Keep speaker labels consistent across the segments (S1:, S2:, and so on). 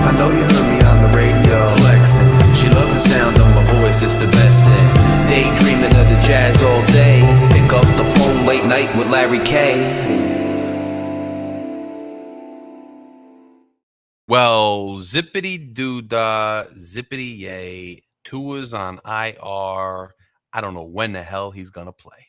S1: I know you heard me on the radio, flexing. She loved the sound of my voice, it's the best thing. Daydreaming of the jazz all day. Pick up the phone late night with Larry K.
S2: Well, zippity doo dah, zippity yay. Tua's on IR. I don't know when the hell he's going to play.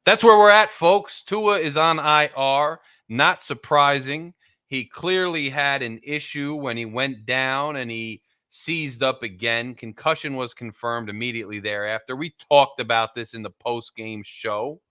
S2: That's where we're at, folks. Tua is on IR. Not surprising. He clearly had an issue when he went down and he seized up again. Concussion was confirmed immediately thereafter. We talked about this in the post-game show.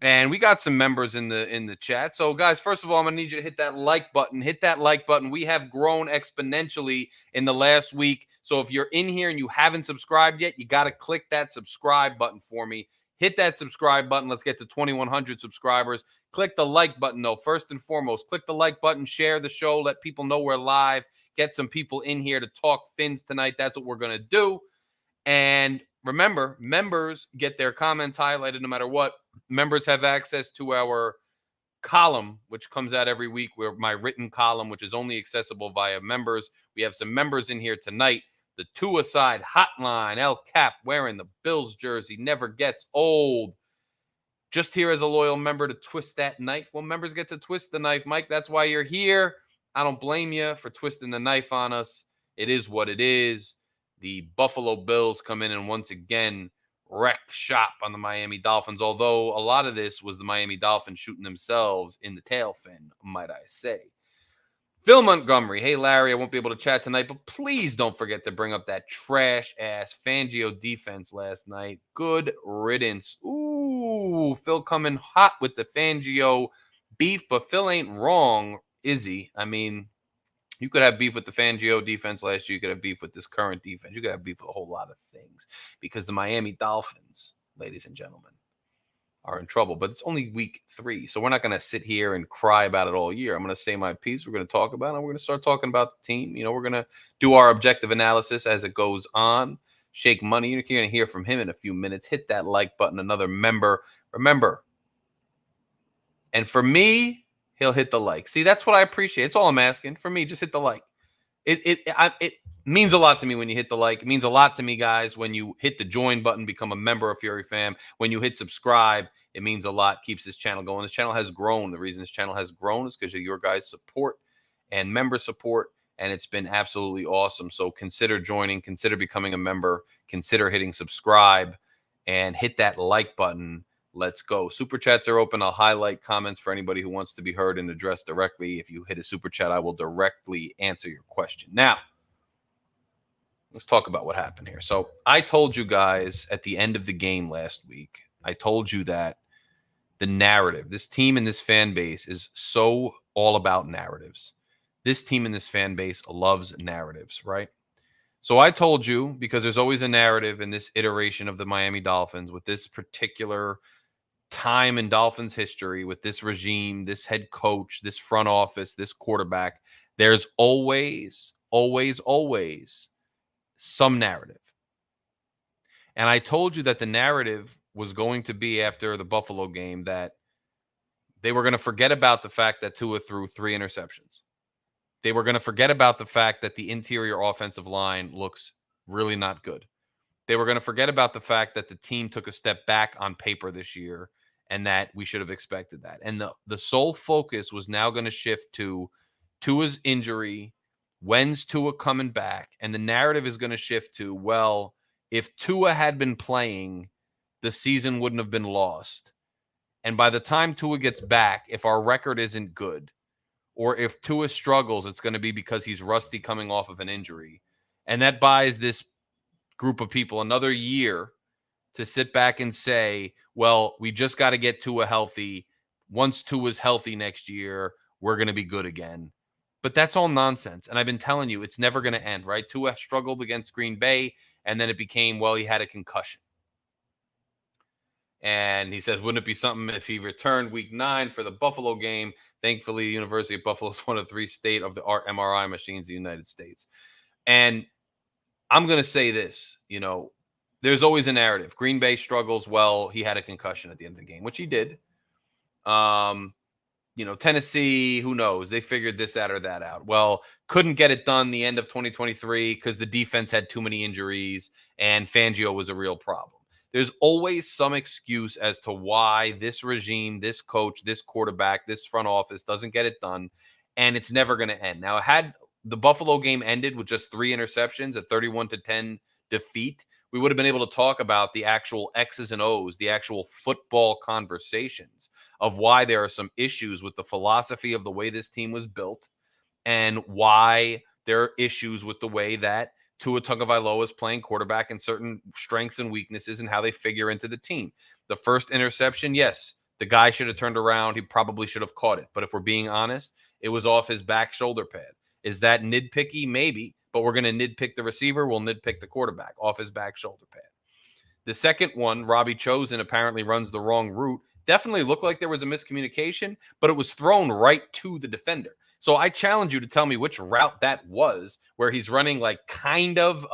S2: And we got some members in the chat. So, guys, first of all, I'm going to need you to hit that like button. Hit that like button. We have grown exponentially in the last week. So if you're in here and you haven't subscribed yet, you got to click that subscribe button for me. Hit that subscribe button. Let's get to 2,100 subscribers. Click the like button, though. First and foremost, click the like button. Share the show. Let people know we're live. Get some people in here to talk Fins tonight. That's what we're going to do. And remember, members get their comments highlighted no matter what. Members have access to our column, which comes out every week, where my written column, which is only accessible via members. We have some members in here tonight. The Tua Side Hotline, El Cap wearing the Bills jersey, never gets old. Just here as a loyal member to twist that knife. Well, members get to twist the knife, Mike. That's why you're here. I don't blame you for twisting the knife on us. It is what it is. The Buffalo Bills come in and once again wreck shop on the Miami Dolphins, although a lot of this was the Miami Dolphins shooting themselves in the tail fin, might I say. Phil Montgomery, hey, Larry, I won't be able to chat tonight, but please don't forget to bring up that trash-ass Fangio defense last night. Good riddance. Ooh, Phil coming hot with the Fangio beef, but Phil ain't wrong, is he? I mean, you could have beef with the Fangio defense last year. You could have beef with this current defense. You could have beef with a whole lot of things because the Miami Dolphins, ladies and gentlemen, are in trouble. But it's only week 3, so we're not going to sit here and cry about it all year. I'm going to say my piece. We're going to talk about it. And we're going to start talking about the team. You know, we're going to do our objective analysis as it goes on. Shake Money, you're going to hear from him in a few minutes. Hit that like button. Another member. Remember, and for me, he'll hit the like. See, that's what I appreciate. It's all I'm asking. For me, just hit the like. It means a lot to me when you hit the like. It means a lot to me, guys, when you hit the join button, become a member of Fury Fam. When you hit subscribe, it means a lot. Keeps this channel going. This channel has grown. The reason this channel has grown is because of your guys' support and member support, and it's been absolutely awesome. So consider joining. Consider becoming a member. Consider hitting subscribe, and hit that like button. Let's go. Super chats are open. I'll highlight comments for anybody who wants to be heard and addressed directly. If you hit a super chat, I will directly answer your question. Now, let's talk about what happened here. So I told you guys at the end of the game last week, I told you that the narrative, this team and this fan base is so all about narratives. This team and this fan base loves narratives, right? So I told you, because there's always a narrative in this iteration of the Miami Dolphins with this particular time in Dolphins history, with this regime, this head coach, this front office, this quarterback, there's always some narrative. And I told you that the narrative was going to be, after the Buffalo game, that they were going to forget about the fact that Tua threw 3 interceptions. They were going to forget about the fact that the interior offensive line looks really not good. They were going to forget about the fact that the team took a step back on paper this year, and that we should have expected that. And the sole focus was now going to shift to Tua's injury. When's Tua coming back? And the narrative is going to shift to, well, if Tua had been playing, the season wouldn't have been lost. And by the time Tua gets back, if our record isn't good, or if Tua struggles, it's going to be because he's rusty coming off of an injury. And that buys this group of people another year to sit back and say, well, we just got to get Tua healthy. Once Tua's healthy next year, we're going to be good again. But that's all nonsense. And I've been telling you, it's never going to end, right? Tua struggled against Green Bay, and then it became, well, he had a concussion. And he says, wouldn't it be something if he returned week 9 for the Buffalo game? Thankfully, the University of Buffalo is one of 3 state-of-the-art MRI machines in the United States. And I'm going to say this, you know, there's always a narrative. Green Bay struggles. Well, he had a concussion at the end of the game, which he did. Tennessee, who knows? They figured this out or that out. Well, couldn't get it done the end of 2023 because the defense had too many injuries and Fangio was a real problem. There's always some excuse as to why this regime, this coach, this quarterback, this front office doesn't get it done, and it's never going to end. Now, had the Buffalo game ended with just 3 interceptions, a 31-10 defeat, we would have been able to talk about the actual X's and O's, the actual football conversations of why there are some issues with the philosophy of the way this team was built and why there are issues with the way that Tua Tagovailoa is playing quarterback and certain strengths and weaknesses and how they figure into the team. The first interception, yes, the guy should have turned around. He probably should have caught it. But if we're being honest, it was off his back shoulder pad. Is that nitpicky? Maybe. But we're going to nitpick the receiver. We'll nitpick the quarterback off his back shoulder pad. The second one, Robbie Chosen apparently runs the wrong route. Definitely looked like there was a miscommunication, but it was thrown right to the defender. So I challenge you to tell me which route that was, where he's running like kind of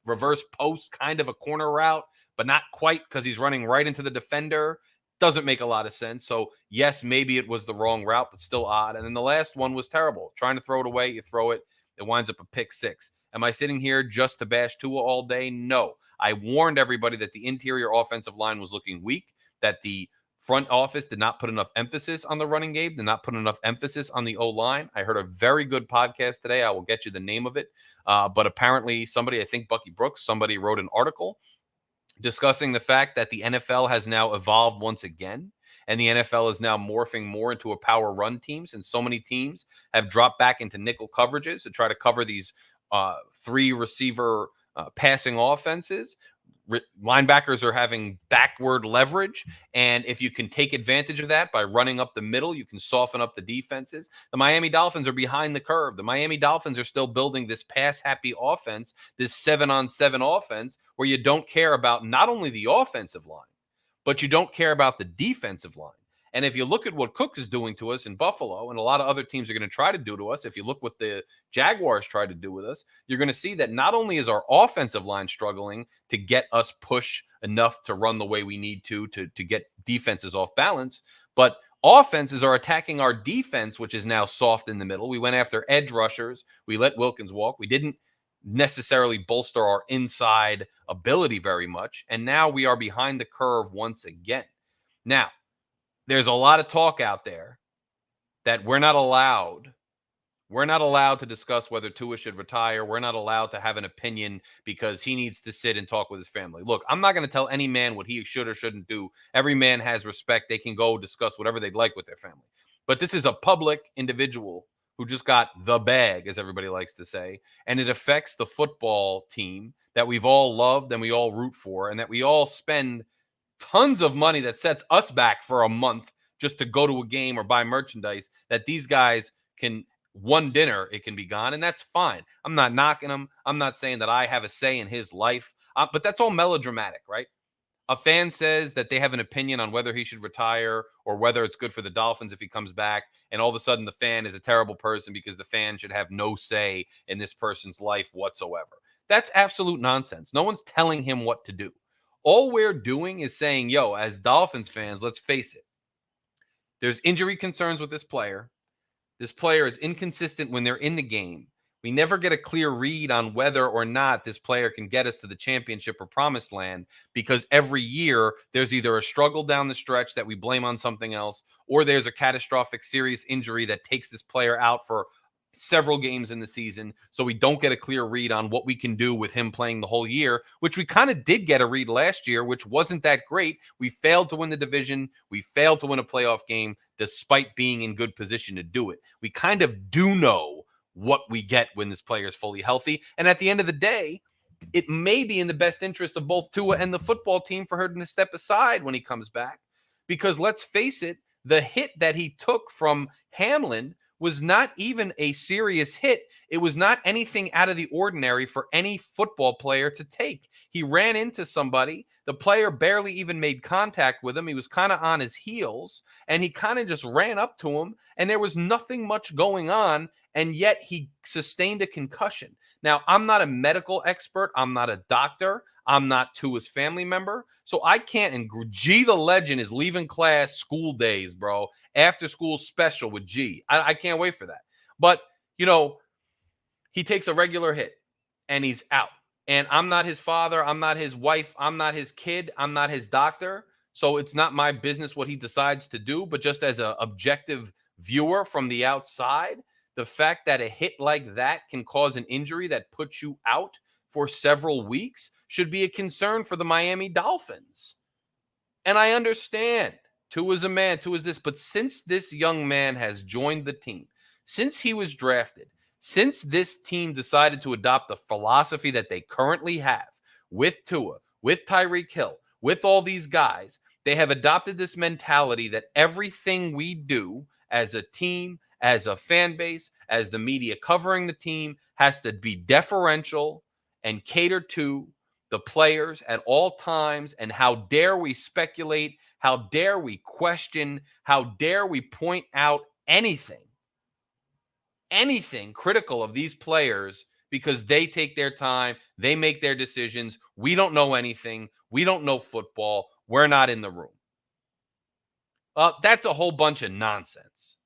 S2: reverse post, kind of a corner route, but not quite because he's running right into the defender. Doesn't make a lot of sense. So yes, maybe it was the wrong route, but still odd. And then the last one was terrible. Trying to throw it away, you throw it, it winds up a pick six. Am I sitting here just to bash Tua all day? No. I warned everybody that the interior offensive line was looking weak, that the front office did not put enough emphasis on the running game, did not put enough emphasis on the O-line. I heard a very good podcast today. I will get you the name of it. But apparently somebody, I think Bucky Brooks, somebody wrote an article discussing the fact that the NFL has now evolved once again. And the NFL is now morphing more into a power run teams. And so many teams have dropped back into nickel coverages to try to cover these 3 receiver passing offenses. Linebackers are having backward leverage. And if you can take advantage of that by running up the middle, you can soften up the defenses. The Miami Dolphins are behind the curve. The Miami Dolphins are still building this pass-happy offense, this 7-on-7 offense, where you don't care about not only the offensive line, but you don't care about the defensive line. And if you look at what Cook is doing to us in Buffalo, and a lot of other teams are going to try to do to us, if you look what the Jaguars tried to do with us, you're going to see that not only is our offensive line struggling to get us push enough to run the way we need to get defenses off balance, but offenses are attacking our defense, which is now soft in the middle. We went after edge rushers. We let Wilkins walk. We didn't necessarily bolster our inside ability very much. And now we are behind the curve once again. Now, there's a lot of talk out there that we're not allowed to discuss whether Tua should retire. We're not allowed to have an opinion because he needs to sit and talk with his family. Look, I'm not going to tell any man what he should or shouldn't do. Every man has respect. They can go discuss whatever they'd like with their family. But this is a public individual who just got the bag, as everybody likes to say, and it affects the football team that we've all loved and we all root for and that we all spend tons of money that sets us back for a month just to go to a game or buy merchandise, that these guys can, one dinner, it can be gone. And that's fine. I'm not knocking him. I'm not saying that I have a say in his life, but that's all melodramatic, right? A fan says that they have an opinion on whether he should retire or whether it's good for the Dolphins if he comes back. And all of a sudden the fan is a terrible person because the fan should have no say in this person's life whatsoever. That's absolute nonsense. No one's telling him what to do. All we're doing is saying, yo, as Dolphins fans, let's face it. There's injury concerns with this player. This player is inconsistent when they're in the game. We never get a clear read on whether or not this player can get us to the championship or promised land because every year there's either a struggle down the stretch that we blame on something else or there's a catastrophic serious injury that takes this player out for several games in the season, so we don't get a clear read on what we can do with him playing the whole year, which we kind of did get a read last year, which wasn't that great. We failed to win the division. We failed to win a playoff game despite being in good position to do it. We kind of do know what we get when this player is fully healthy, and at the end of the day, it may be in the best interest of both Tua and the football team for him to step aside when he comes back, because let's face it, the hit that he took from Hamlin was not even a serious hit. It was not anything out of the ordinary for any football player to take. He ran into somebody. The player barely even made contact with him. He was kind of on his heels, and he kind of just ran up to him, and there was nothing much going on, and yet he sustained a concussion. Now, I'm not a medical expert. I'm not a doctor. I'm not Tua's family member. So I can't. And G the Legend is leaving class school days, bro. After school special with G. I can't wait for that. But, he takes a regular hit and he's out. And I'm not his father. I'm not his wife. I'm not his kid. I'm not his doctor. So it's not my business what he decides to do. But just as an objective viewer from the outside, the fact that a hit like that can cause an injury that puts you out for several weeks should be a concern for the Miami Dolphins. And I understand Tua's a man, Tua's this. But since this young man has joined the team, since he was drafted, since this team decided to adopt the philosophy that they currently have with Tua, with Tyreek Hill, with all these guys, they have adopted this mentality that everything we do as a team, as a fan base, as the media covering the team, has to be deferential and cater to the players at all times. And how dare we speculate? How dare we question? How dare we point out anything critical of these players because they take their time, they make their decisions. We don't know anything. We don't know football. We're not in the room. That's a whole bunch of nonsense.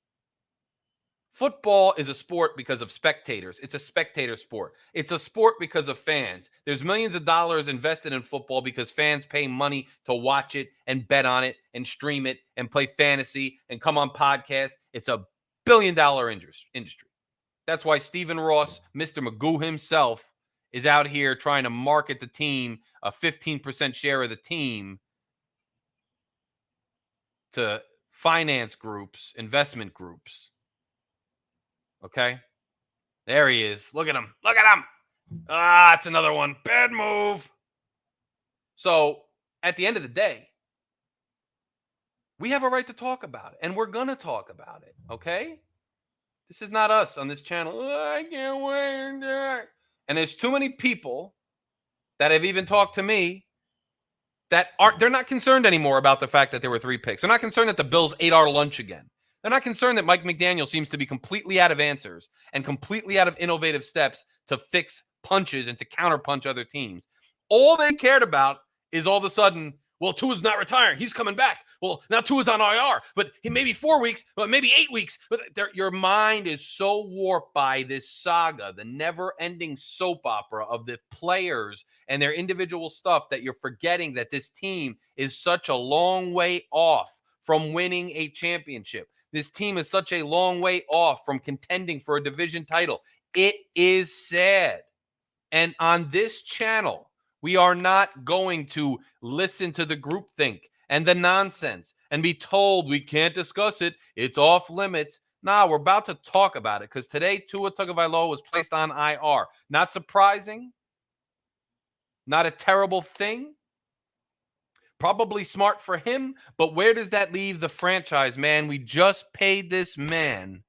S2: Football is a sport because of spectators. It's a spectator sport. It's a sport because of fans. There's millions of dollars invested in football because fans pay money to watch it and bet on it and stream it and play fantasy and come on podcasts. It's a billion-dollar industry. That's why Stephen Ross, Mr. Magoo himself, is out here trying to market the team, a 15% share of the team, to finance groups, investment groups. Okay? There he is. Look at him. Look at him. It's another one. Bad move. So, at the end of the day, we have a right to talk about it, and we're going to talk about it. Okay? This is not us on this channel. I can't wait. And there's too many people that have even talked to me that they're not concerned anymore about the fact that there were 3 picks. They're not concerned that the Bills ate our lunch again. They're not concerned that Mike McDaniel seems to be completely out of answers and completely out of innovative steps to fix punches and to counterpunch other teams. All they cared about is all of a sudden, well, Tua's not retiring. He's coming back. Well, now Tua's on IR, but he maybe 4 weeks, but maybe 8 weeks. But your mind is so warped by this saga, the never-ending soap opera of the players and their individual stuff, that you're forgetting that this team is such a long way off from winning a championship. This team is such a long way off from contending for a division title. It is sad. And on this channel, we are not going to listen to the groupthink and the nonsense and be told we can't discuss it. It's off limits. Nah, we're about to talk about it because today Tua Tagovailoa was placed on IR. Not surprising. Not a terrible thing. Probably smart for him, but where does that leave the franchise, man? We just paid this man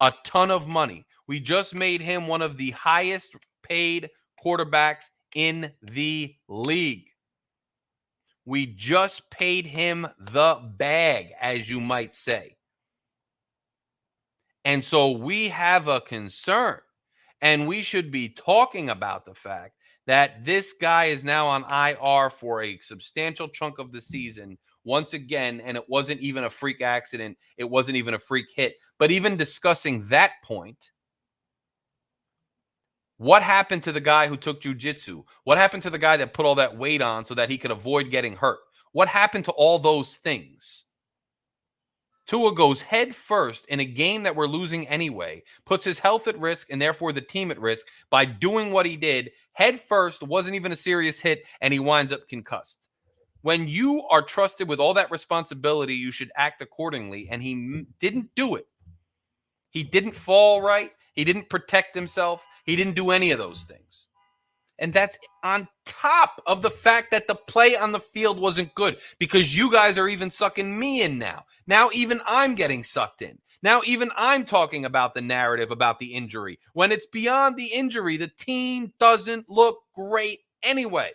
S2: a ton of money. We just made him one of the highest paid quarterbacks in the league. We just paid him the bag, as you might say. And so we have a concern, and we should be talking about the fact that this guy is now on IR for a substantial chunk of the season once again, and it wasn't even a freak accident. It wasn't even a freak hit. But even discussing that point, what happened to the guy who took jiu-jitsu? What happened to the guy that put all that weight on so that he could avoid getting hurt? What happened to all those things? Tua goes head first in a game that we're losing anyway, puts his health at risk and therefore the team at risk by doing what he did. Head first, wasn't even a serious hit, and he winds up concussed. When you are trusted with all that responsibility, you should act accordingly, and he didn't do it. He didn't fall right. He didn't protect himself. He didn't do any of those things. And that's on top of the fact that the play on the field wasn't good, because you guys are even sucking me in now. Now even I'm getting sucked in. Now, even I'm talking about the narrative about the injury. When it's beyond the injury, the team doesn't look great anyway.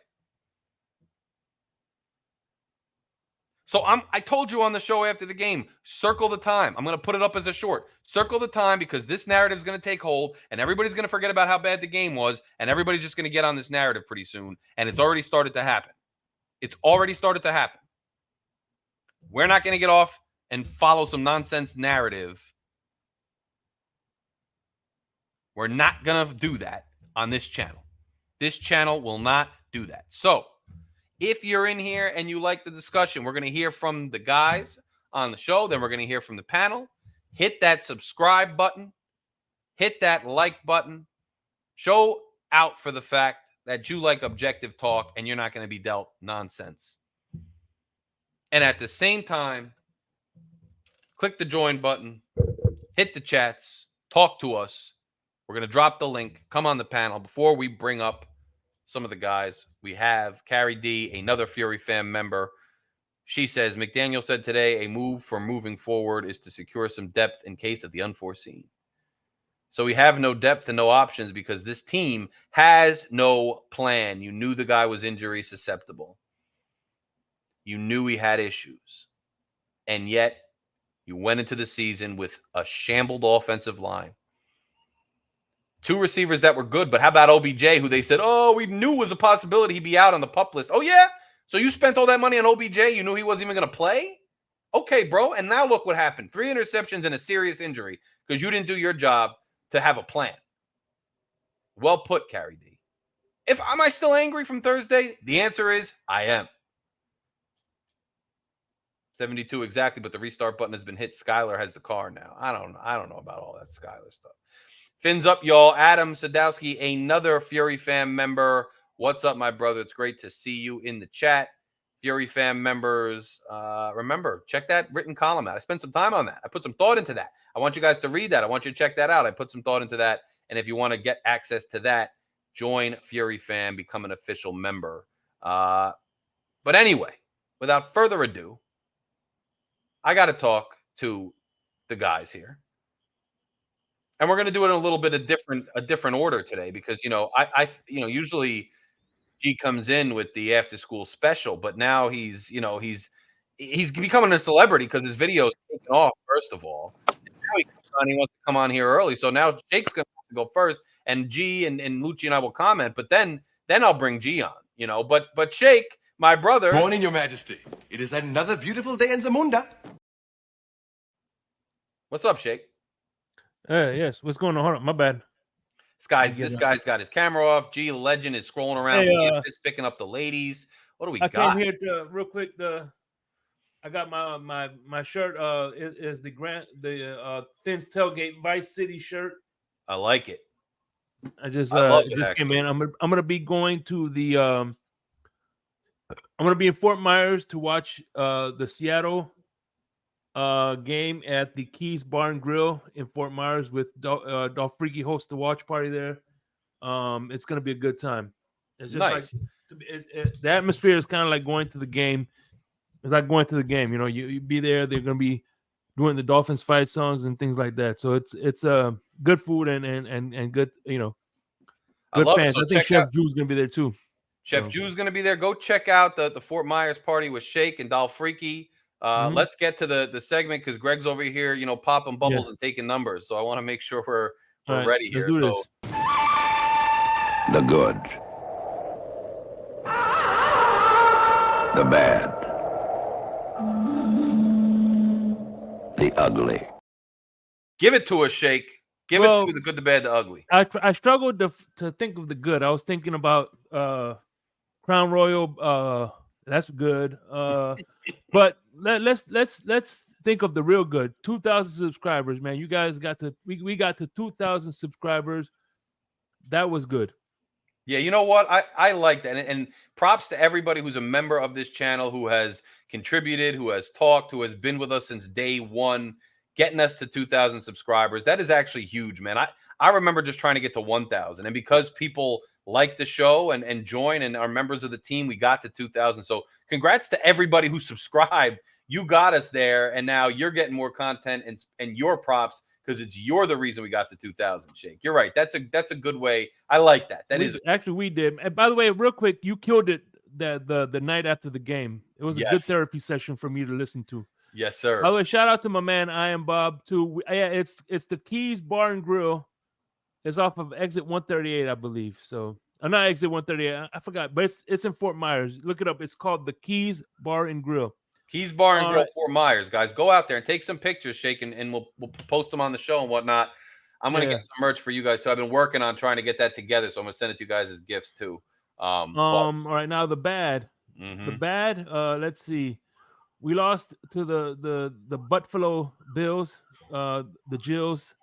S2: So I told you on the show after the game, circle the time. I'm going to put it up as a short. Circle the time because this narrative is going to take hold and everybody's going to forget about how bad the game was and everybody's just going to get on this narrative pretty soon. And it's already started to happen. It's already started to happen. We're not going to get off and follow some nonsense narrative. We're not going to do that on this channel. This channel will not do that. So, if you're in here and you like the discussion, we're going to hear from the guys on the show. Then we're going to hear from the panel. Hit that subscribe button. Hit that like button. Show out for the fact that you like objective talk and you're not going to be dealt nonsense. And at the same time, click the join button. Hit the chats. Talk to us. We're going to drop the link. Come on the panel. Before we bring up some of the guys, we have Carrie D, another Fury fan member. She says, McDaniel said today a move for moving forward is to secure some depth in case of the unforeseen. So we have no depth and no options because this team has no plan. You knew the guy was injury susceptible. You knew he had issues. And yet you went into the season with a shambled offensive line. 2 receivers that were good, but how about OBJ, who they said, oh, we knew was a possibility he'd be out on the PUP list. Oh, yeah? So you spent all that money on OBJ? You knew he wasn't even going to play? Okay, bro. And now look what happened. 3 interceptions and a serious injury because you didn't do your job to have a plan. Well put, Carrie D. Am I still angry from Thursday? The answer is I am. 72 exactly, but the restart button has been hit. Skyler has the car now. I don't know about all that Skyler stuff. Fins up, y'all. Adam Sadowski, another Fury fan member. What's up, my brother? It's great to see you in the chat. Fury fan members, remember, check that written column out. I spent some time on that. I put some thought into that. I want you guys to read that. I want you to check that out. I put some thought into that. And if you want to get access to that, join Fury Fan, become an official member. But anyway, without further ado, I got to talk to the guys here. And we're going to do it in a little bit of a different order today because, usually G comes in with the after school special, but now he's becoming a celebrity because his video is taken off, first of all. And now he wants to come on here early. So now Shake's going to have to go first, and G and Lucci and I will comment, but then I'll bring G on, but Shake, my brother.
S3: Morning, Your Majesty. It is another beautiful day in Zamunda.
S2: What's up, Shake?
S4: Yes. What's going on? Hold on. My bad.
S2: This guy's got his camera off. G Legend is scrolling around, just picking up the ladies. What do we got?
S4: I came here to real quick. I got my shirt. Is the Thins Tailgate Vice City shirt.
S2: I like it.
S4: I just came in. I'm gonna be going to the. I'm gonna be in Fort Myers to watch the Seattle game at the Keys Bar and Grill in Fort Myers with Dolph Freaky hosts the watch party there. It's gonna be a good time. It's just
S2: nice.
S4: Like the atmosphere is kind of like going to the game. It's like going to the game. You be there. They're gonna be doing the Dolphins fight songs and things like that. So it's good food and good good fans. I think Chef Drew's gonna be there too.
S2: Chef Drew's gonna be there. Go check out the Fort Myers party with Shake and Dolph Freaky. Let's get to the segment because Greg's over here, popping bubbles and taking numbers. So I want to make sure we're ready here. So
S5: the good, the bad, the ugly.
S2: Give it to us, Shake. Give it to the good, the bad, the ugly.
S4: I struggled to think of the good. I was thinking about Crown Royal. That's good. But let's think of the real good. 2,000 subscribers, man. You guys we got to 2,000 subscribers. That was good.
S2: Yeah, you know what? I like that. And props to everybody who's a member of this channel, who has contributed, who has talked, who has been with us since day one, getting us to 2,000 subscribers. That is actually huge, man. I remember just trying to get to 1,000. And because people like the show and join and are members of the team, we got to 2,000. So congrats to everybody who subscribed. you got us there, and now you're getting more content and your props because you're the reason we got the 2000 shake. You're right. That's a good way. I like that.
S4: We did. And by the way, real quick, you killed it the night after the game. It was a good therapy session for me to listen to.
S2: Yes, sir.
S4: By the way, shout out to my man I Am Bob too. Yeah, it's the Keys Bar and Grill. It's off of exit 138, I believe. So not exit 138. I forgot, but it's in Fort Myers. Look it up. It's called the Keys Bar and Grill.
S2: Keys Bar and Grill, Fort Myers, guys. Go out there and take some pictures, Shake, and we'll post them on the show and whatnot. I'm gonna get some merch for you guys. So I've been working on trying to get that together. So I'm gonna send it to you guys as gifts too.
S4: All right, now the bad.
S2: Mm-hmm.
S4: The bad. Let's see. We lost to the Buffalo Bills, the Jills.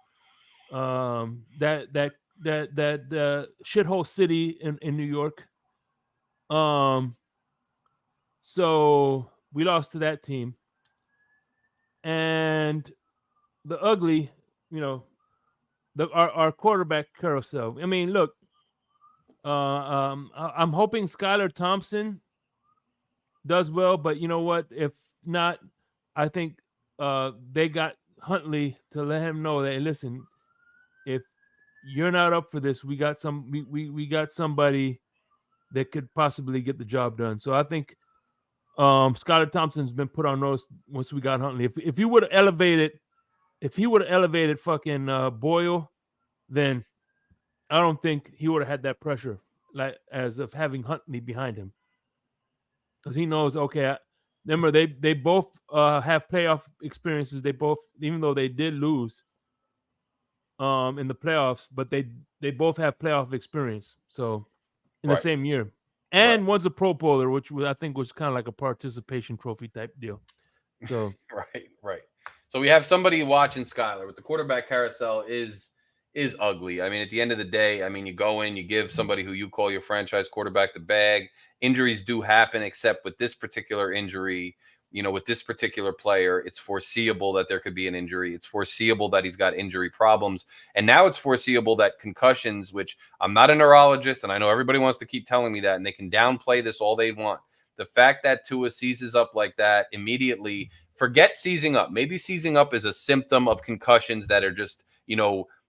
S4: That shithole city in New York. So we lost to that team, and the ugly, our quarterback carousel. I mean, look, I'm hoping Skylar Thompson does well, but you know what? If not, I think they got Huntley to let him know that, listen, if you're not up for this, we got somebody that could possibly get the job done. So I think Skylar Thompson's been put on notice once we got Huntley. If he would have elevated fucking Boyle, then I don't think he would have had that pressure like as of having Huntley behind him, because he knows. Okay, remember they both have playoff experiences. They both, even though they did lose in the playoffs, but they both have playoff experience. So in the same year. And one's a Pro Bowler, which I think was kind of like a participation trophy type deal. So
S2: right. So we have somebody watching Skylar, but the quarterback carousel is ugly. I mean, at the end of the day, I mean, you go in, you give somebody who you call your franchise quarterback the bag. Injuries do happen, except with this particular injury, with this particular player, it's foreseeable that there could be an injury. It's foreseeable that he's got injury problems. And now it's foreseeable that concussions, which I'm not a neurologist, and I know everybody wants to keep telling me that, and they can downplay this all they want. The fact that Tua seizes up like that immediately, forget seizing up. Maybe seizing up is a symptom of concussions that are just,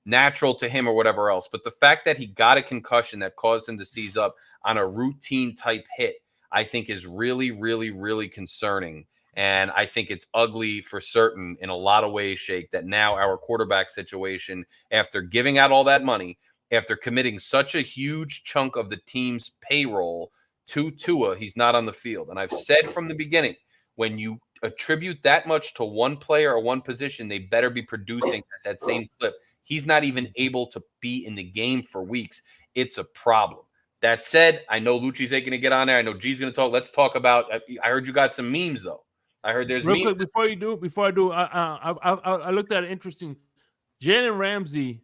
S2: natural to him or whatever else. But the fact that he got a concussion that caused him to seize up on a routine type hit, I think is really, really, really concerning. And I think it's ugly for certain in a lot of ways, Shake, that now our quarterback situation, after giving out all that money, after committing such a huge chunk of the team's payroll to Tua, he's not on the field. And I've said from the beginning, when you attribute that much to one player or one position, they better be producing at that same clip. He's not even able to be in the game for weeks. It's a problem. That said, I know Lucci's going to get on there. I know G's going to talk. Let's talk about. I heard you got some memes though. I heard there's
S4: real
S2: memes.
S4: Quick before I do, I looked at it interesting. Jalen Ramsey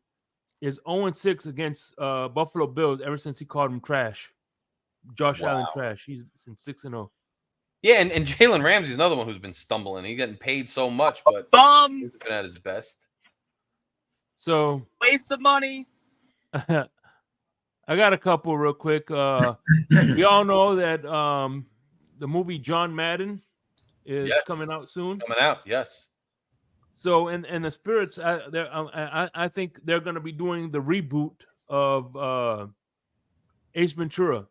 S4: is 0-6 against Buffalo Bills ever since he called him trash. Josh Allen trash. He's since 6-0.
S2: Yeah, and Jalen Ramsey's another one who's been stumbling. He's getting paid so much, but he's been at his best.
S4: So
S6: waste the money.
S4: I got a couple real quick. We all know that the movie John Madden is coming out soon.
S2: Coming out, yes.
S4: So, and the spirits, I think they're going to be doing the reboot of Ace Ventura,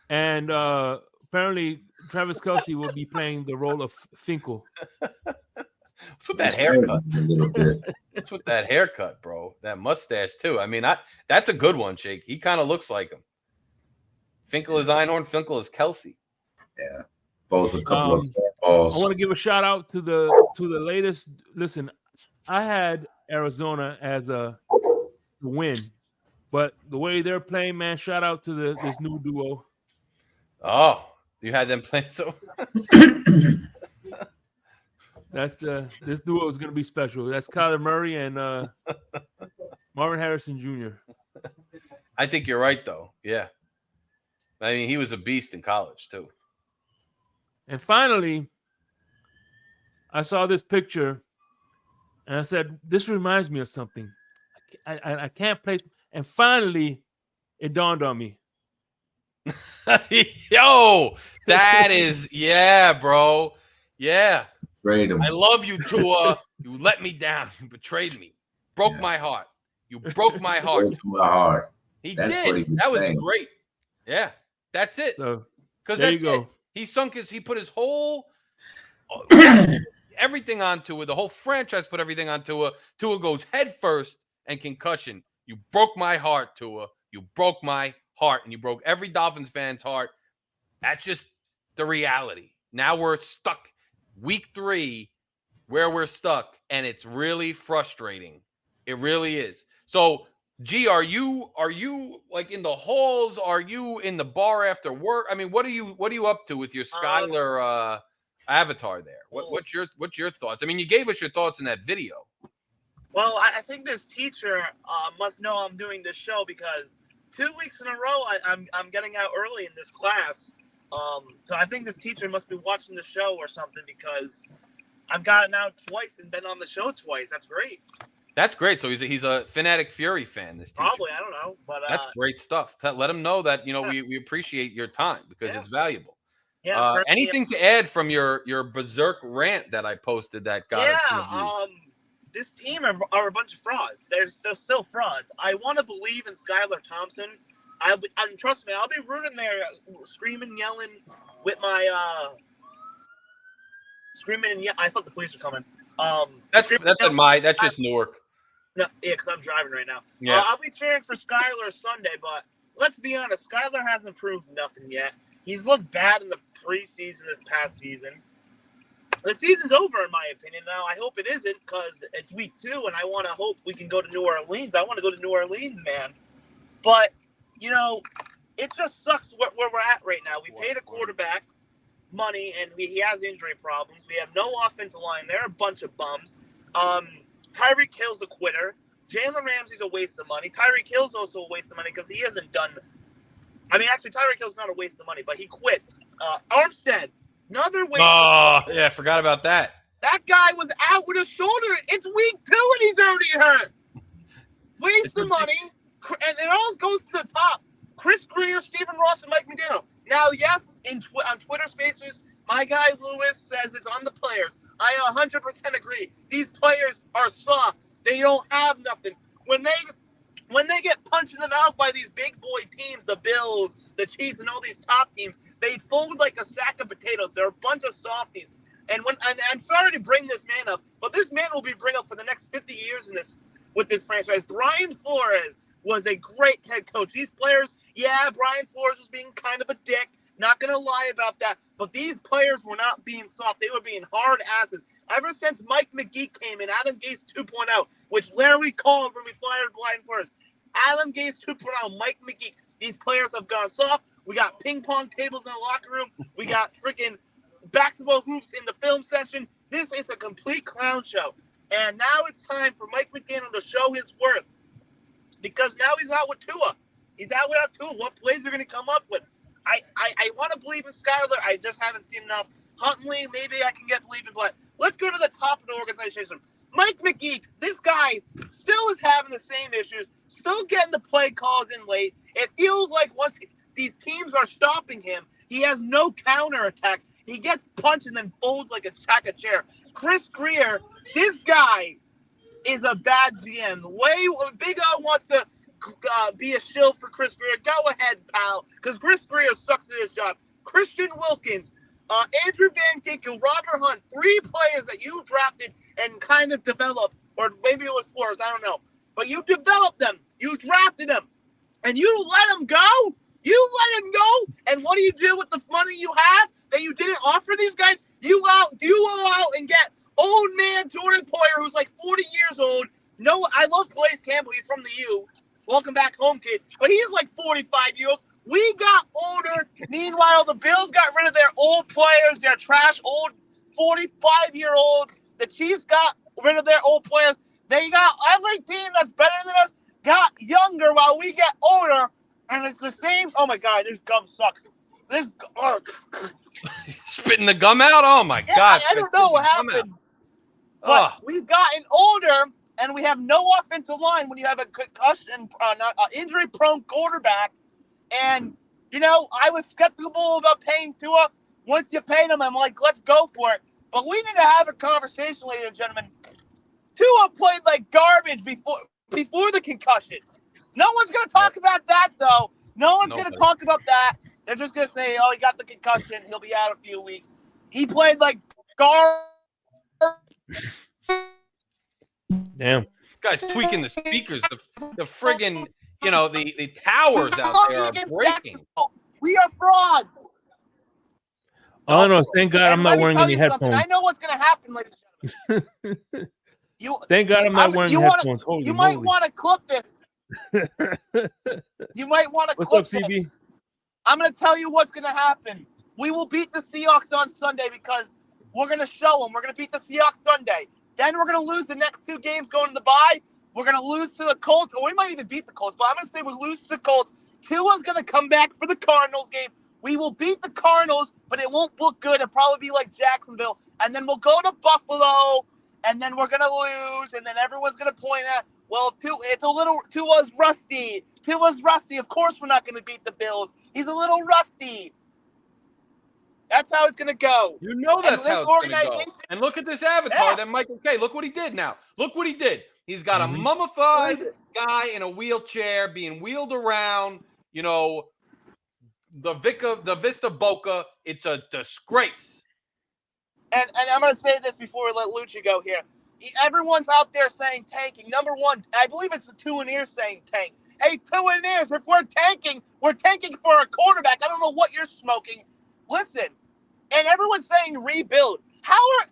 S4: and apparently Travis Kelce will be playing the role of Finkel.
S2: What's with that haircut? What's with that haircut, bro? That mustache too. I mean, that's a good one, Shake. He kind of looks like him. Finkel is Einhorn. Finkel is Kelce.
S7: Yeah, both a couple of balls.
S4: I want to give a shout out to the latest. Listen, I had Arizona as a win, but the way they're playing, man, shout out to this new duo.
S2: Oh, you had them playing so.
S4: This duo is going to be special. That's Kyler Murray and Marvin Harrison Jr.
S2: I think you're right, though. Yeah. I mean, he was a beast in college, too.
S4: And finally, I saw this picture, and I said, this reminds me of something. I can't place. And finally, it dawned on me.
S2: Yo, that is, yeah, bro. Yeah.
S7: Trade him.
S2: I love you, Tua. You let me down. You betrayed me. Broke my heart. You broke my heart.
S7: Broke my heart.
S2: He
S7: That's
S2: did.
S7: what he was
S2: That was
S7: saying.
S2: great. Yeah. That's it.
S4: So
S2: Because
S4: there you
S2: that's
S4: go.
S2: it. He put his whole everything onto it. The whole franchise put everything on Tua. Tua goes head first and concussion. You broke my heart, Tua. You broke my heart, and you broke every Dolphins fan's heart. That's just the reality. Now we're stuck. Week 3, where we're stuck, and it's really frustrating. It really is. So, G, are you like in the halls? Are you in the bar after work? I mean, what are you up to with your Skylar avatar there? What's your thoughts? I mean, you gave us your thoughts in that video.
S6: Well, I think this teacher must know I'm doing this show because 2 weeks in a row I'm getting out early in this class. So I think this teacher must be watching the show or something because I've gotten out twice and been on the show twice. That's great.
S2: That's great. So he's a Phin-Addict Fury fan. This teacher.
S6: Probably, I don't know, but
S2: that's great stuff. Let him know that we appreciate your time because it's valuable.
S6: Yeah.
S2: Anything to add from your berserk rant that I posted that got
S6: this team are a bunch of frauds. They're still frauds. I want to believe in Skylar Thompson. And trust me, I'll be rooting there, screaming, yelling with my screaming and I thought the police were coming.
S2: That's just Newark.
S6: No, yeah, because I'm driving right now.
S2: Yeah,
S6: I'll be cheering for Skylar Sunday, but let's be honest, Skylar hasn't proved nothing yet. He's looked bad in the preseason this past season. The season's over, in my opinion. Now, I hope it isn't because it's week 2, and I want to hope we can go to New Orleans. I want to go to New Orleans, man. But, it just sucks where we're at right now. We paid a quarterback money, and he has injury problems. We have no offensive line. They're a bunch of bums. Tyreek Hill's a quitter. Jalen Ramsey's a waste of money. Tyreek Hill's also a waste of money because he hasn't done – I mean, actually, Tyreek Hill's not a waste of money, but he quits. Armstead, another waste of money.
S2: Yeah, I forgot about that.
S6: That guy was out with a shoulder. It's week 2 and he's already hurt. Waste of money. And it all goes to the top. Chris Greer, Stephen Ross, and Mike McDaniel. Now, yes, on Twitter Spaces, my guy Lewis says it's on the players. I 100% agree. These players are soft. They don't have nothing. When they get punched in the mouth by these big boy teams, the Bills, the Chiefs, and all these top teams, they fold like a sack of potatoes. They're a bunch of softies. And I'm sorry to bring this man up, but this man will be bring up for the next 50 years with this franchise. Brian Flores was a great head coach. These players, Brian Flores was being kind of a dick. Not going to lie about that. But these players were not being soft. They were being hard asses. Ever since Mike McGee came in, Adam Gase 2.0, which Larry called when we fired Brian Flores. Adam Gase 2.0, Mike McGee. These players have gone soft. We got ping pong tables in the locker room. We got freaking basketball hoops in the film session. This is a complete clown show. And now it's time for Mike McDaniel to show his worth. Because now he's out with Tua. He's out without Tua. What plays are going to come up with? I want to believe in Skylar. I just haven't seen enough. Huntley, maybe I can get believing, but let's go to the top of the organization. Mike McGee, this guy still is having the same issues, still getting the play calls in late. It feels like once these teams are stopping him, he has no counterattack. He gets punched and then folds like a sack of chair. Chris Greer, this guy is a bad GM. The way Big O wants to be a shill for Chris Greer, go ahead, pal, because Chris Greer sucks at his job. Christian Wilkins, Andrew Van Ginkel, Robert Hunt, 3 players that you drafted and kind of developed, or maybe it was Flores, I don't know. But you developed them. You drafted them. And you let them go? You let him go? And what do you do with the money you have that you didn't offer these guys? You go out and get old man Jordan Poyer, who's like 40 years old. No, I love Calais Campbell. He's from the U. Welcome back home, kid. But he's like 45 years old. We got older. Meanwhile, the Bills got rid of their old players, their trash old 45-year-olds. The Chiefs got rid of their old players. They got every team that's better than us got younger while we get older. And it's the same. Oh, my God. This gum sucks.
S2: Spitting the gum out? Oh, my God.
S6: I don't know what happened. But we've gotten older, and we have no offensive line when you have a concussion, injury-prone quarterback. And You know, I was skeptical about paying Tua. Once you paid him, I'm like, let's go for it. But we need to have a conversation, ladies and gentlemen. Tua played like garbage before the concussion. No one's going to talk about that, though. No one's going to talk about that. They're just going to say, oh, he got the concussion. He'll be out a few weeks. He played like garbage.
S4: Damn.
S2: This guy's tweaking the speakers. The friggin', you know, the towers out there are breaking.
S6: We are frauds.
S4: All I know is thank God I'm not wearing any headphones.
S6: I know what's going to happen, ladies and gentlemen.
S4: Thank God I'm not wearing headphones.
S6: You might want to clip this. You might want to clip
S4: What's up, CB?
S6: this. I'm going to tell you what's going to happen. We will beat the Seahawks on Sunday because we're going to show them. We're going to beat the Seahawks Sunday. Then we're going to lose the next 2 games going to the bye. We're going to lose to the Colts, or we might even beat the Colts, but I'm going to say we lose to the Colts. Tua's going to come back for the Cardinals game. We will beat the Cardinals, but it won't look good. It'll probably be like Jacksonville. And then we'll go to Buffalo, and then we're going to lose, and then everyone's going to point at, well, Tua's rusty. Tua's rusty. Of course we're not going to beat the Bills. He's a little rusty. That's how it's going to go.
S2: You know that's how it's going to go. And look at this avatar that Michael K. Look what he did now. Look what he did. He's got a mummified guy in a wheelchair being wheeled around, you know, the Vista Boca. It's a disgrace.
S6: And I'm going to say this before we let Lucci go here. Everyone's out there saying tanking. Number one, I believe it's the Two and Ears saying tank. Hey, Two and Ears, if we're tanking for a quarterback. I don't know what you're smoking. Listen, and everyone's saying rebuild. How are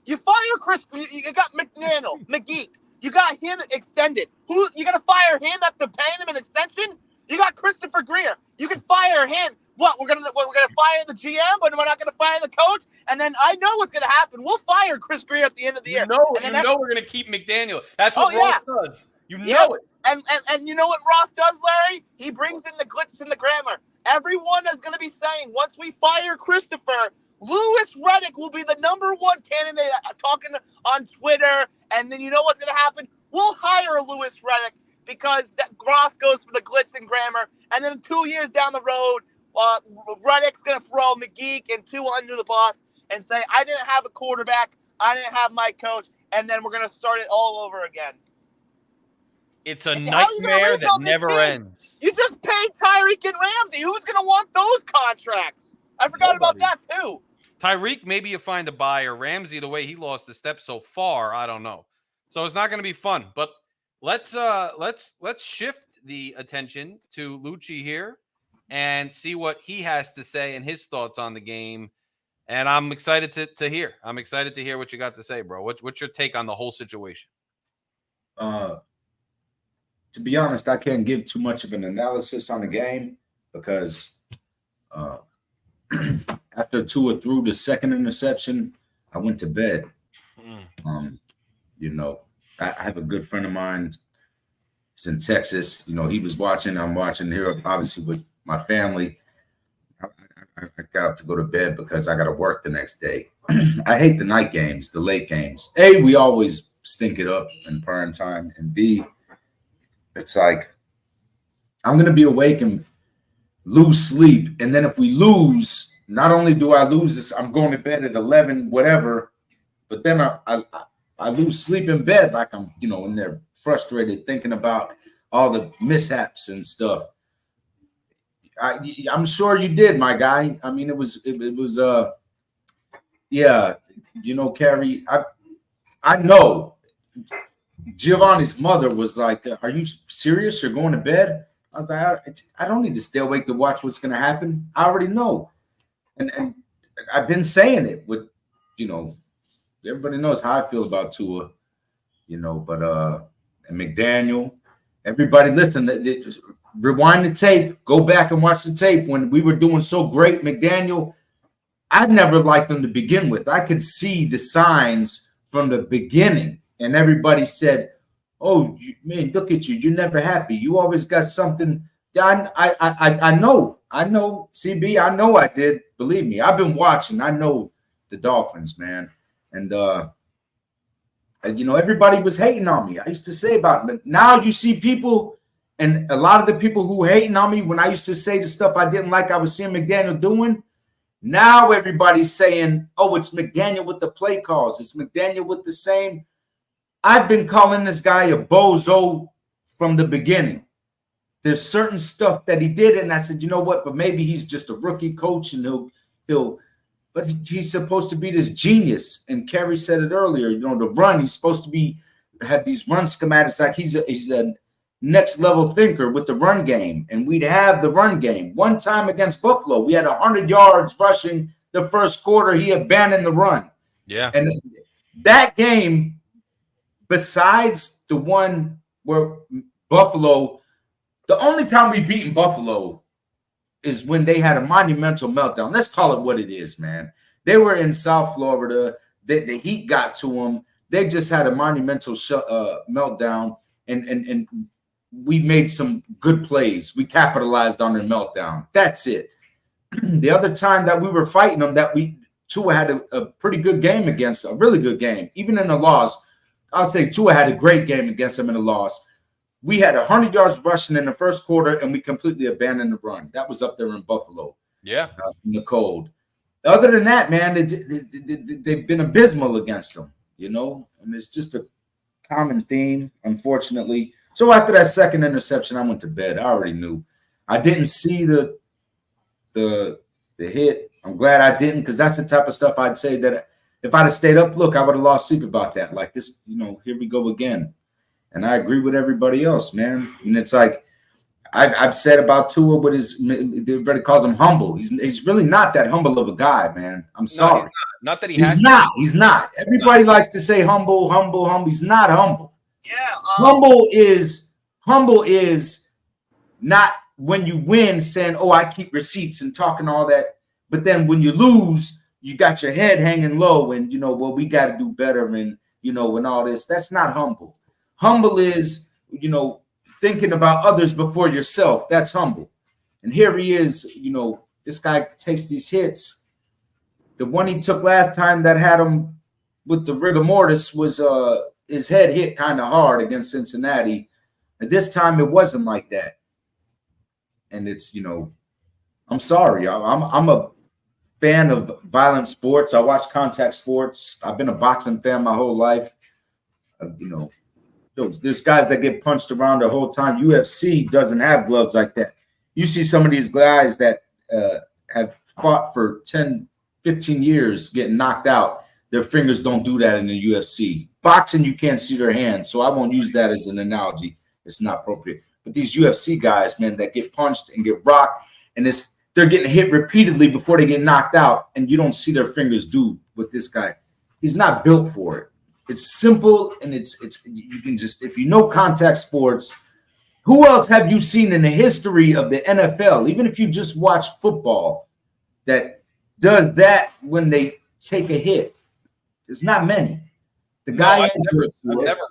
S6: you fire Chris? You got McGee. You got him extended. Who you gonna fire him after paying him an extension? You got Christopher Greer. You can fire him. We're gonna fire the GM, but we're not gonna fire the coach. And then I know what's gonna happen. We'll fire Chris Greer at the end of the year.
S2: You know we're gonna keep McDaniel. That's what Ross does. You know it.
S6: And you know what Ross does, Larry? He brings in the glitz and the grammar. Everyone is gonna be saying once we fire Christopher, Louis Riddick will be the number 1 candidate talking on Twitter. And then you know what's gonna happen? We'll hire Louis Riddick because that Ross goes for the glitz and grammar. And then 2 years down the road, Reddick's going to throw McGee and Tua under the bus and say, I didn't have a quarterback. I didn't have my coach. And then we're going to start it all over again.
S2: It's a nightmare that never ends.
S6: You just paid Tyreek and Ramsey. Who's going to want those contracts? I forgot about that, too.
S2: Tyreek, maybe you find a buyer. Ramsey, the way he lost the step so far, I don't know. So it's not going to be fun. But let's shift the attention to Lucci here and see what he has to say and his thoughts on the game. And I'm excited to hear. I'm excited to hear what you got to say, bro. What's your take on the whole situation?
S7: To be honest, I can't give too much of an analysis on the game because after Tua threw the second interception, I went to bed. You know, I have a good friend of mine. He's in Texas. You know, he was watching. I'm watching here, obviously, with my family. I got up to go to bed because I got to work the next day. I hate the night games, the late games. A, we always stink it up in prime time. And B, it's like I'm going to be awake and lose sleep. And then if we lose, not only do I lose this, I'm going to bed at 11, whatever, but then I lose sleep in bed like I'm, you know, in there frustrated thinking about all the mishaps and stuff. I'm sure you did, my guy. I mean, it was yeah, you know, Carrie, I know Giovanni's mother was like, are you serious? You're going to bed? I was like, I don't need to stay awake to watch what's going to happen. I already know. And I've been saying it with, you know, everybody knows how I feel about Tua, you know, but and McDaniel, everybody listen, rewind the tape, go back and watch the tape when we were doing so great. McDaniel, I'd never liked him to begin with. I could see the signs from the beginning, and everybody said, oh, man, look at you. You're never happy. You always got something. I know, CB, I know I did. Believe me, I've been watching. I know the Dolphins, man. And, you know, everybody was hating on me. I used to say about it. But now you see people And a lot of the people who hating on me when I used to say the stuff I didn't like I was seeing McDaniel doing, now everybody's saying, oh, it's McDaniel with the play calls. It's McDaniel with the same. I've been calling this guy a bozo from the beginning. There's certain stuff that he did, and I said, you know what? But maybe he's just a rookie coach, and but he's supposed to be this genius. And Kerry said it earlier. You know, the run. He's supposed to have these run schematics. Like he's a next level thinker with the run game, and we'd have the run game. One time against Buffalo, we had 100 yards rushing the first quarter. He abandoned the run.
S2: Yeah,
S7: and that game, besides the one where Buffalo. The only time we beaten Buffalo is when they had a monumental meltdown. Let's call it what it is, man. They were in South Florida. The heat got to them. They just had a monumental meltdown, and we made some good plays. We capitalized on their meltdown. That's it. The other time that we were fighting them, Tua had a pretty good game against a really good game. Even in the loss, I'll say Tua had a great game against them in the loss. We had 100 yards rushing in the first quarter, and we completely abandoned the run. That was up there in Buffalo.
S2: Yeah,
S7: in the cold. Other than that, man, they've been abysmal against them, you know, and it's just a common theme, unfortunately. So after that second interception, I went to bed. I already knew. I didn't see the hit. I'm glad I didn't, because that's the type of stuff I'd say that if I'd have stayed up, look, I would have lost sleep about that. Like this, you know, here we go again. And I agree with everybody else, man. And it's like I've said about Tua, but everybody calls him humble. He's really not that humble of a guy, man. I'm sorry.
S2: No, not that
S7: he's not. He's not. Everybody likes to say humble. He's not humble.
S6: Yeah.
S7: Humble is not when you win saying, oh, I keep receipts and talking all that. But then when you lose, you got your head hanging low and, you know, well, we got to do better and, you know, and all this. That's not humble. Humble is, you know, thinking about others before yourself. That's humble. And here he is, you know, this guy takes these hits. The one he took last time that had him with the rigor mortis was his head hit kind of hard against Cincinnati. And this time it wasn't like that. And it's, you know, I'm sorry. I'm a fan of violent sports. I watch contact sports. I've been a boxing fan my whole life. You know, there's guys that get punched around the whole time. UFC doesn't have gloves like that. You see some of these guys that have fought for 10, 15 years getting knocked out. Their fingers don't do that in the UFC. Boxing, you can't see their hands, so I won't use that as an analogy. It's not appropriate. But these UFC guys, man, that get punched and get rocked, and they're getting hit repeatedly before they get knocked out, and you don't see their fingers do with this guy. He's not built for it. It's simple, and it's you can just, if you know contact sports, who else have you seen in the history of the NFL, even if you just watch football, that does that when they take a hit? There's not many. The guy
S2: I've never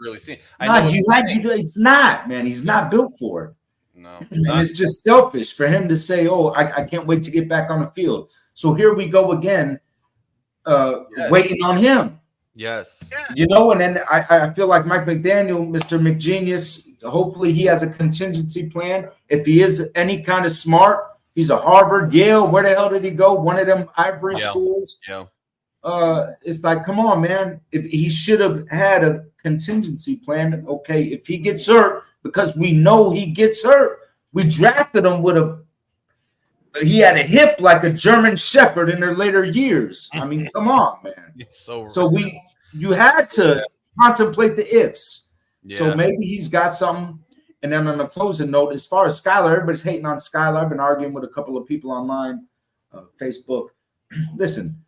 S2: really seen.
S7: It's not, man. He's not built for it.
S2: No,
S7: and it's just selfish for him to say, "Oh, I can't wait to get back on the field." So here we go again, waiting on him.
S2: Yes.
S7: You know, and then I feel like Mike McDaniel, Mr. McGenius, hopefully he has a contingency plan. If he is any kind of smart, he's a Harvard, Yale. Where the hell did he go? One of them ivory schools.
S2: Yeah.
S7: It's like, come on, man. If he should have had a contingency plan. Okay, if he gets hurt, because we know he gets hurt. We drafted him he had a hip like a German Shepherd in their later years. I mean, come on, man. You had to contemplate the ifs. Yeah. So maybe he's got something. And then on a closing note, as far as Skylar, everybody's hating on Skylar. I've been arguing with a couple of people online, Facebook. Listen,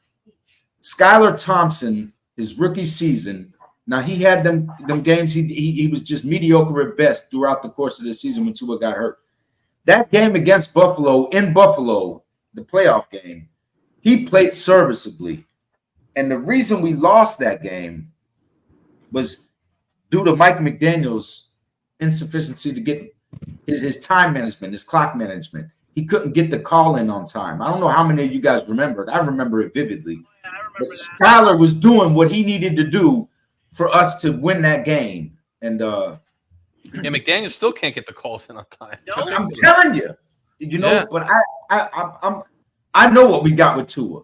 S7: Skylar Thompson, his rookie season. Now he had them games. He was just mediocre at best throughout the course of the season when Tua got hurt. That game against Buffalo, in Buffalo, the playoff game, he played serviceably. And the reason we lost that game was due to Mike McDaniel's insufficiency to get his time management, his clock management. He couldn't get the call in on time. I don't know how many of you guys remember it. I remember it vividly. But Skylar was doing what he needed to do for us to win that game. And
S2: Yeah, McDaniel still can't get the calls in on time.
S6: No.
S7: I'm telling you,
S2: Yeah.
S7: But I know what we got with Tua.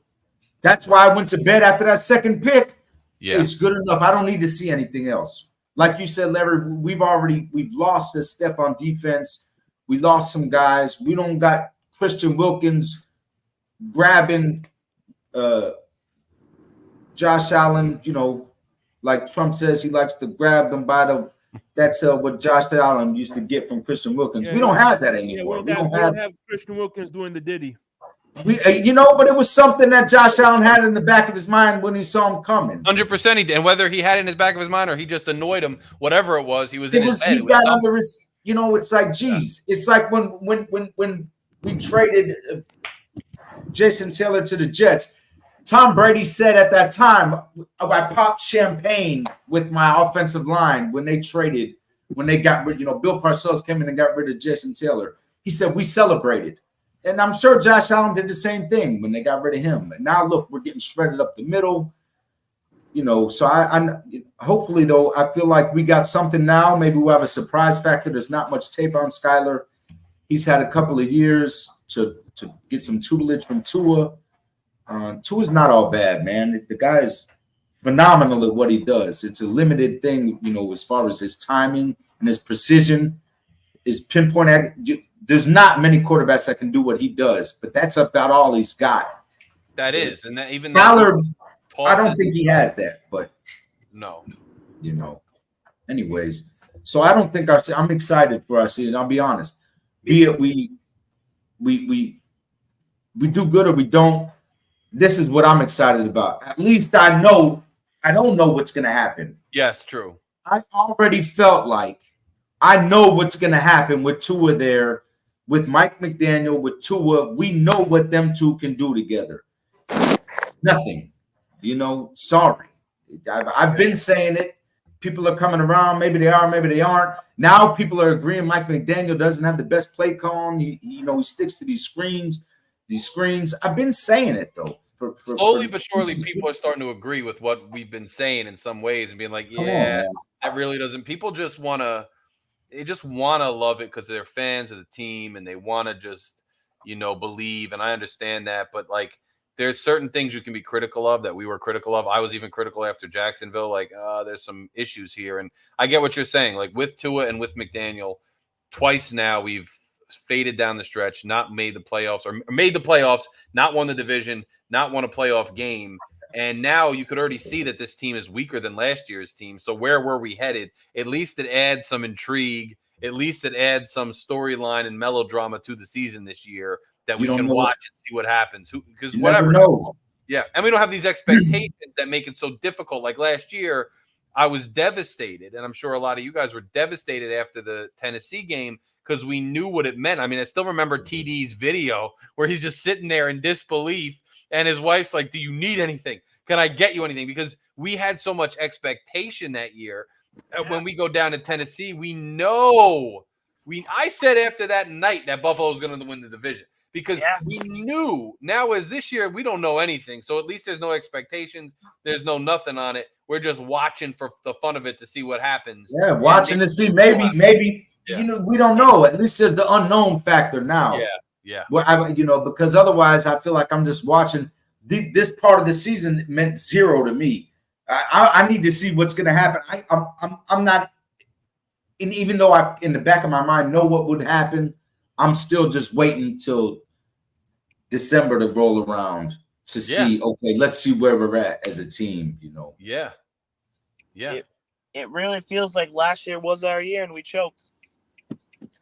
S7: That's why I went to bed after that second pick.
S2: Yeah.
S7: It's good enough. I don't need to see anything else. Like you said, Larry, we've lost a step on defense. We lost some guys. We don't got Christian Wilkins grabbing Josh Allen, like Trump says he likes to grab them by the. That's what Josh Allen used to get from Christian Wilkins. We don't have that anymore.
S4: We don't have Christian Wilkins doing the Diddy.
S7: But it was something that Josh Allen had in the back of his mind when he saw him coming.
S2: 100% he did. And whether he had it in his back of his mind or he just annoyed him, whatever it was, he was in his head.
S7: He got under his. It's like, geez, it's like when we traded Jason Taylor to the Jets. Tom Brady said at that time, I popped champagne with my offensive line when they got rid. Bill Parcells came in and got rid of Jason Taylor. He said we celebrated. And I'm sure Josh Allen did the same thing when they got rid of him. And now look, we're getting shredded up the middle. So I hopefully though, I feel like we got something now. Maybe we'll have a surprise factor. There's not much tape on Skyler. He's had a couple of years to get some tutelage from Tua. Tua's not all bad, man. The guy is phenomenal at what he does. It's a limited thing, as far as his timing and his precision, his pinpoint. There's not many quarterbacks that can do what he does, but that's about all he's got.
S2: That is, and that even
S7: Skyler, I don't think he has that, but
S2: no.
S7: Anyways, so I don't think I'm excited for our season. I'll be honest. Be it we do good or we don't. This is what I'm excited about. At least I know I don't know what's going to happen.
S2: Yes, true.
S7: I already felt like I know what's going to happen with Tua there, with Mike McDaniel, with Tua. We know what them two can do together. Nothing. Sorry. I've been saying it. People are coming around. Maybe they are, maybe they aren't. Now people are agreeing Mike McDaniel doesn't have the best play calling. He sticks to these screens. I've been saying it, though.
S2: Slowly but surely, people are starting to agree with what we've been saying in some ways and being like, yeah, that really doesn't. People just want to love it because they're fans of the team and they want to just, believe. And I understand that. But, like, there's certain things you can be critical of that we were critical of. I was even critical after Jacksonville. Like, there's some issues here. And I get what you're saying. Like, with Tua and with McDaniel, twice now we've faded down the stretch, not made the playoffs, or made the playoffs, not won the division, not won a playoff game. And now you could already see that this team is weaker than last year's team. So where were we headed? At least it adds some intrigue. At least it adds some storyline and melodrama to the season this year that we can watch and see what happens. Because whatever. Yeah. And we don't have these expectations that make it so difficult. Like last year, I was devastated. And I'm sure a lot of you guys were devastated after the Tennessee game because we knew what it meant. I mean, I still remember TD's video where he's just sitting there in disbelief. And his wife's like, do you need anything? Can I get you anything? Because we had so much expectation that year. When we go down to Tennessee, we know. I said after that night that Buffalo was going to win the division because we knew. Now, as this year, we don't know anything. So at least there's no expectations. There's no nothing on it. We're just watching for the fun of it to see what happens.
S7: Yeah, watching to see. Maybe we don't know. At least there's the unknown factor now.
S2: Yeah.
S7: Well, because otherwise I feel like I'm just watching. This part of the season meant zero to me. I need to see what's going to happen. I'm not, and even though I in the back of my mind know what would happen, I'm still just waiting till December to roll around to see. Okay, let's see where we're at as a team.
S2: Yeah.
S6: It really feels like last year was our year and we choked.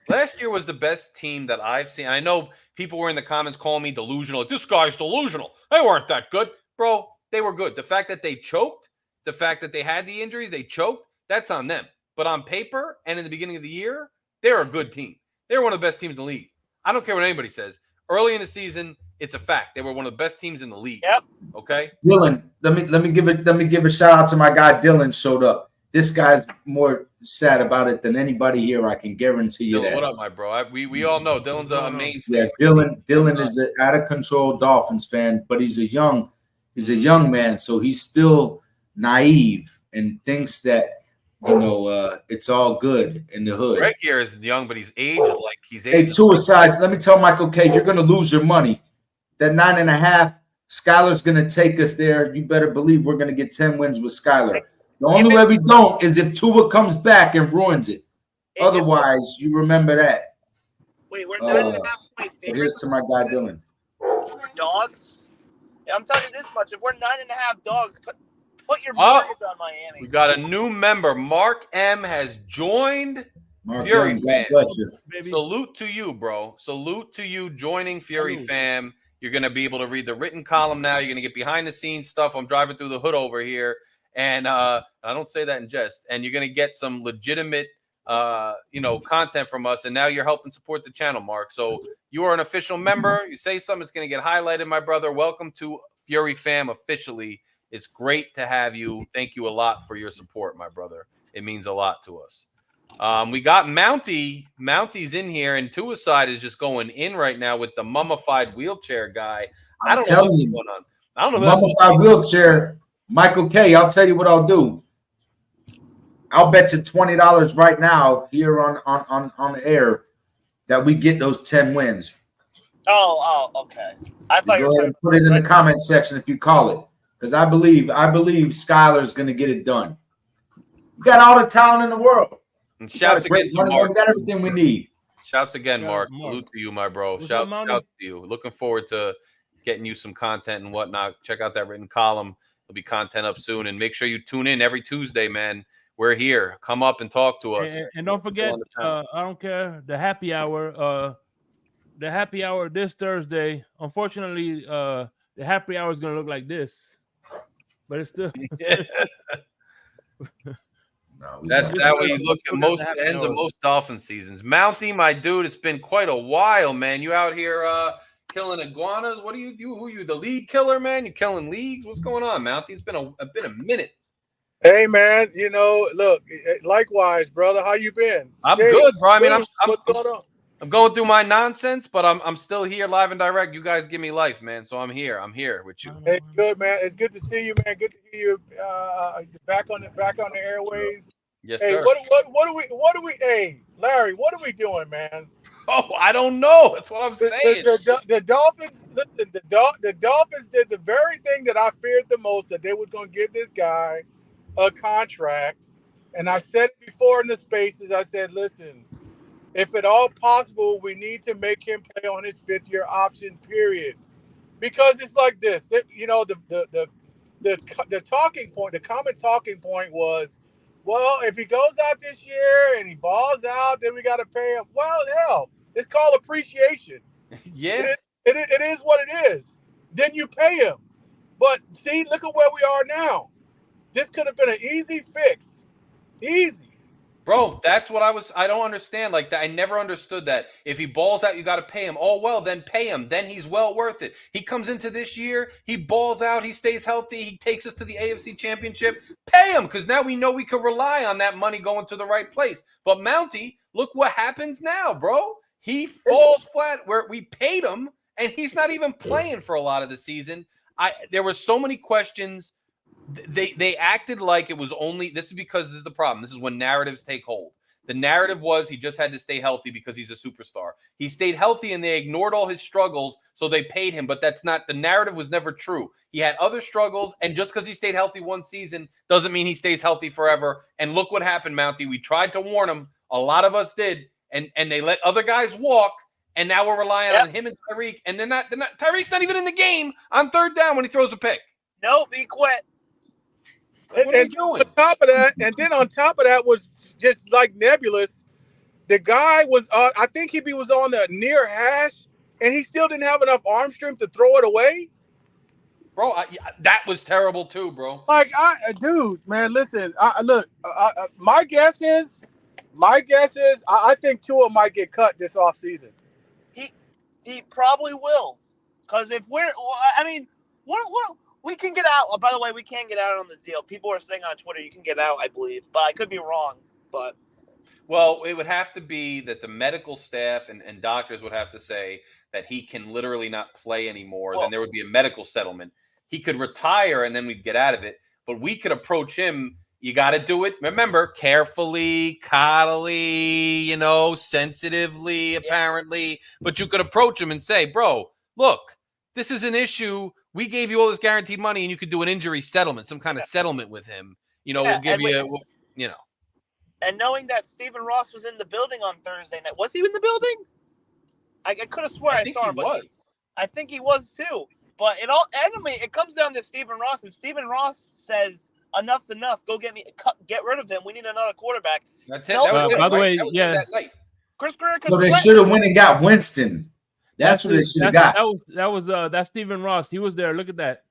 S2: Last year was the best team that I've seen. I know people were in the comments calling me delusional. Like, this guy's delusional. They weren't that good. Bro, they were good. The fact that they choked, the fact that they had the injuries, they choked, that's on them. But on paper and in the beginning of the year, they're a good team. They're one of the best teams in the league. I don't care what anybody says. Early in the season, it's a fact. They were one of the best teams in the league.
S6: Yep.
S2: Okay?
S7: Dylan, let me give a shout out to my guy Dylan showed up. This guy's more sad about it than anybody here. I can guarantee you
S2: Dylan,
S7: that.
S2: what up, my bro? We all know Dylan's a mainstay.
S7: Yeah, Dylan is an out of control Dolphins fan, but he's a young man, so he's still naive and thinks that it's all good in the hood.
S2: Greg here is young, but he's aged like he's
S7: Hey,
S2: aged.
S7: two aside, let me tell Michael K, you're gonna lose your money. That 9.5, Skylar's gonna take us there. You better believe we're gonna get 10 wins with Skylar. The only way we don't is if Tua comes back and ruins it. Otherwise, you remember that.
S6: Wait, we're 9.5 point favorites.
S7: Here's to my guy Dylan.
S6: Dogs. Yeah, I'm telling you this much: if we're 9.5 dogs, put your mortgage on Miami.
S2: We got a new member. Mark M has joined Fury Fam. Salute to you, bro. Salute to you joining Fury Fam. You're going to be able to read the written column now. You're going to get behind the scenes stuff. I'm driving through the hood over here. And I don't say that in jest. And you're going to get some legitimate, content from us. And now you're helping support the channel, Mark. So you are an official member. You say something, it's going to get highlighted, my brother. Welcome to Fury Fam officially. It's great to have you. Thank you a lot for your support, my brother. It means a lot to us. We got Mountie. Mountie's in here, and Suicide is just going in right now with the mummified wheelchair guy. I don't know what's going on. I don't know.
S7: Mummified wheelchair. Michael K, I'll tell you what I'll do. I'll bet you $20 right now here on the air that we get those 10 wins.
S6: Oh, okay. I thought you were going to
S7: put it in the comment section if you call it, because I believe Skylar's going to get it done. We got all the talent in the world.
S2: And shouts again to Mark.
S7: We got everything we need.
S2: Shouts again, Mark. Salute to you, my bro. Shouts to you. Looking forward to getting you some content and whatnot. Check out that written column. There'll be content up soon. And make sure you tune in every Tuesday, man. We're here. Come up and talk to us.
S4: And don't forget, I don't care, the happy hour. The happy hour this Thursday. Unfortunately, the happy hour is going to look like this. But it's still...
S2: That's how we look at most ends of most Dolphin seasons. Mountie, my dude, it's been quite a while, man. You out here killing iguanas? What do you do? Who are you, the league killer, man? You killing leagues? What's going on, Mountie? It's been a minute.
S8: Hey, man. Look, likewise, brother. How you been?
S2: I'm good, bro. I mean, I'm going through my nonsense, but I'm still here live and direct. You guys give me life, man. So I'm here with you.
S8: Hey, it's good, man. It's good to see you, man. Good to hear you back on the airways.
S2: Yes,
S8: hey,
S2: sir.
S8: What are we? Hey, Larry, what are we doing, man?
S2: Oh, I don't know. That's what I'm saying.
S8: The Dolphins. Listen, the Dolphins did the very thing that I feared the most, that they were going to give this guy a contract. And I said it before in the spaces. I said, listen, if at all possible, we need to make him play on his 5th-year option, period. Because it's like this, the talking point, the common talking point was, well, if he goes out this year and he balls out, then we got to pay him. Well, hell, it's called appreciation.
S2: Yeah.
S8: It is what it is. Then you pay him. But see, look at where we are now. This could have been an easy fix. Easy.
S2: Bro, that's what I don't understand like that. I never understood that. If he balls out, you got to pay him. Oh, well, then pay him. Then he's well worth it. He comes into this year, he balls out, he stays healthy, he takes us to the AFC Championship. Pay him, because now we know we can rely on that money going to the right place. But Mountie, look what happens now, bro. He falls flat where we paid him, and he's not even playing for a lot of the season. There were so many questions. They acted like it was only, this is because this is the problem. This is when narratives take hold. The narrative was he just had to stay healthy because he's a superstar. He stayed healthy and they ignored all his struggles, so they paid him. But that's not, the narrative was never true. He had other struggles, and just because he stayed healthy one season doesn't mean he stays healthy forever. And look what happened, Mountie. We tried to warn him. A lot of us did, and they let other guys walk, and now we're relying on him and Tyreek. And they're not Tyreek's not even in the game on 3rd down when he throws a pick.
S6: No, be quiet.
S2: What are you doing?
S8: On top of that was just like nebulous. The guy was I think he was on the near hash, and he still didn't have enough arm strength to throw it away.
S2: Bro, that was terrible too, bro.
S8: Like, dude, man, listen. My guess is, I think Tua might get cut this offseason.
S6: He probably will, because if what we can get out. Oh, by the way, we can't get out on the deal. People are saying on Twitter you can get out, I believe, but I could be wrong. But
S2: well, it would have to be that the medical staff and doctors would have to say that he can literally not play anymore. Then there would be a medical settlement. He could retire and then we'd get out of it. But we could approach him You got to do it, remember, carefully, coddly, sensitively, apparently. But you could approach him and say, bro, look, this is an issue. We gave you all this guaranteed money, and you could do an injury settlement, some kind of settlement with him. We'll give you,
S6: And knowing that Stephen Ross was in the building on Thursday night. Was he in the building? I could have sworn I saw him. I think he was too. But it comes down to Stephen Ross. And Stephen Ross says, enough's enough. Go get rid of him. We need another quarterback.
S2: That's it. By the way, that night.
S6: Chris Greer.
S7: So they should have went and got Winston. That's what they should have got.
S4: That's Stephen Ross. He was there. Look at that.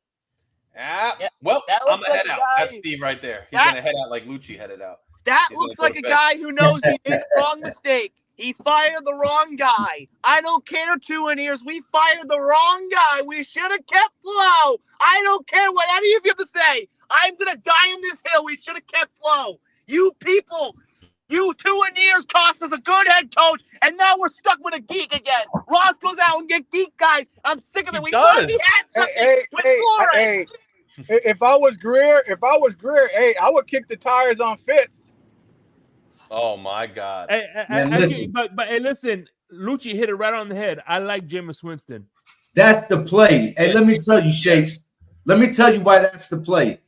S2: Yeah. Well, I'm gonna head out. That's Steve right there. He's gonna head out like Lucci headed out.
S6: That looks like a guy who knows he made the wrong mistake. He fired the wrong guy. I don't care, 2 ears. We fired the wrong guy. We should have kept Flo. I don't care what any of you have to say. I'm going to die on this hill. We should have kept Flo. You people, you 2 ears cost us a good head coach, and now we're stuck with a geek again. Ross goes out and get geek guys. I'm sick of it. We finally had something with Flores.
S8: If I was Greer, I would kick the tires on Fitz.
S2: Oh my God!
S4: Listen, Lucci hit it right on the head. I like Jameis Winston.
S7: That's the play. Hey, let me tell you, Shakes. Let me tell you why that's the play.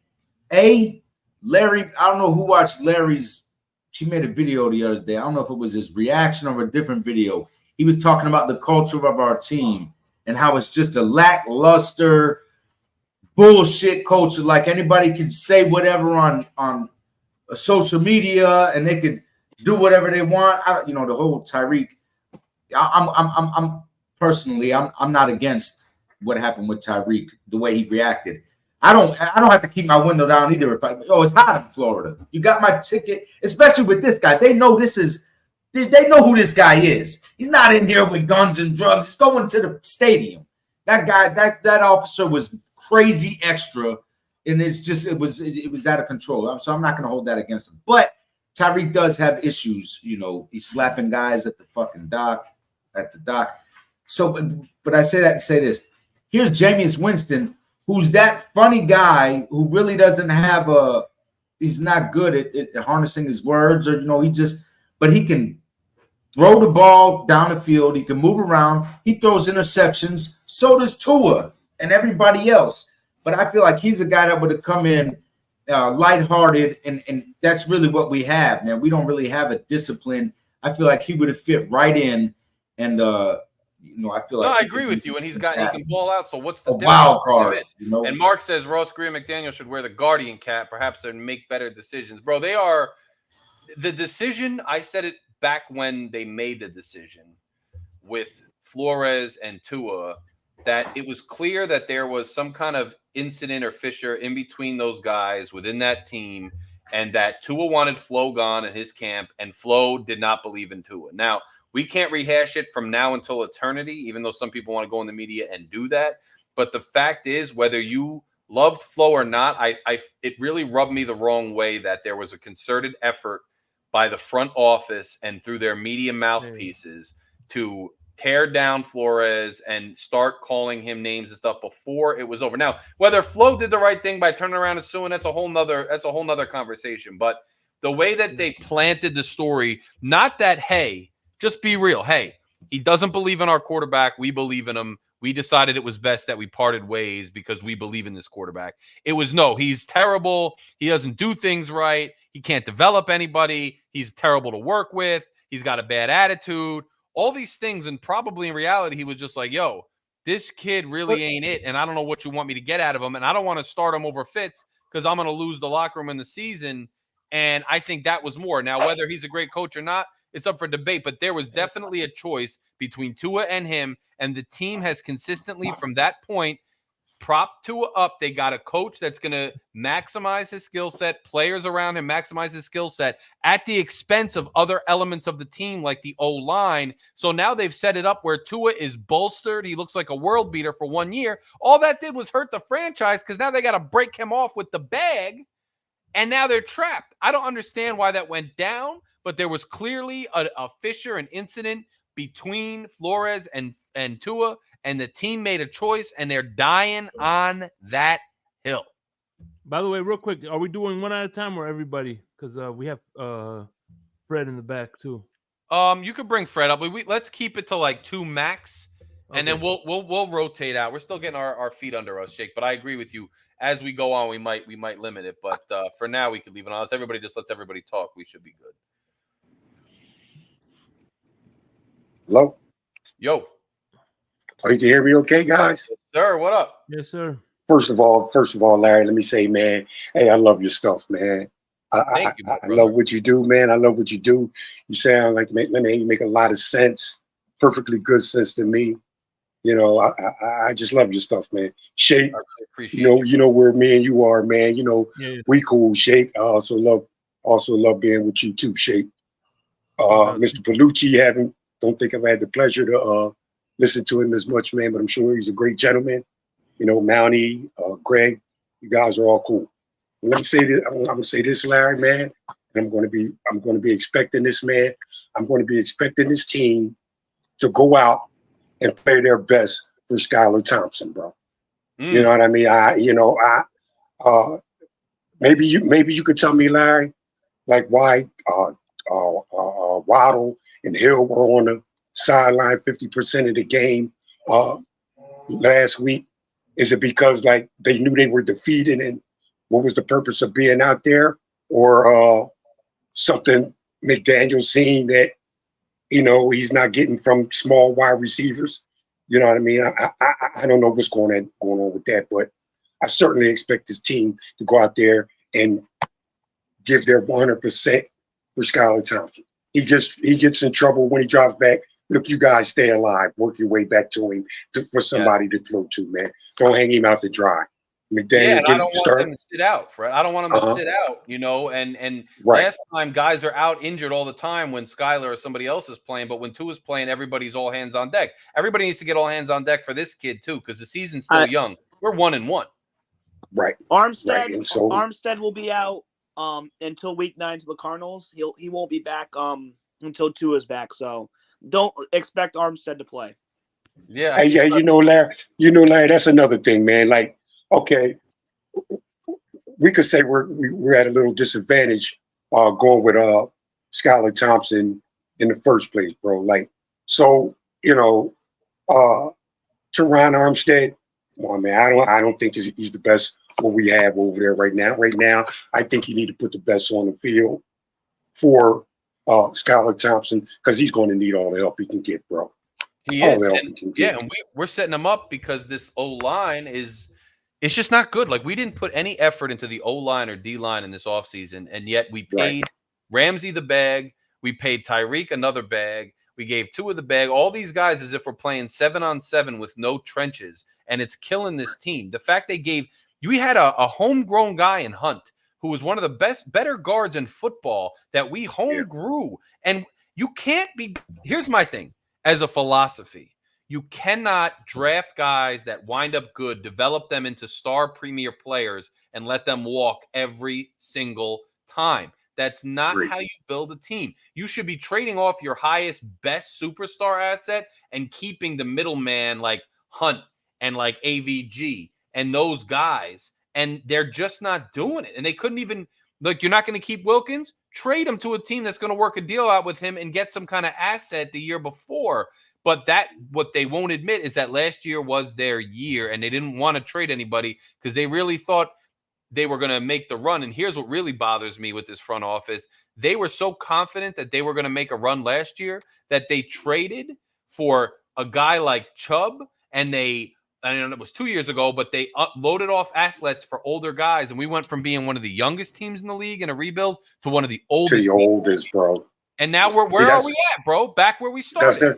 S7: Larry. I don't know who watched Larry's. She made a video the other day. I don't know if it was his reaction or a different video. He was talking about the culture of our team and how it's just a lackluster bullshit culture. Like anybody could say whatever on social media and they could do whatever they want. The whole Tyreek. I'm personally, I'm not against what happened with Tyreek, the way he reacted. I don't have to keep my window down either. It's hot in Florida. You got my ticket, especially with this guy. They know they know who this guy is. He's not in here with guns and drugs. He's going to the stadium. That guy, that officer was crazy extra, and it was out of control. So I'm not going to hold that against him. But Tyreek does have issues. He's slapping guys at the fucking dock. So, but I say that to say this. Here's Jameis Winston, who's that funny guy who really doesn't have he's not good at harnessing his words or, but he can throw the ball down the field. He can move around. He throws interceptions. So does Tua and everybody else. But I feel like he's a guy that would have come in lighthearted, and that's really what we have, man. We don't really have a discipline. I feel like he would have fit right in, and I feel like
S2: I agree with you. And he can ball out. So what's the
S7: wild card?
S2: And Mark says Ross Greer McDaniel should wear the Guardian cap, perhaps, and make better decisions, bro. They are the decision. I said it back when they made the decision with Flores and Tua, that it was clear that there was some kind of incident or fissure in between those guys within that team, and that Tua wanted Flo gone in his camp, and Flo did not believe in Tua. Now, we can't rehash it from now until eternity, even though some people want to go in the media and do that. But the fact is, whether you loved Flo or not, it really rubbed me the wrong way that there was a concerted effort by the front office and through their media mouthpieces to tear down Flores and start calling him names and stuff before it was over. Now, whether Flo did the right thing by turning around and suing, that's a whole nother conversation. But the way that they planted the story, not that, hey, just be real. Hey, he doesn't believe in our quarterback. We believe in him. We decided it was best that we parted ways because we believe in this quarterback. It was, no, he's terrible. He doesn't do things right. He can't develop anybody. He's terrible to work with. He's got a bad attitude. All these things, and probably in reality, he was just like, yo, this kid really ain't it, and I don't know what you want me to get out of him, and I don't want to start him over Fitz because I'm going to lose the locker room in the season, and I think that was more. Now, whether he's a great coach or not, it's up for debate, but there was definitely a choice between Tua and him, and the team has consistently, from that point, propped Tua up. They got a coach that's going to maximize his skill set, players around him maximize his skill set at the expense of other elements of the team like the O-line. So now they've set it up where Tua is bolstered. He looks like a world beater for 1 year. All that did was hurt the franchise because now they got to break him off with the bag, and now they're trapped. I don't understand why that went down, but there was clearly a fissure, an incident between Flores and Tua, and the team made a choice, and they're dying on that hill.
S4: By the way, real quick, are we doing one at a time or everybody? Because we have Fred in the back too.
S2: You could bring Fred up. Let's keep it to like 2 max, and then we'll rotate out. We're still getting our feet under us, Shake. But I agree with you. As we go on, we might limit it. But for now, we could leave it on. If everybody just lets everybody talk, we should be good.
S9: Hello.
S2: Yo.
S9: Oh, you can hear me, okay, guys?
S2: Yes, sir. What up?
S4: Yes, sir.
S9: First of all, Larry, let me say, man, hey, I love your stuff, man. I love what you do, man. I love what you do. You sound like, you make a lot of sense, perfectly good sense to me. You know, I just love your stuff, man. Shake, you know where me and you are, man. You know, we cool, Shake. I also love being with you too, Shake. Mr. Lucci, don't think I've had the pleasure to listen to him as much, man, but I'm sure he's a great gentleman. You know, Mountie, Greg, you guys are all cool. Let me say this. I'm gonna say this, Larry, man. And I'm gonna be expecting this, man. I'm gonna be expecting this team to go out and play their best for Skylar Thompson, bro. You know what I mean? Maybe you could tell me, Larry, like why Waddle and Hill were on the sideline 50% of the game last week. Is it because like they knew they were defeated and what was the purpose of being out there, or something McDaniel seen that, you know, he's not getting from small wide receivers? You know what I mean? I don't know what's going on with that, but I certainly expect this team to go out there and give their 100% for Skylar Thompson. He gets in trouble when he drops back. Look, you guys stay alive. Work your way back to him for somebody to throw to, man. Don't hang him out to dry. McDaniel,
S2: I don't want them to sit out, Fred. I don't want them to sit out, you know. And last time, guys are out injured all the time when Skylar or somebody else is playing. But when Tua's playing, everybody's all hands on deck. Everybody needs to get all hands on deck for this kid too, because the season's still young. We're 1-1.
S9: Right.
S6: Armstead will be out until week 9 to the Cardinals. He won't be back until Tua's back. So don't expect Armstead to play.
S2: Yeah.
S9: Hey, yeah, you know, Larry, that's another thing, man. Like, okay, we could say we're at a little disadvantage going with Skylar Thompson in the first place, bro. Like, so, you know, Teron Armstead, well, man, I don't think he's the best what we have over there right now. Right now, I think you need to put the best on the field for Skylar Thompson, because he's going to need all the help he can get, bro.
S2: He is. And we're setting him up because this O-line it's just not good. Like, we didn't put any effort into the O-line or D-line in this offseason, and yet we paid Ramsey the bag. We paid Tyreek another bag. We gave Tua the bag. All these guys as if we're playing 7-on-7 with no trenches, and it's killing this team. The fact we had a homegrown guy in Hunt who was one of the better guards in football that we home grew. And you can't be – here's my thing as a philosophy. You cannot draft guys that wind up good, develop them into star premier players, and let them walk every single time. That's not how you build a team. You should be trading off your highest, best superstar asset and keeping the middleman like Hunt and like AVG and those guys. And they're just not doing it. And they couldn't even – like, you're not going to keep Wilkins? Trade him to a team that's going to work a deal out with him and get some kind of asset the year before. But what they won't admit is that last year was their year, and they didn't want to trade anybody because they really thought they were going to make the run. And here's what really bothers me with this front office. They were so confident that they were going to make a run last year that they traded for a guy like Chubb, and I know it was 2 years ago, but they loaded off assets for older guys, and we went from being one of the youngest teams in the league in a rebuild to one of the oldest.
S9: To the oldest, bro.
S2: And now where are we at, bro? Back where we started.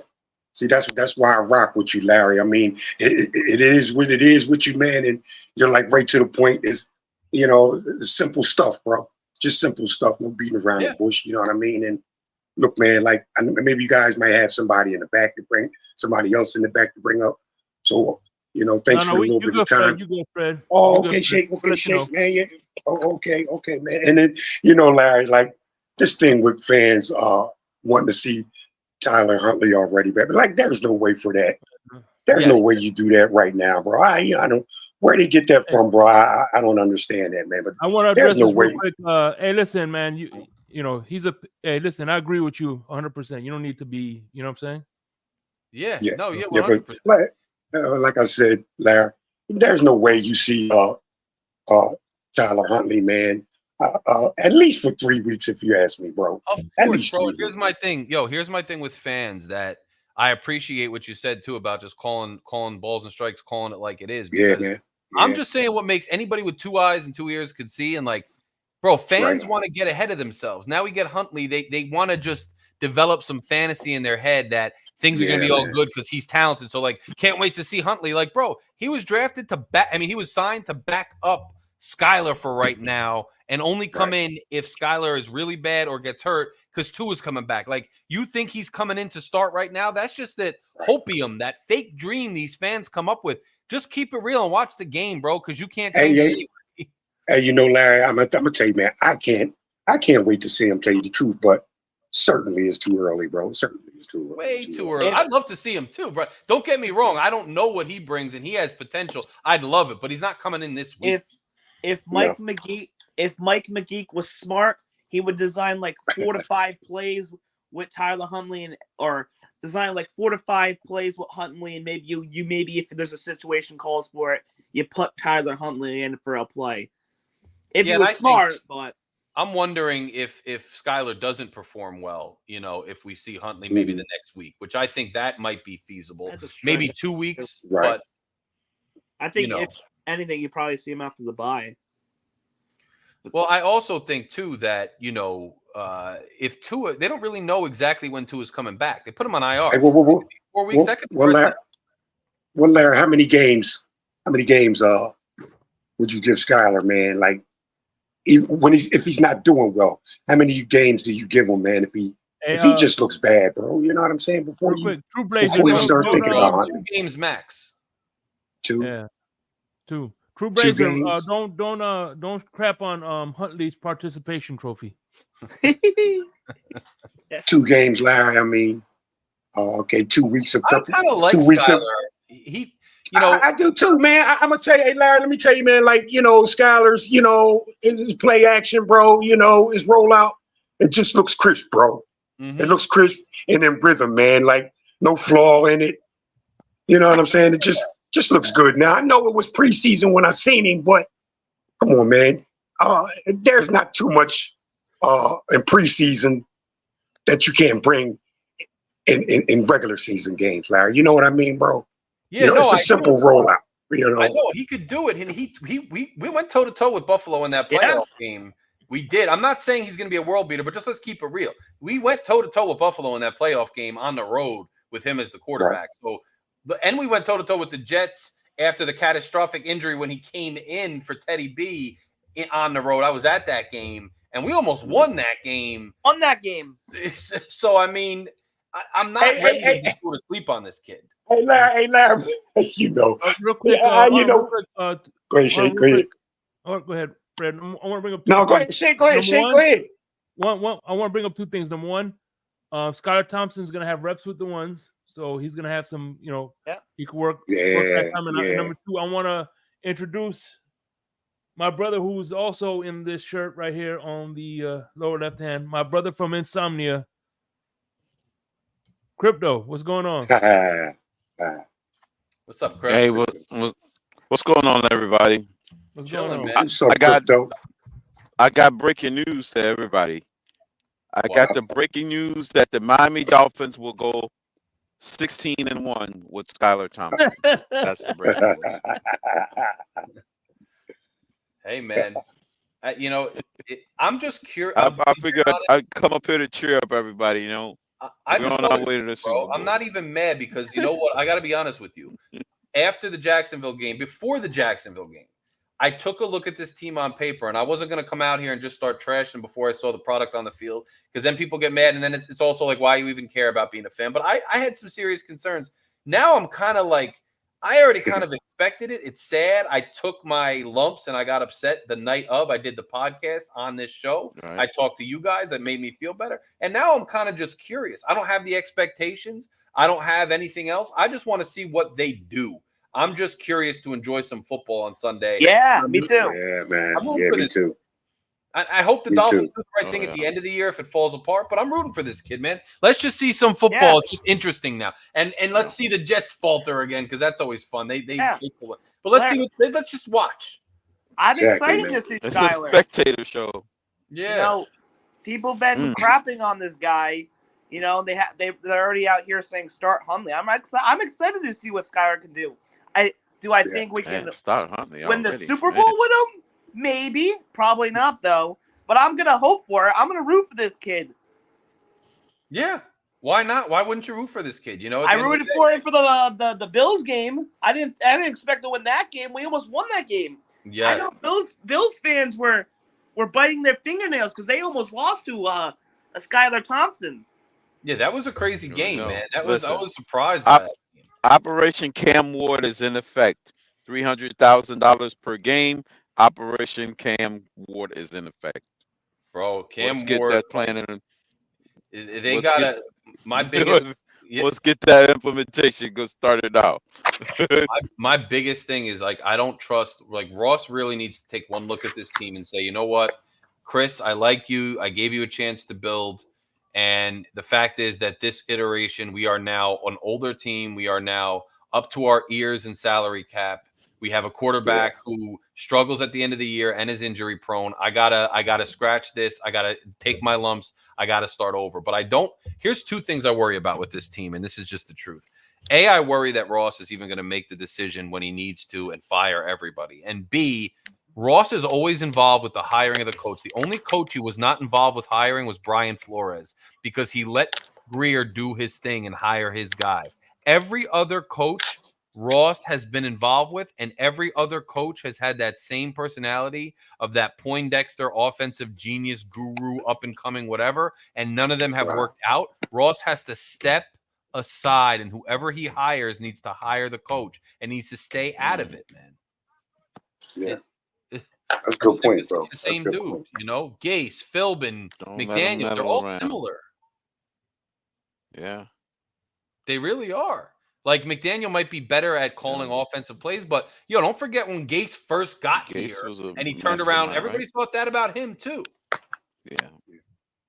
S9: That's why I rock with you, Larry. I mean, it is what it is with you, man. And you're like right to the point. Is, you know, simple stuff, bro. Just simple stuff. No beating around the bush. You know what I mean? And look, man, like maybe you guys might have somebody in the back to bring somebody else in the back to bring up. So, you know, thanks for a little bit of time.
S4: You go, Fred.
S9: Oh, okay, Shake. Okay, Shake, man. Yeah. Oh, okay, man. And then, you know, Larry, like this thing with fans wanting to see Tyler Huntley already, but like there's no way for that. There's no way you do that right now, bro. I don't. Where they get that from, bro? I don't understand that, man. But
S4: I want to
S9: there's
S4: address
S9: no
S4: this real
S9: way.
S4: quick. Hey, listen, man. You know he's a. Hey, listen. I agree with you 100%. You don't need to be. You know what I'm saying?
S2: Yeah.
S9: Yeah,
S2: No. Yeah.
S9: yeah.
S2: 100%.
S9: But like I said, Larry, there's no way you see Tyler Huntley, man. At least for 3 weeks, if you ask me, bro.
S2: Of
S9: At
S2: course,
S9: least
S2: bro.
S9: 3
S2: Here's
S9: weeks.
S2: my thing. Yo, here's my thing with fans that I appreciate what you said too about just calling balls and strikes, calling it like it is.
S9: Yeah,
S2: Because
S9: man.
S2: I'm
S9: Yeah,
S2: just saying what makes anybody with 2 eyes and 2 ears could see. And like, bro,
S9: that's right.
S2: fans want to get ahead of themselves. Now we get Huntley. They want to just develop some fantasy in their head that things are going to
S9: Yeah,
S2: be all
S9: man.
S2: good because he's talented. So like, can't wait to see Huntley. Like, bro, he was drafted to back. I mean, he was signed to back up Skyler for right now and only come
S9: Right.
S2: in if Skyler is really bad or gets hurt because Tua's coming back. Like, you think he's coming in to start right now? That's just that hopium, that fake dream these fans come up with. Just keep it real and watch the game, bro, because you can't change it anyway.
S9: Hey, you know, Larry, I'm gonna tell you, man, I can't wait to see him, tell you the truth, but certainly it's too early, bro. Certainly it's too early.
S2: Way too early. I'd love to see him too, bro. Don't get me wrong. I don't know what he brings, and he has potential. I'd love it, but he's not coming in this week.
S10: If Mike McGeek was smart, he would design like 4 to 5 plays with Tyler Huntley or design like 4 to 5 plays with Huntley, and maybe you maybe if there's a situation calls for it, you put Tyler Huntley in for a play. If he was smart, but
S2: I'm wondering if Skyler doesn't perform well, you know, if we see Huntley maybe the next week, which I think that might be feasible. Maybe 2 weeks,
S9: right.
S2: But
S10: I think if anything, you probably see him after the bye.
S2: Well, I also think too that, you know, if Tua, they don't really know exactly when Tua's coming back. They put him on IR.
S9: Hey,
S2: 4 weeks. That could be
S9: Larry, how many games would you give Skyler, man? Like, if he's not doing well, how many games do you give him, man? If he just looks bad, bro, you know what I'm saying? Before you start thinking about Huntley.
S2: 2 games max.
S9: 2.
S4: Yeah, 2. True
S9: 2
S4: Blazer,
S9: games.
S4: don't crap on Huntley's participation trophy.
S9: 2 games, Larry. I mean, okay, 2 weeks of preparation.
S2: I kind of like
S9: 2 weeks
S2: Skyler.
S9: I do too, man. I'm gonna tell you, hey, Larry. Let me tell you, man. Like, you know, Skyler's, you know, his play action, bro. You know, his rollout, it just looks crisp, bro. It looks crisp and in rhythm, man. Like, no flaw in it. You know what I'm saying? It just looks good. Now I know it was preseason when I seen him, but come on, man. There's not too much in preseason that you can't bring in regular season games, Larry. You know what I mean, bro?
S2: Yeah,
S9: it's a simple rollout. You know,
S2: I know he could do it, and we went toe to toe with Buffalo in that playoff game. We did. I'm not saying he's going to be a world beater, but just let's keep it real. We went toe to toe with Buffalo in that playoff game on the road with him as the quarterback.
S9: Right.
S2: So, and we went toe to toe with the Jets after the catastrophic injury when he came in for Teddy B on the road. I was at that game, and we almost won that game. So, I mean, I'm not ready to just go to sleep on this kid.
S9: Hey, Larry, you know.
S4: Real quick,
S9: you know. Go ahead, Shane. Go ahead.
S4: Oh, go ahead, Fred. I want to bring up.
S9: No, go ahead, Shane. Go ahead, Shane. Go ahead.
S4: One, I want to bring up 2 things. Number one, Skylar Thompson's going to have reps with the ones, so he's going to have some, you know, he could work that time. And number 2, I want to introduce my brother, who's also in this shirt right here on the lower left hand. My brother from Insomnia, Crypto. What's going on?
S2: What's up, Chris?
S11: Hey, what's going on, everybody?
S4: What's
S2: Chilling,
S4: going
S2: man.
S11: I got breaking news to everybody. I got the breaking news that the Miami Dolphins will go 16-1 with Skylar Thompson. That's the breaking news.
S2: Hey, man. You know, I'm just curious.
S11: I figured I'd come up here to cheer up everybody, you know.
S2: We're on our way to the Super Bowl. I'm not even mad because you know what? I got to be honest with you. After the Jacksonville game, before the Jacksonville game, I took a look at this team on paper, and I wasn't going to come out here and just start trashing before I saw the product on the field because then people get mad, and then it's also like, why you even care about being a fan? But I had some serious concerns. Now I'm kind of like, I already kind of expected it. It's sad. I took my lumps and I got upset the night of. I did the podcast on this show. Right. I talked to you guys. That made me feel better. And now I'm kind of just curious. I don't have the expectations. I don't have anything else. I just want to see what they do. I'm just curious to enjoy some football on Sunday.
S10: Yeah, me too.
S9: Yeah, man. Yeah, me too.
S2: I hope the
S9: Me
S2: Dolphins
S9: too.
S2: do the right thing at the end of the year if it falls apart, but I'm rooting for this kid, man. Let's just see some football.
S10: Yeah.
S2: It's just interesting now. And let's see the Jets falter again because that's always fun. They pull it. But let's just watch.
S10: I'm excited to see
S11: It's
S10: Skyler.
S11: a spectator show.
S2: Yeah.
S10: You know, people have been crapping on this guy. You know, they're already out here saying start Hundley. I'm excited to see what Skyler can do. I think we can
S11: start Hundley
S10: win the
S11: already,
S10: Super Bowl with him? Maybe, probably not though. But I'm gonna hope for it. I'm gonna root for this kid.
S2: Yeah, why not? Why wouldn't you root for this kid? You know,
S10: I rooted for him for the Bills game. I didn't expect to win that game. We almost won that game.
S2: Yes.
S10: I know Bills fans were biting their fingernails because they almost lost to a Skylar Thompson.
S2: Yeah, that was a crazy game, man. I
S11: Listen,
S2: was surprised by that.
S11: Operation Cam Ward is in effect. $300,000 per game. Operation Cam Ward is in effect.
S2: Bro, Cam
S11: Let's get
S2: Ward.
S11: that plan in.
S2: They gotta. My biggest.
S11: Let's get that implementation. Go start it out.
S2: my biggest thing is like I don't trust. Like Ross really needs to take one look at this team and say, you know what, Chris, I like you. I gave you a chance to build. And the fact is that this iteration, we are now an older team. We are now up to our ears in salary cap. We have a quarterback who struggles at the end of the year and is injury prone. I gotta scratch this. I gotta take my lumps. I gotta start over. But I don't. Here's two things I worry about with this team, and this is just the truth. A, I worry that Ross is even going to make the decision when he needs to and fire everybody. And B, Ross is always involved with the hiring of the coach. The only coach he was not involved with hiring was Brian Flores because he let Greer do his thing and hire his guy. Every other coach Ross has been involved with, and every other coach has had that same personality of that Poindexter offensive genius guru, up and coming, whatever, and none of them have worked out. Ross has to step aside, and whoever he hires needs to hire the coach and needs to stay out of it, man.
S9: Yeah. That's a good point, bro.
S2: The same dude, you know, Gase, Philbin, McDaniel, they're all similar.
S11: Yeah.
S2: They really are. Like McDaniel might be better at calling offensive plays, but don't forget when Gase first got here and he turned around. Everybody thought that about him too.
S11: Yeah.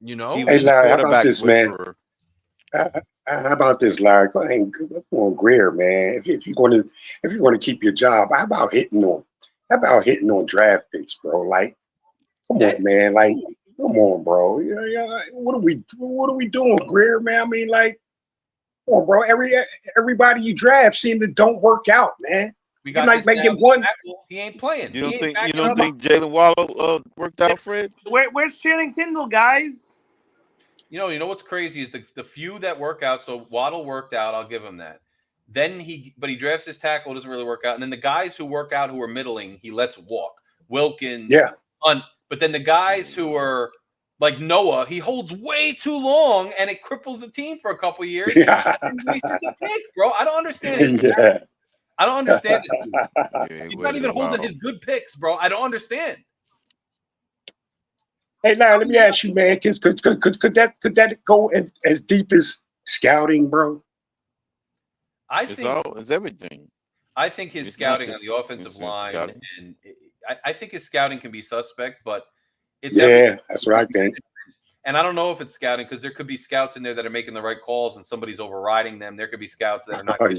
S2: You know?
S9: Hey, Larry, how about this, man? How about this, Larry? Go ahead and go on Greer, man. If you're going to keep your job, how about hitting on draft picks, bro? Like, come on, man. Like, come on, bro. What are we doing, Greer, man? I mean, like, come on, bro. Everybody you draft seem to don't work out, man.
S2: We got
S9: like making one.
S2: He ain't playing.
S11: You don't think Jalen Waddle worked out, Fred?
S10: Where's Channing Tindall, guys?
S2: You know what's crazy is the few that work out. So Waddle worked out. I'll give him that. Then he drafts his tackle. It doesn't really work out. And then the guys who work out who are middling, he lets walk. Wilkins, Hunt. But then the guys who are like Noah, he holds way too long, and it cripples the team for a couple of years.
S9: Yeah.
S2: And he wasted the pick, bro. I don't understand it.
S9: Yeah.
S2: I don't understand this. He's not even holding his good picks, bro. I don't understand.
S9: Hey, Larry, let me ask you, man, could that go as deep as scouting, bro?
S11: It's everything.
S2: I think his scouting on the offensive line, and I think his scouting can be suspect, but it's
S9: that's what I think.
S2: And I don't know if it's scouting because there could be scouts in there that are making the right calls and somebody's overriding them. There could be scouts that are not. I'll tell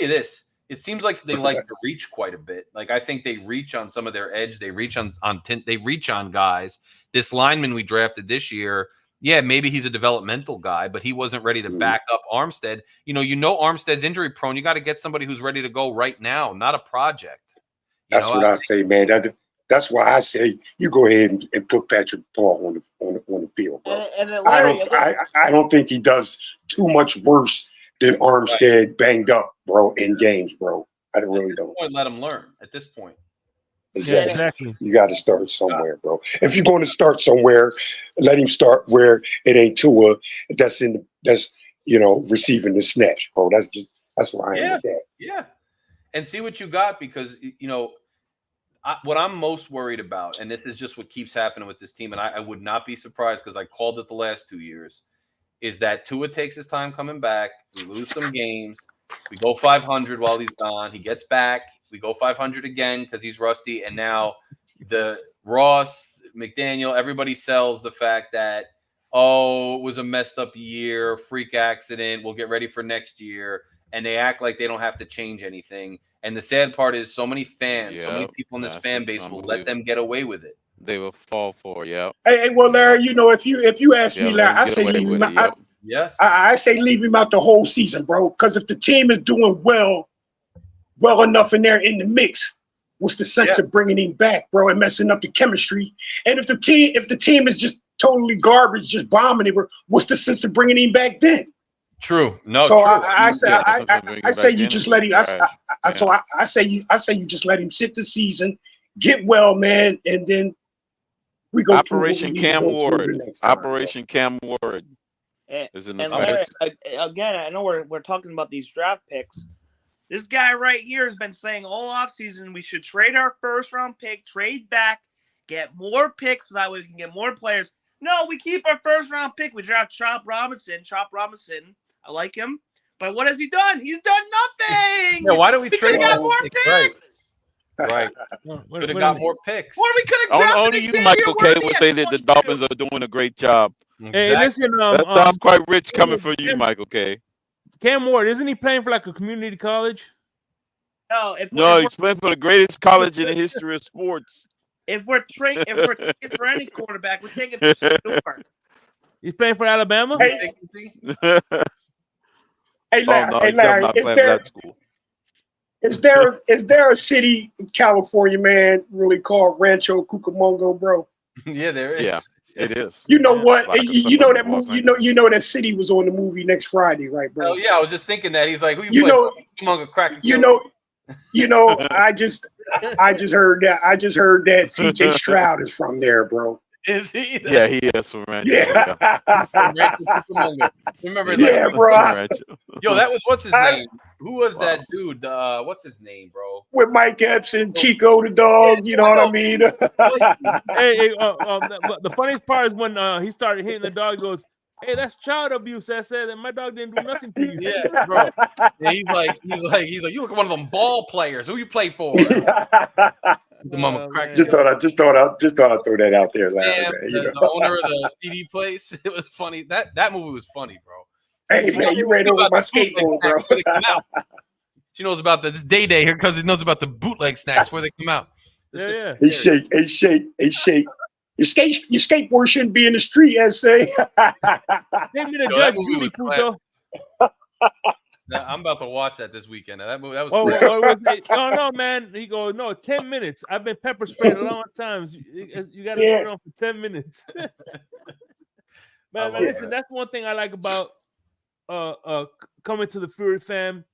S2: you this. It seems like they like to reach quite a bit. Like I think they reach on some of their edge. They reach on they reach on guys. This lineman we drafted this year, maybe he's a developmental guy, but he wasn't ready to back up Armstead. You know Armstead's injury prone. You got to get somebody who's ready to go right now, not a project.
S9: That's what I say, man. That's why I say you go ahead and put Patrick Paul on the field, bro. I don't think he does too much worse than Armstead banged up, bro, in games, bro. I really don't.
S2: Let him learn at this point.
S9: Exactly. You got to start somewhere, bro. If you're going to start somewhere, let him start where it ain't Tua. That's receiving the snatch, bro. That's where I am with that.
S2: Yeah, and see what you got because what I'm most worried about, and this is just what keeps happening with this team, and I would not be surprised because I called it the last 2 years, is that Tua takes his time coming back. We lose some games. We go 500 while he's gone. He gets back. We go 500 again because he's rusty. And now the Ross, McDaniel, everybody sells the fact that, oh, it was a messed up year, freak accident. We'll get ready for next year. And they act like they don't have to change anything. And the sad part is so many fans, so many people in this fan base will let them get away with it.
S11: They will fall for it. Yeah.
S9: Hey, well, Larry, you know, if you ask me, Larry, I say leave him out.
S2: Yes.
S9: I say leave him out the whole season, bro. Because if the team is doing well enough in there in the mix, what's the sense of bringing him back, bro, and messing up the chemistry? And if the team is just totally garbage, just bombing it, what's the sense of bringing him back then?
S2: True. No.
S9: So
S2: true.
S9: I say you just let him. I say you just let him sit the season, get well, man, and then we go
S11: Operation Cam Ward. Operation Cam Ward.
S10: And Larry, again, I know we're talking about these draft picks. This guy right here has been saying all offseason we should trade our first-round pick, trade back, get more picks so that way we can get more players. No, we keep our first-round pick. We draft Chop Robinson. I like him. But what has he done? He's done nothing.
S2: Yeah, why don't we trade
S10: got more picks?
S2: Right. Could have got more picks.
S10: Or we could have
S11: Only you, Michael K, would say that the Dolphins are doing a great job.
S4: Hey, listen,
S11: that sounds quite rich coming from you, Michael K.
S4: Cam Ward, isn't he playing for like a community college?
S10: No,
S11: he's playing for the greatest college in the history of sports.
S10: If we're trading for any quarterback, we're taking for Stewart.
S4: He's playing for Alabama.
S9: Hey, Larry, is there a city in California, man, really called Rancho Cucamonga, bro?
S2: Yeah, there is.
S11: Yeah, it is.
S9: You know what? You know that movie. You know that city was on the movie next Friday, right, bro?
S2: Oh yeah, I was just thinking that. He's like, who you play for? Cucamonga Crack.
S9: You know. I just heard that. CJ Stroud is from there, bro.
S2: Is he?
S11: Yeah, he is from Rancho.
S9: Yeah.
S2: Remember?
S9: Yeah, bro.
S2: Yo, that was what's his name? Who was that dude? What's his name, bro?
S9: With Mike Epps and Chico the dog. You know what I mean?
S4: The funniest part is when he started hitting the dog. He goes, "Hey, that's child abuse." I said that my dog didn't do nothing to you.
S2: Yeah, bro. Yeah, he's like, you look at one of them ball players. Who you play for?
S9: Just thought I'd throw that out there, Larry.
S2: Yeah, the owner of the CD place. It was funny. That movie was funny, bro.
S9: Hey, man, you ran over my skateboard, bro.
S2: She knows about this day here because he knows about the bootleg snacks where they come out.
S4: Yeah.
S9: Hey, shake. Your skateboard shouldn't be in the street, I say.
S2: I'm about to watch that this weekend. That was
S4: no, man. He goes, no, 10 minutes. I've been pepper sprayed a lot of times. You got to put it on for 10 minutes. man, listen, that's one thing I like about coming to the Fury fam.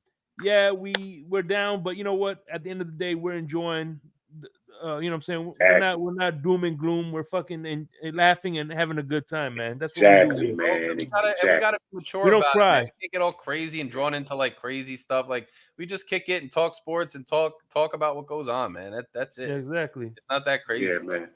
S4: Yeah, we're down, but you know what? At the end of the day, we're enjoying. You know what I'm saying? We're not doom and gloom. We're fucking and laughing and having a good time, man. That's what we do.
S9: Man.
S2: We gotta be mature.
S4: We don't
S2: about
S4: cry.
S2: It, man. We can't get all crazy and drawn into like crazy stuff. Like we just kick it and talk sports and talk about what goes on, man. That's it.
S4: Yeah, exactly.
S2: It's not that crazy.
S9: Yeah, man.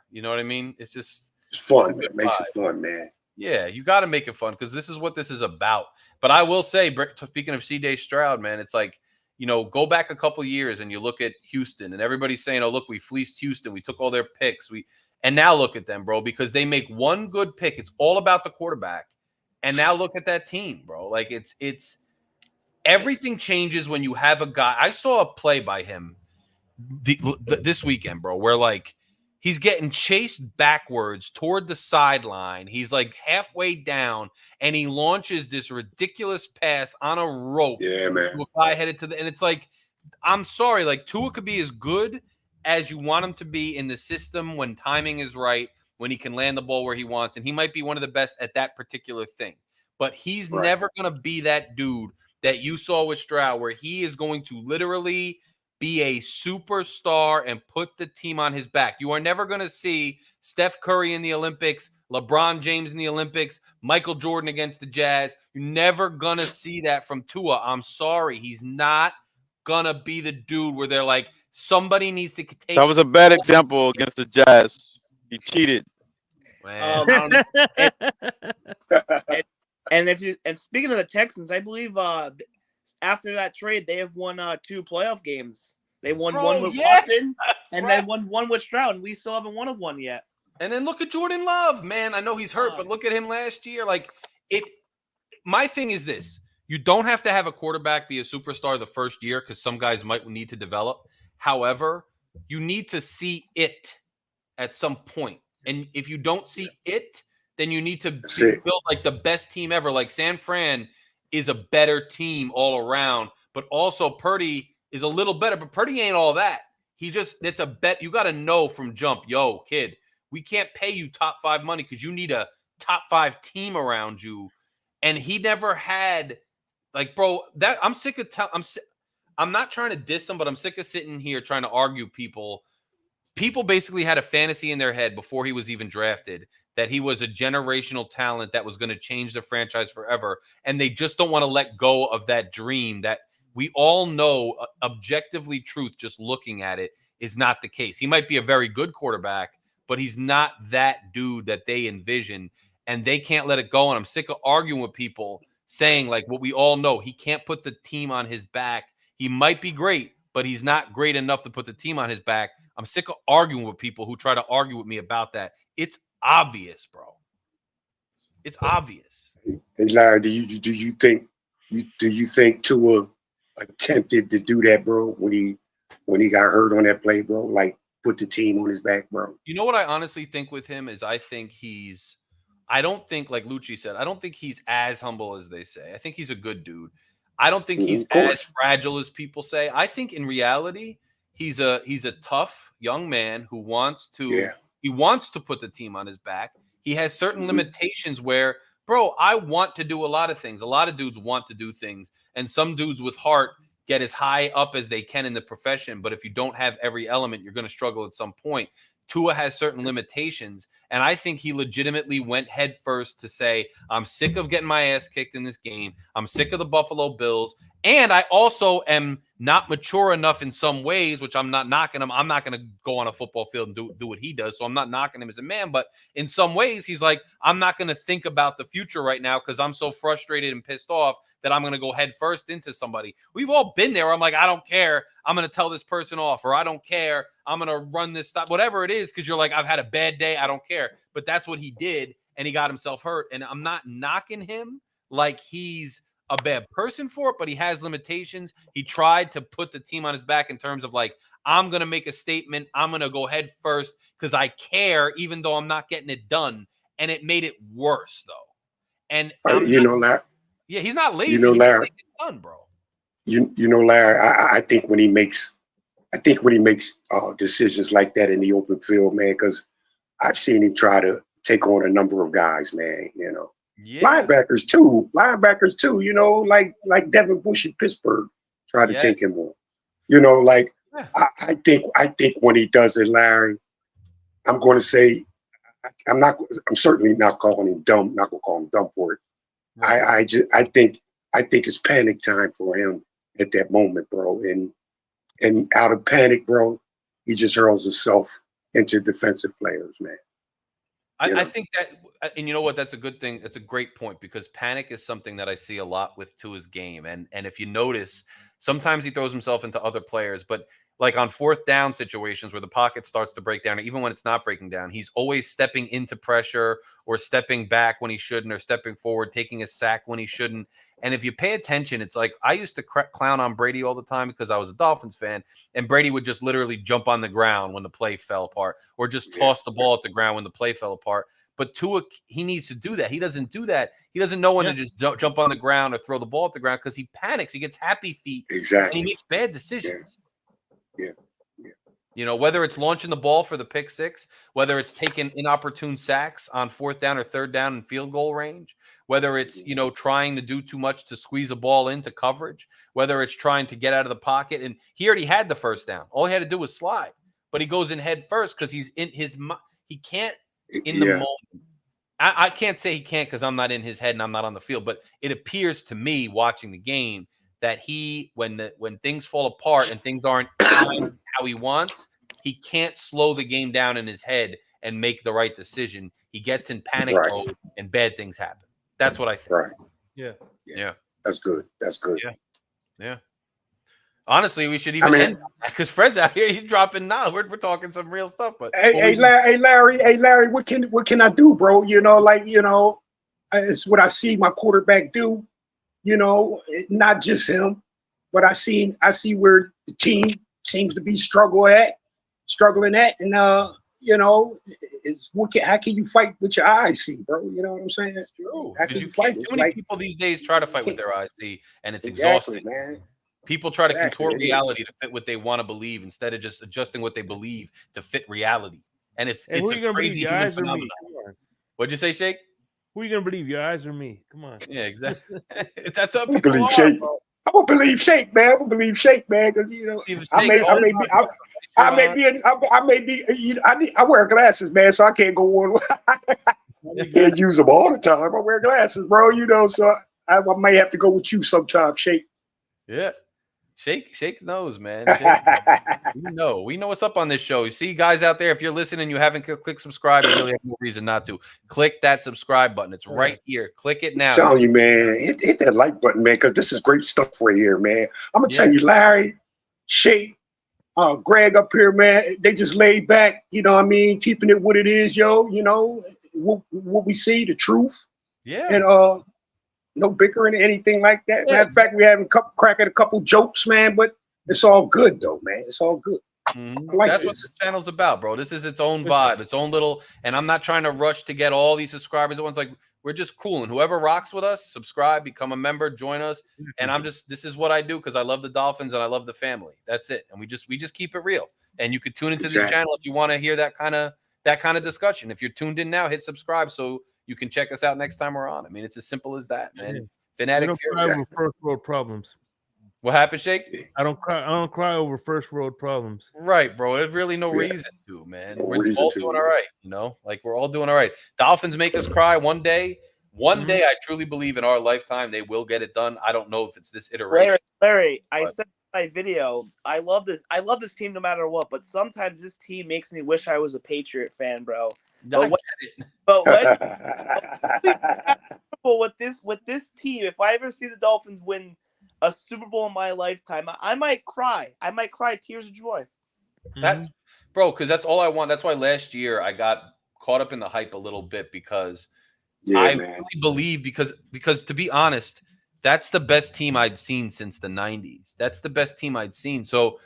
S2: You know what I mean? It's just
S9: fun. It makes it fun, man.
S2: Yeah, you got to make it fun because this is what this is about. But I will say, speaking of CJ Stroud, man, it's like, you know, go back a couple years and you look at Houston and everybody's saying, oh, look, we fleeced Houston. We took all their picks. And now look at them, bro, because they make one good pick. It's all about the quarterback. And now look at that team, bro. Like it's everything changes when you have a guy. I saw a play by him this weekend, bro, where like he's getting chased backwards toward the sideline. He's like halfway down, and he launches this ridiculous pass on a rope.
S9: Yeah, man.
S2: To a guy headed to and it's like, I'm sorry, like Tua could be as good as you want him to be in the system when timing is right, when he can land the ball where he wants, and he might be one of the best at that particular thing. But he's never going to be that dude that you saw with Stroud, where he is going to literally be a superstar and put the team on his back. You are never going to see Steph Curry in the Olympics, LeBron James in the Olympics, Michael Jordan against the Jazz. You're never going to see that from Tua. I'm sorry. He's not going to be the dude where they're like, somebody needs to take.
S11: That was a bad example against the Jazz. He cheated.
S2: Man,
S10: and speaking of the Texans, I believe after that trade they have won 2 playoff games. They won one with Watson and then won one with Stroud, and we still haven't won one yet.
S2: And then look at Jordan Love, man. I know he's hurt, but look at him last year. Like it. My thing is this: you don't have to have a quarterback be a superstar the first year because some guys might need to develop. However, you need to see it at some point. And if you don't see it, then you need to build like the best team ever. Like San Fran is a better team all around, but also Purdy is a little better, but Purdy ain't all that. It's a bet. You got to know from jump, yo, kid, we can't pay you top 5 money because you need a top 5 team around you. And he never had, like, bro, that I'm sick of I'm not trying to diss him, but I'm sick of sitting here trying to argue people. People basically had a fantasy in their head before he was even drafted that he was a generational talent that was going to change the franchise forever. And they just don't want to let go of that dream that we all know, objectively truth, just looking at it, is not the case. He might be a very good quarterback, but he's not that dude that they envision, and they can't let it go. And I'm sick of arguing with people saying, like, what we all know, he can't put the team on his back. He might be great, but he's not great enough to put the team on his back. I'm sick of arguing with people who try to argue with me about that. It's obvious, bro. It's obvious.
S9: Hey, Larry, do you think Tua attempted to do that, bro, when he got hurt on that play, bro? Like, put the team on his back, bro?
S2: You know what I honestly think with him is I don't think, like Lucci said, I don't think he's as humble as they say. I think he's a good dude. I don't think he's as fragile as people say. I think in reality, he's a tough young man who wants to put the team on his back. He has certain limitations where, bro, I want to do a lot of things. A lot of dudes want to do things, and some dudes with heart get as high up as they can in the profession. But if you don't have every element, you're going to struggle at some point. Tua has certain limitations, and I think he legitimately went head first to say, I'm sick of getting my ass kicked in this game. I'm sick of the Buffalo Bills. And I also am not mature enough in some ways, which I'm not knocking him. I'm not going to go on a football field and do what he does. So I'm not knocking him as a man. But in some ways, he's like, I'm not going to think about the future right now because I'm so frustrated and pissed off that I'm going to go head first into somebody. We've all been there. I'm like, I don't care. I'm going to tell this person off, or I don't care. I'm going to run this stuff, whatever it is, because you're like, I've had a bad day. I don't care. But that's what he did, and he got himself hurt. And I'm not knocking him like he's a bad person for it, but he has limitations. He tried to put the team on his back in terms of like, I'm going to make a statement. I'm going to go head first because I care, even though I'm not getting it done. And it made it worse, though. And
S9: Larry,
S2: yeah, he's not lazy.
S9: Larry,
S2: he's it done, bro.
S9: Larry, I think when he makes decisions like that in the open field, man, because I've seen him try to take on a number of guys, man, Yeah. Linebackers too, like Devin Bush in Pittsburgh tried to take him on. I think when he does it, Larry, I'm going to say, I'm certainly not calling him dumb, not going to call him dumb for it. Right. I think it's panic time for him at that moment, bro. And out of panic, bro, he just hurls himself into defensive players, man.
S2: I think that, and you know what? That's a good thing. That's a great point, because panic is something that I see a lot with Tua's game. And if you notice, sometimes he throws himself into other players, but like on fourth down situations where the pocket starts to break down, or even when it's not breaking down, he's always stepping into pressure or stepping back when he shouldn't, or stepping forward, taking a sack when he shouldn't. And if you pay attention, it's like I used to clown on Brady all the time because I was a Dolphins fan, and Brady would just literally jump on the ground when the play fell apart, or just toss the ball at the ground when the play fell apart. But Tua, he needs to do that. He doesn't do that. He doesn't know when to just jump on the ground or throw the ball at the ground because he panics. He gets happy feet.
S9: Exactly.
S2: And he makes bad decisions.
S9: Yeah.
S2: Whether it's launching the ball for the pick six, whether it's taking inopportune sacks on fourth down or third down in field goal range, whether it's, trying to do too much to squeeze a ball into coverage, whether it's trying to get out of the pocket. And he already had the first down. All he had to do was slide, but he goes in head first because he's in his he can't in the moment. I can't say he can't because I'm not in his head and I'm not on the field, but it appears to me watching the game that when things fall apart and things aren't how he wants, he can't slow the game down in his head and make the right decision. He gets in panic
S9: Right.
S2: mode and bad things happen. That's what I think.
S9: Right.
S2: Yeah.
S9: That's good. That's good.
S2: Yeah. Honestly, we should even end because Fred's out here. He's dropping now. We're talking some real stuff. But
S9: Hey, Larry, what can I do, bro? It's what I see my quarterback do. Not just him, but I see where the team seems to be struggling at, and how can you fight with your eyes see, bro? You know what I'm saying?
S2: True.
S9: How can you
S2: Too
S9: fight?
S2: many people these days try to fight with their eyes see, and it's
S9: Exactly,
S2: exhausting.
S9: man.
S2: People try to
S9: Exactly,
S2: contort
S9: it is.
S2: reality to fit what they want to believe instead of just adjusting what they believe to fit reality. And it's
S4: Who are you
S2: a
S4: gonna
S2: crazy
S4: believe, your
S2: human
S4: eyes or me?
S2: phenomenon.
S4: Come on.
S2: What'd you say, Shake?
S4: Who are you gonna believe, your eyes or me? Come on.
S2: Yeah, exactly. That's how
S9: I'm gonna
S2: people
S9: believe
S2: are,
S9: Shake.
S2: bro.
S9: I'm gonna believe Shake, man. I'm gonna believe Shake, man, because I wear glasses, man, so I can't go on. I can't use them all the time. I wear glasses, bro. So I may have to go with you sometime, Shake.
S2: Yeah. Shake knows, man. Shake, we know what's up on this show. You see, guys out there, if you're listening, you haven't clicked subscribe, you really have no reason not to. Click that subscribe button. It's right here. Click it now.
S9: I'm telling you, man, hit that like button, man, because this is great stuff right here, man. I'm gonna tell you, Larry, Shake, Greg up here, man, they just laid back, keeping it what it is, what we see, the truth.
S2: Yeah.
S9: And no bickering or anything like that.
S2: Yeah,
S9: Matter of fact, we having crack at a couple jokes, man, but it's all good though, man. It's all good.
S2: Mm-hmm.
S9: I like
S2: That's
S9: this.
S2: what the channel's about, bro. This is its own vibe, its own little, and I'm not trying to rush to get all these subscribers at once. Like, we're just cool. And whoever rocks with us, subscribe, become a member, join us. And this is what I do because I love the Dolphins and I love the family. That's it. And we just keep it real. And you could tune into this channel if you want to hear that kind of discussion. If you're tuned in now, hit subscribe so you can check us out next time we're on. I mean, it's as simple as that, man. Phin-Addict.
S4: I don't cry over first world problems.
S2: What happened, Shake?
S4: I don't cry over first world problems.
S2: Right, bro. There's really no reason to, man.
S9: No
S2: We're
S9: reason
S2: all
S9: to.
S2: doing all right, Like, we're all doing all right. Dolphins make us cry one day. One day, I truly believe in our lifetime they will get it done. I don't know if it's this iteration.
S10: Larry, I said in my video, I love this team no matter what, but sometimes this team makes me wish I was a Patriot fan, bro. But with this team, if I ever see the Dolphins win a Super Bowl in my lifetime, I might cry. I might cry tears of joy.
S2: That's bro, because that's all I want. That's why last year I got caught up in the hype a little bit because I really believe because to be honest, that's the best team I'd seen since the 90s. That's the best team I'd seen. So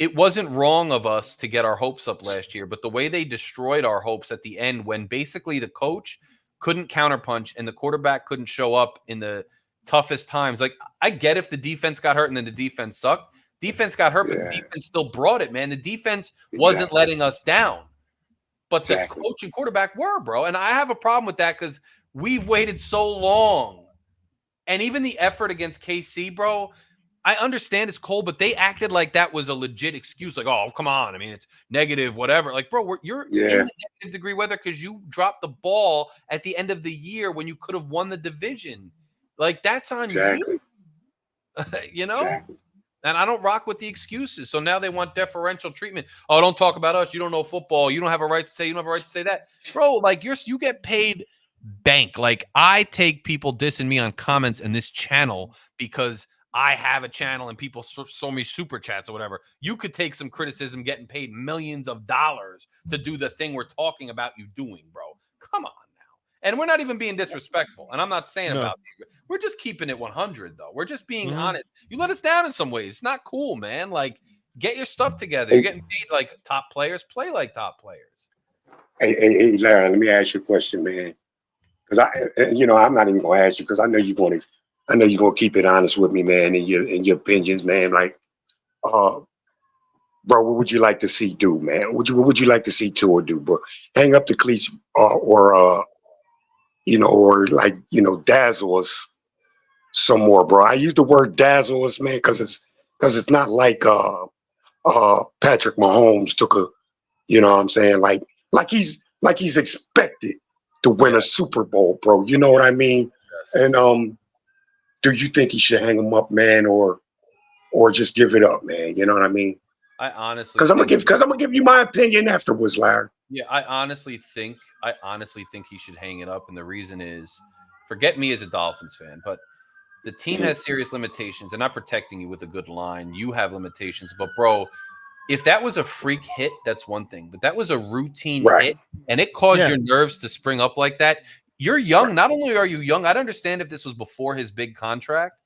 S2: it wasn't wrong of us to get our hopes up last year, but the way they destroyed our hopes at the end when basically the coach couldn't counterpunch and the quarterback couldn't show up in the toughest times. Like, I get if the defense got hurt and then the defense sucked. Defense got hurt, but the defense still brought it, man. The defense wasn't letting us down. But the coach and quarterback were, bro. And I have a problem with that because we've waited so long. And even the effort against KC, bro, I understand it's cold, but they acted like that was a legit excuse. Like, oh, come on. I mean, it's negative, whatever. Like, bro, you're in the negative degree weather because you dropped the ball at the end of the year when you could have won the division. Like, that's on you. And I don't rock with the excuses. So now they want deferential treatment. Oh, don't talk about us. You don't know football. You don't have a right to say. You don't have a right to say that, bro. Like, you get paid bank. Like, I take people dissing me on comments in this channel because I have a channel and people show me super chats or whatever. You could take some criticism getting paid millions of dollars to do the thing we're talking about you doing, bro. Come on now. And we're not even being disrespectful. And I'm not saying about you. We're just keeping it 100, though. We're just being honest. You let us down in some ways. It's not cool, man. Like, get your stuff together. You're getting paid like top players. Play like top players.
S9: Hey, Larry, let me ask you a question, man. Because I'm not even going to ask you because I know you're going to keep it honest with me, man, in your opinions, man. Like, bro, what would you like to see do, man? What would you like to see Tua do, bro? Hang up the cleats or dazzle us some more, bro. I use the word dazzle us, man, because it's not like Patrick Mahomes took a, you know what I'm saying, like he's expected to win a Super Bowl, bro. You know what I mean? Yes. And do you think he should hang him up, man, or just give it up, man? You know what I mean?
S2: I honestly
S9: because I'm gonna give you my opinion afterwards, Larry.
S2: Yeah, I honestly think he should hang it up, and the reason is, forget me as a Dolphins fan, but the team has serious limitations. They're not protecting you with a good line. You have limitations, but bro, if that was a freak hit, that's one thing, but that was a routine hit, and it caused your nerves to spring up like that. You're young. Not only are you young, I'd understand if this was before his big contract,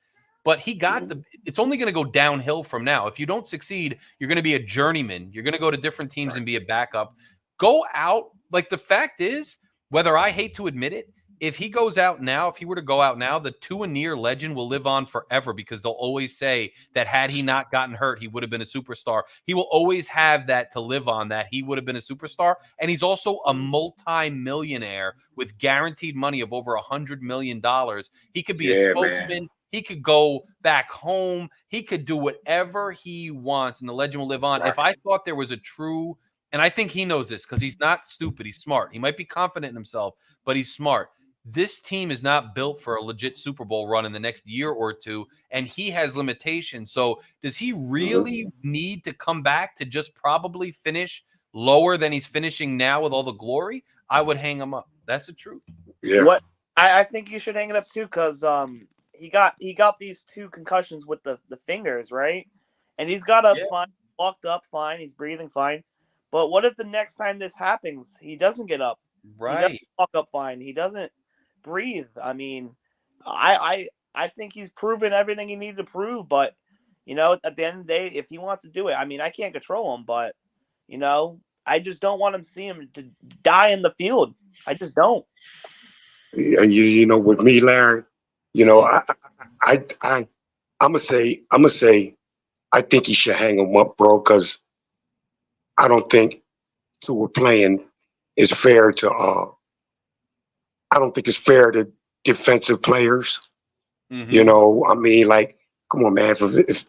S2: but he got it's only going to go downhill from now. If you don't succeed, you're going to be a journeyman. You're going to go to different teams and be a backup. Go out. Like, the fact is, whether I hate to admit it, if he goes out now, if he were to go out now, the Tua near legend will live on forever, because they'll always say that had he not gotten hurt, he would have been a superstar. He will always have that to live on, that he would have been a superstar. And he's also a multi-millionaire with guaranteed money of over $100 million. He could be a spokesman. Man. He could go back home. He could do whatever he wants, and the legend will live on. If I thought there was a true, and I think he knows this because he's not stupid, he's smart. He might be confident in himself, but he's smart. This team is not built for a legit Super Bowl run in the next year or two, and he has limitations. So does he really need to come back to just probably finish lower than he's finishing now with all the glory? I would hang him up. That's the truth.
S9: Yeah.
S10: What I think you should hang it up too, because he got these 2 concussions with the fingers, right? And he's got up fine, walked up fine, he's breathing fine. But what if the next time this happens, he doesn't get up?
S2: Right.
S10: He doesn't walk up fine. He doesn't breathe. I mean, I think he's proven everything he needed to prove, but at the end of the day, if he wants to do it, I mean, I can't control him, but I just don't want him to see him to die in the field. I just don't.
S9: You know, with me, Larry, I'm gonna say, I think he should hang him up, bro, because I don't think Tua playing is fair to. I don't think it's fair to defensive players. I mean, like, come on, man. If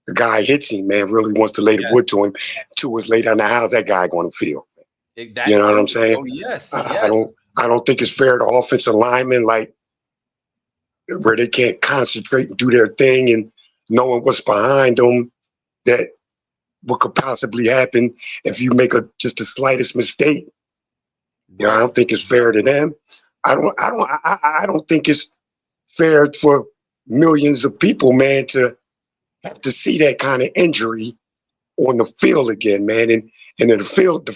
S9: the guy hits him, man, really wants to lay the wood to him, Tua's lay down. Now, how's that guy going to feel? You know what I'm saying?
S2: Oh, yes.
S9: I don't think it's fair to offensive linemen, like, where they can't concentrate and do their thing, and knowing what's behind them, that what could possibly happen if you make just the slightest mistake. I don't think it's fair to them. I don't think it's fair for millions of people, man, to have to see that kind of injury on the field again, man. And in the field,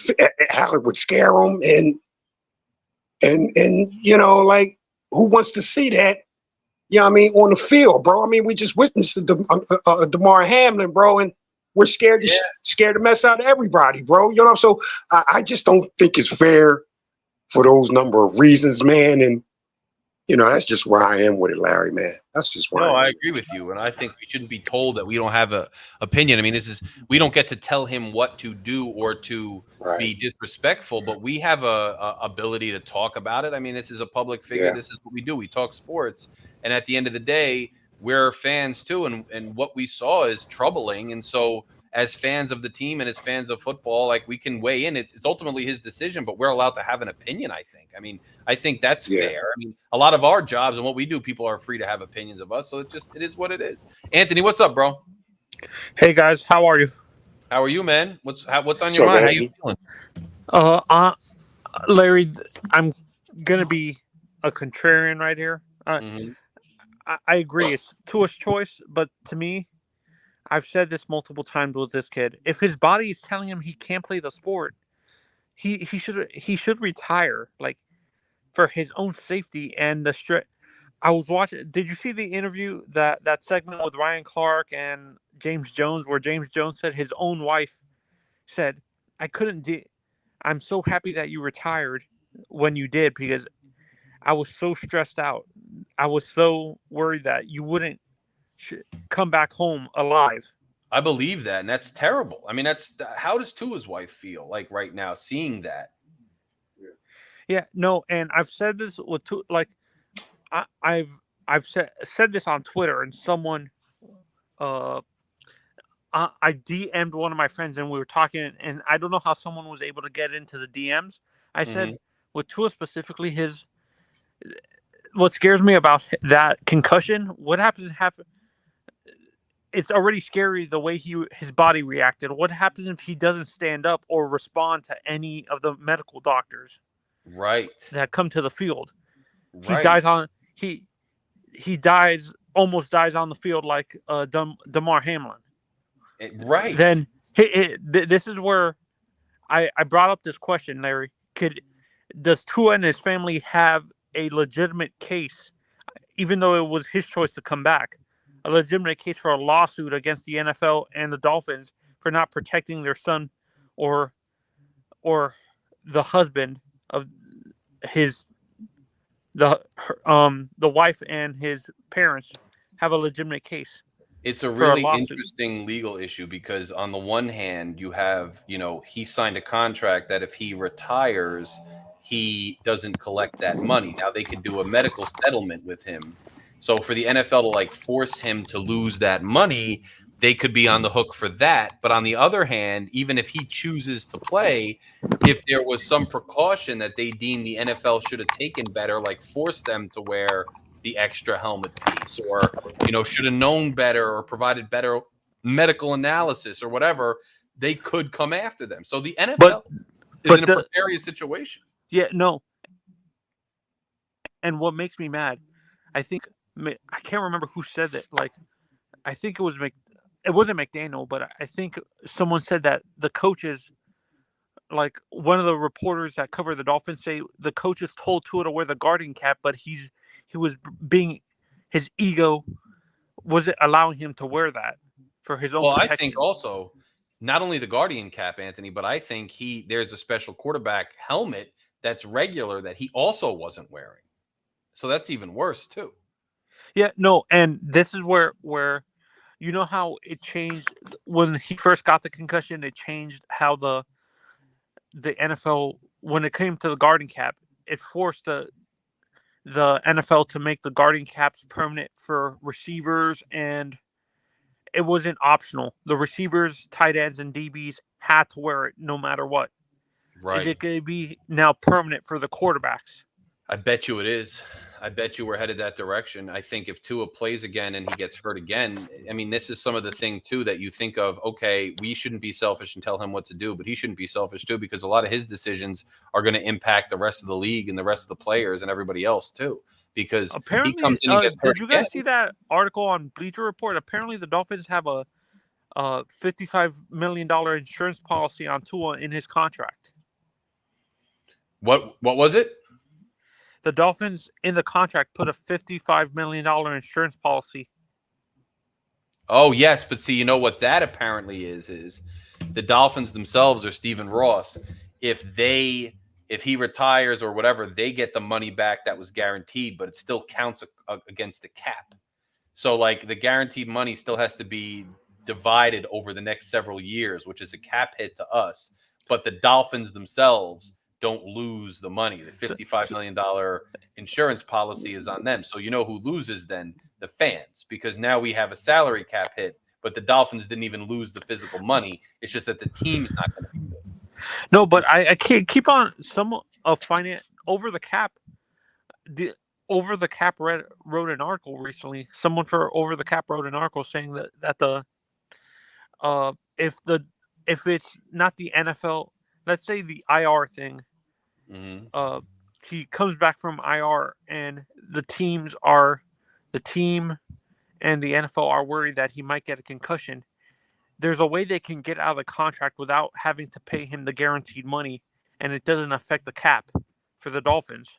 S9: how it would scare them, and like, who wants to see that? I mean, on the field, bro. I mean, we just witnessed Damar Hamlin, bro, and we're scared to mess out of everybody, bro. So I just don't think it's fair for those number of reasons, man. And that's just where I am with it, Larry, man. That's just where
S2: I agree with you, and I think we shouldn't be told that we don't have an opinion. I mean, we don't get to tell him what to do or to be disrespectful, but we have a ability to talk about it. I mean, this is a public figure. Yeah. This is what we do. We talk sports, and at the end of the day, we're fans too, and what we saw is troubling. And so, as fans of the team and as fans of football, like, we can weigh in. It's ultimately his decision, but we're allowed to have an opinion, I think. I mean, I think that's fair. I mean, a lot of our jobs and what we do, people are free to have opinions of us. So it is what it is. Anthony, what's up, bro?
S12: Hey, guys. How are you?
S2: How are you, man? What's on your mind? How you
S12: feeling? Larry, I'm going to be a contrarian right here. I agree. It's Tua's choice, but to me, I've said this multiple times with this kid. If his body is telling him he can't play the sport, he should retire, like, for his own safety and the stress. I was watching. Did you see the interview, that segment with Ryan Clark and James Jones, where James Jones said his own wife said, I'm so happy that you retired when you did, because I was so stressed out. I was so worried that you wouldn't come back home alive.
S2: I believe that, and that's terrible. I mean, how does Tua's wife feel like right now, seeing that?
S12: Yeah, no, and I've said this with Tua, like, I've said this on Twitter, and someone, I DM'd one of my friends, and we were talking, and I don't know how someone was able to get into the DMs. I said, with Tua specifically, what scares me about that concussion, what happens it's already scary the way his body reacted. What happens if he doesn't stand up or respond to any of the medical doctors
S2: Right.
S12: that come to the field? He
S2: Right.
S12: dies on he almost dies on the field like Damar Hamlin.
S2: Right.
S12: Then this is where I brought up this question, Larry. Does Tua and his family have a legitimate case, even though it was his choice to come back, a legitimate case for a lawsuit against the NFL and the Dolphins for not protecting their son or the husband of the wife and his parents have a legitimate case?
S2: It's a really interesting legal issue because on the one hand, you have, he signed a contract that if he retires, he doesn't collect that money. Now they could do a medical settlement with him. So for the NFL to like force him to lose that money, they could be on the hook for that. But on the other hand, even if he chooses to play, if there was some precaution that they deem the NFL should have taken better, like force them to wear the extra helmet piece, or should have known better or provided better medical analysis or whatever, they could come after them. So the NFL is in a precarious situation.
S12: Yeah, no. And what makes me mad, I can't remember who said that. Like, I think it wasn't McDaniel, but I think someone said that the coaches, like one of the reporters that cover the Dolphins, say the coaches told Tua to wear the guardian cap, but he was being, his ego wasn't allowing him to wear that for his own protection.
S2: I think also not only the guardian cap, Anthony, but I think there's a special quarterback helmet that's regular that he also wasn't wearing. So that's even worse too.
S12: Yeah, no, and this is where you know how it changed when he first got the concussion. It changed how the NFL, when it came to the guardian cap, it forced the NFL to make the guardian caps permanent for receivers, and it wasn't optional. The receivers, tight ends, and DBs had to wear it no matter what.
S2: Right.
S12: It could be now permanent for the quarterbacks.
S2: I bet you it is. I bet you we're headed that direction. I think if Tua plays again and he gets hurt again, I mean, this is some of the thing too that you think of, okay, we shouldn't be selfish and tell him what to do, but he shouldn't be selfish too, because a lot of his decisions are going to impact the rest of the league and the rest of the players and everybody else too, because
S12: apparently,
S2: he comes in and gets hurt.
S12: Did you guys see that article on Bleacher Report? Apparently the Dolphins have a $55 million insurance policy on Tua in his contract.
S2: What was it?
S12: The Dolphins in the contract put a $55 million insurance policy.
S2: Oh, yes. But see, you know what that apparently is the Dolphins themselves, or Stephen Ross, if he retires or whatever, they get the money back that was guaranteed, but it still counts against the cap. So like the guaranteed money still has to be divided over the next several years, which is a cap hit to us. But the Dolphins themselves don't lose the money. The $55 million insurance policy is on them. So you know who loses then? The fans, because now we have a salary cap hit, but the Dolphins didn't even lose the physical money. It's just that the team's not going to be good.
S12: No, but I can't keep on some of finance over the cap. The Over the Cap wrote an article recently. Someone for Over the Cap wrote an article saying that the if it's not the NFL, let's say the IR thing.
S2: Mm-hmm.
S12: He comes back from IR, and the team and the NFL are worried that he might get a concussion. There's a way they can get out of the contract without having to pay him the guaranteed money, and it doesn't affect the cap for the Dolphins.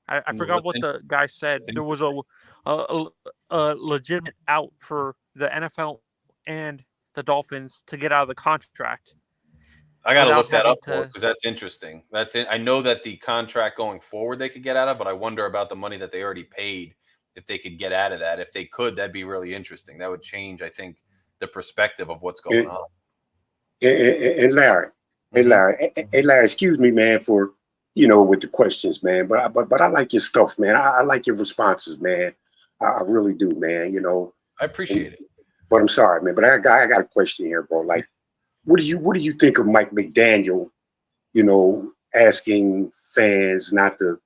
S12: I forgot what the guy said. There was a legitimate out for the NFL and the Dolphins to get out of the contract.
S2: I got to look that up because that's interesting. That's it. I know that the contract going forward they could get out of, but I wonder about the money that they already paid, if they could get out of that. If they could, that'd be really interesting. That would change, I think, the perspective of what's going on.
S9: And Larry, excuse me, man, for with the questions, man. But I like your stuff, man. I like your responses, man. I really do, man.
S2: I appreciate it.
S9: But I'm sorry, man. But I got a question here, bro. Like, what do you think of Mike McDaniel? Asking fans not to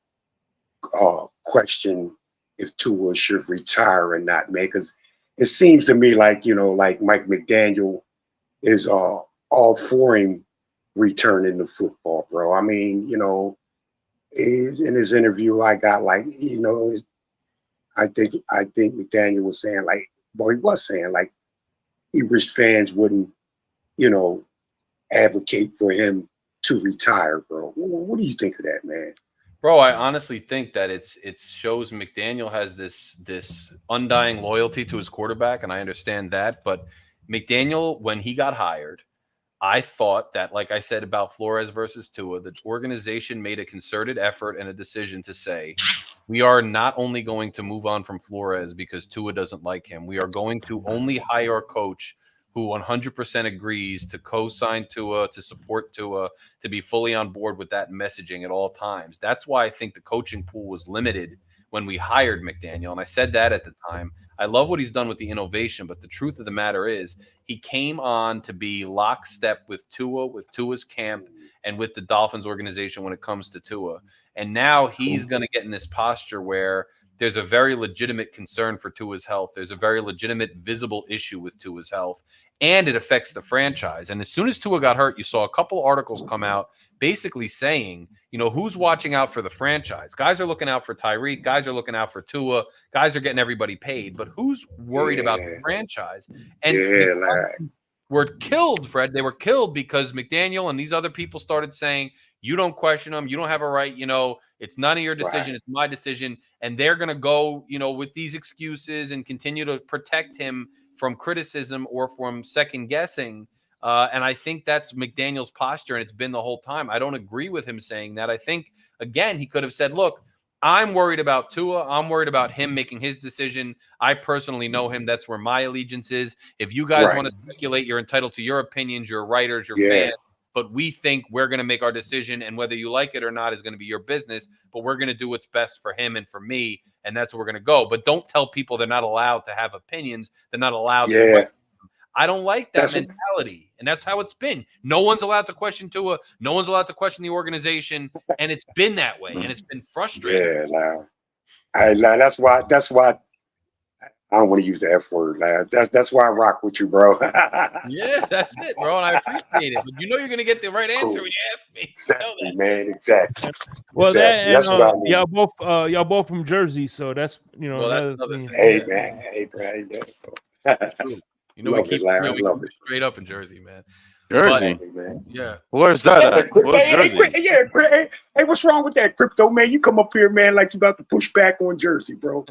S9: question if Tua should retire or not, man. Because it seems to me like, like Mike McDaniel is all for him returning to football, bro. I mean, in his interview, I got like, I think McDaniel was saying like, well, he was saying like he wished fans wouldn't, advocate for him to retire, bro. What do you think of that, man?
S2: Bro, I honestly think that it shows McDaniel has this undying loyalty to his quarterback, and I understand that. But McDaniel, when he got hired, I thought that, like I said about Flores versus Tua, the organization made a concerted effort and a decision to say, we are not only going to move on from Flores because Tua doesn't like him. We are going to only hire a coach who 100% agrees to co-sign Tua, to support Tua, to be fully on board with that messaging at all times. That's why I think the coaching pool was limited when we hired McDaniel. And I said that at the time. I love what he's done with the innovation, but the truth of the matter is he came on to be lockstep with Tua, with Tua's camp, and with the Dolphins organization when it comes to Tua. And now he's going to get in this posture where there's a very legitimate concern for Tua's health. There's a very legitimate, visible issue with Tua's health, and it affects the franchise. And as soon as Tua got hurt, you saw a couple articles come out basically saying, who's watching out for the franchise? Guys are looking out for Tyreek. Guys are looking out for Tua. Guys are getting everybody paid. But who's worried about the franchise? And were killed, Fred. They were killed because McDaniel and these other people started saying, you don't question them. You don't have a right. It's none of your decision. Right. It's my decision. And they're going to go, with these excuses and continue to protect him from criticism or from second guessing. And I think that's McDaniel's posture. And it's been the whole time. I don't agree with him saying that. I think, again, he could have said, look, I'm worried about Tua. I'm worried about him making his decision. I personally know him. That's where my allegiance is. If you guys want to speculate, you're entitled to your opinions, your writers, your fans. But we think we're going to make our decision, and whether you like it or not is going to be your business. But we're going to do what's best for him and for me, and that's where we're going to go. But don't tell people they're not allowed to have opinions. They're not allowed to. I don't like that mentality, and that's how it's been. No one's allowed to question Tua. No one's allowed to question the organization, and it's been that way, and it's been frustrating.
S9: That's why. I don't want to use the F word, lad. That's why I rock with you, bro.
S2: Yeah, that's it, bro. And I appreciate it. But you're going to get the right answer when you ask me.
S9: Exactly, man. Exactly.
S4: Well,
S9: exactly.
S4: That's what I mean. Y'all both from Jersey, so that's
S2: Well, that's another thing.
S9: Hey, man. Hey,
S2: we keep straight up in Jersey, man.
S11: Jersey,
S9: man.
S2: Yeah.
S11: Where's that at? Where's Jersey?
S9: Hey, what's wrong with that, Crypto, man? You come up here, man, like you about to push back on Jersey, bro.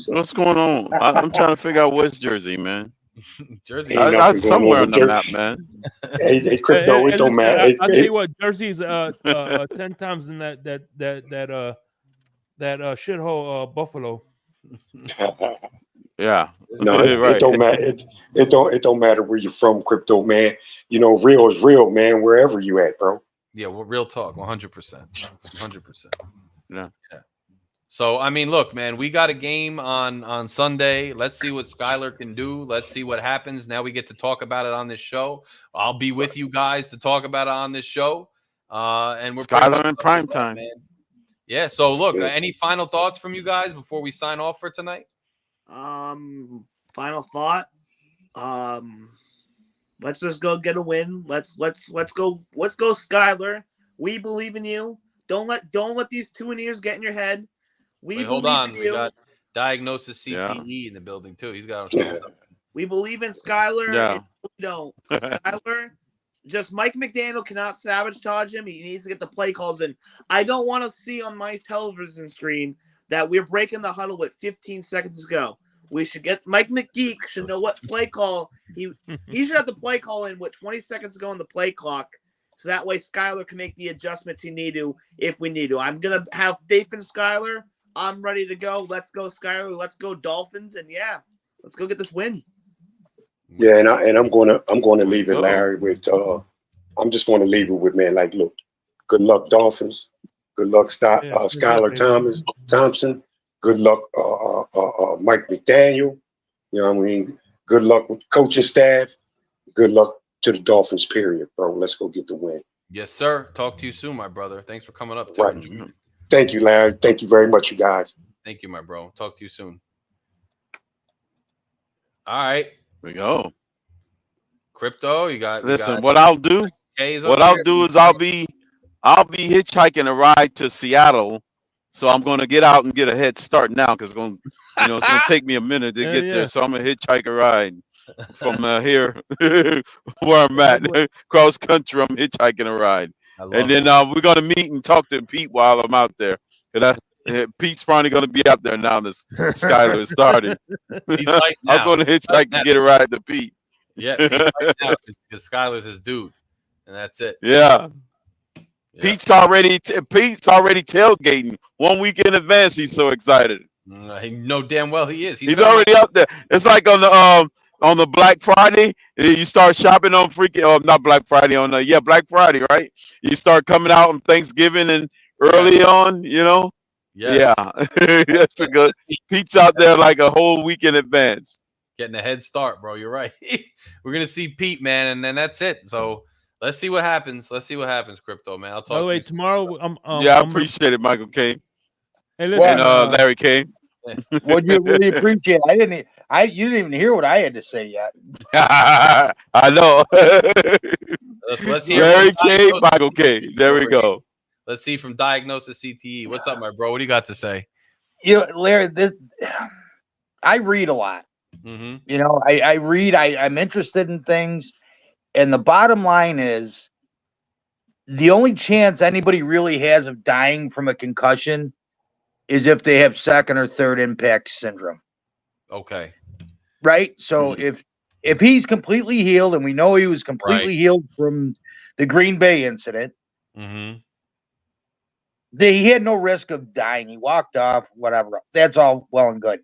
S11: What's going on? I'm trying to figure out what's Jersey, man.
S2: Jersey,
S11: I'm somewhere on the map, man.
S9: Hey, Crypto, it don't matter.
S4: I'll tell you what, Jersey's 10 times in that shithole Buffalo.
S11: Yeah.
S9: No, it don't matter. It don't matter where you're from, Crypto, man. Real is real, man. Wherever you at, bro.
S2: Yeah, well, real talk, 100%, 100%.
S11: Yeah.
S2: So I mean, look, man, we got a game on Sunday. Let's see what Skylar can do. Let's see what happens. Now we get to talk about it on this show. I'll be with you guys to talk about it on this show. And we're
S11: Skylar in prime time,
S2: man. Yeah. So look, any final thoughts from you guys before we sign off for tonight?
S10: Final thought. Let's just go get a win. Let's go Skylar. We believe in you. Don't let these 2 years get in your head.
S2: Hold on. We got diagnosis CTE in the building too. He's got to say something.
S10: We believe in Skylar.
S11: Yeah.
S10: We don't. Skylar, just Mike McDaniel cannot sabotage him. He needs to get the play calls in. I don't want to see on my television screen that we're breaking the huddle with 15 seconds to go. We should get Mike McGeek should know what play call he should have the play call in with 20 seconds to go on the play clock. So that way Skylar can make the adjustments he need to if we need to. I'm gonna have faith in Skylar. I'm ready to go. Let's go, Skylar. Let's go, Dolphins. And yeah, let's go get this win.
S9: Yeah, and I'm gonna leave it, Larry, with I'm just gonna leave it with, man, like, look, good luck, Dolphins. Good luck, Skylar Thompson. Good luck, Mike McDaniel. You know what I mean? Good luck with the coaching staff. Good luck to the Dolphins, period, bro. Let's go get the win.
S2: Yes, sir. Talk to you soon, my brother. Thanks for coming up.
S9: Right. Thank you, Larry. Thank you very much, you guys.
S2: Thank you, my bro. Talk to you soon. All right.
S11: There we go.
S2: Crypto, you got.
S11: Listen, what I'll do is I'll be hitchhiking a ride to Seattle. So I'm going to get out and get a head start now because it's going to take me a minute to get there. So I'm going to hitchhike a ride from here where I'm at, cross country. I'm hitchhiking a ride, and then we're going to meet and talk to Pete while I'm out there. Pete's probably going to be out there now. This Skyler is starting. I'm going to hitchhike and get a ride to Pete.
S2: Yeah, Pete's right now because Skyler's his dude, and that's it.
S11: Yeah. Pete's already tailgating 1 week in advance. He's so excited.
S2: He know damn well he is.
S11: He's already up there. It's like on the Black Friday, you start shopping on not Black Friday Black Friday, right? You start coming out on Thanksgiving and early on, Yes. Yeah, that's a good. Pete's out there like a whole week in advance.
S2: Getting a head start, bro. You're right. We're gonna see Pete, man, and then that's it. So let's see what happens. Crypto, man. I'll talk.
S4: By the way, tomorrow.
S11: I appreciate it, Michael K.
S4: Hey, listen,
S11: and Larry K.
S13: What you appreciate? You didn't even hear what I had to say yet.
S11: I know.
S2: Let's hear
S11: Larry K. Michael K. There we go.
S2: Let's see from Diagnosis CTE. What's up, my bro? What do you got to say?
S13: Larry, I read a lot.
S2: Mm-hmm.
S13: I read. I'm interested in things, and the bottom line is, the only chance anybody really has of dying from a concussion is if they have second or third impact syndrome.
S2: Okay.
S13: Right? So if he's completely healed, and we know he was completely healed from the Green Bay incident, he had no risk of dying. He walked off, whatever. That's all well and good.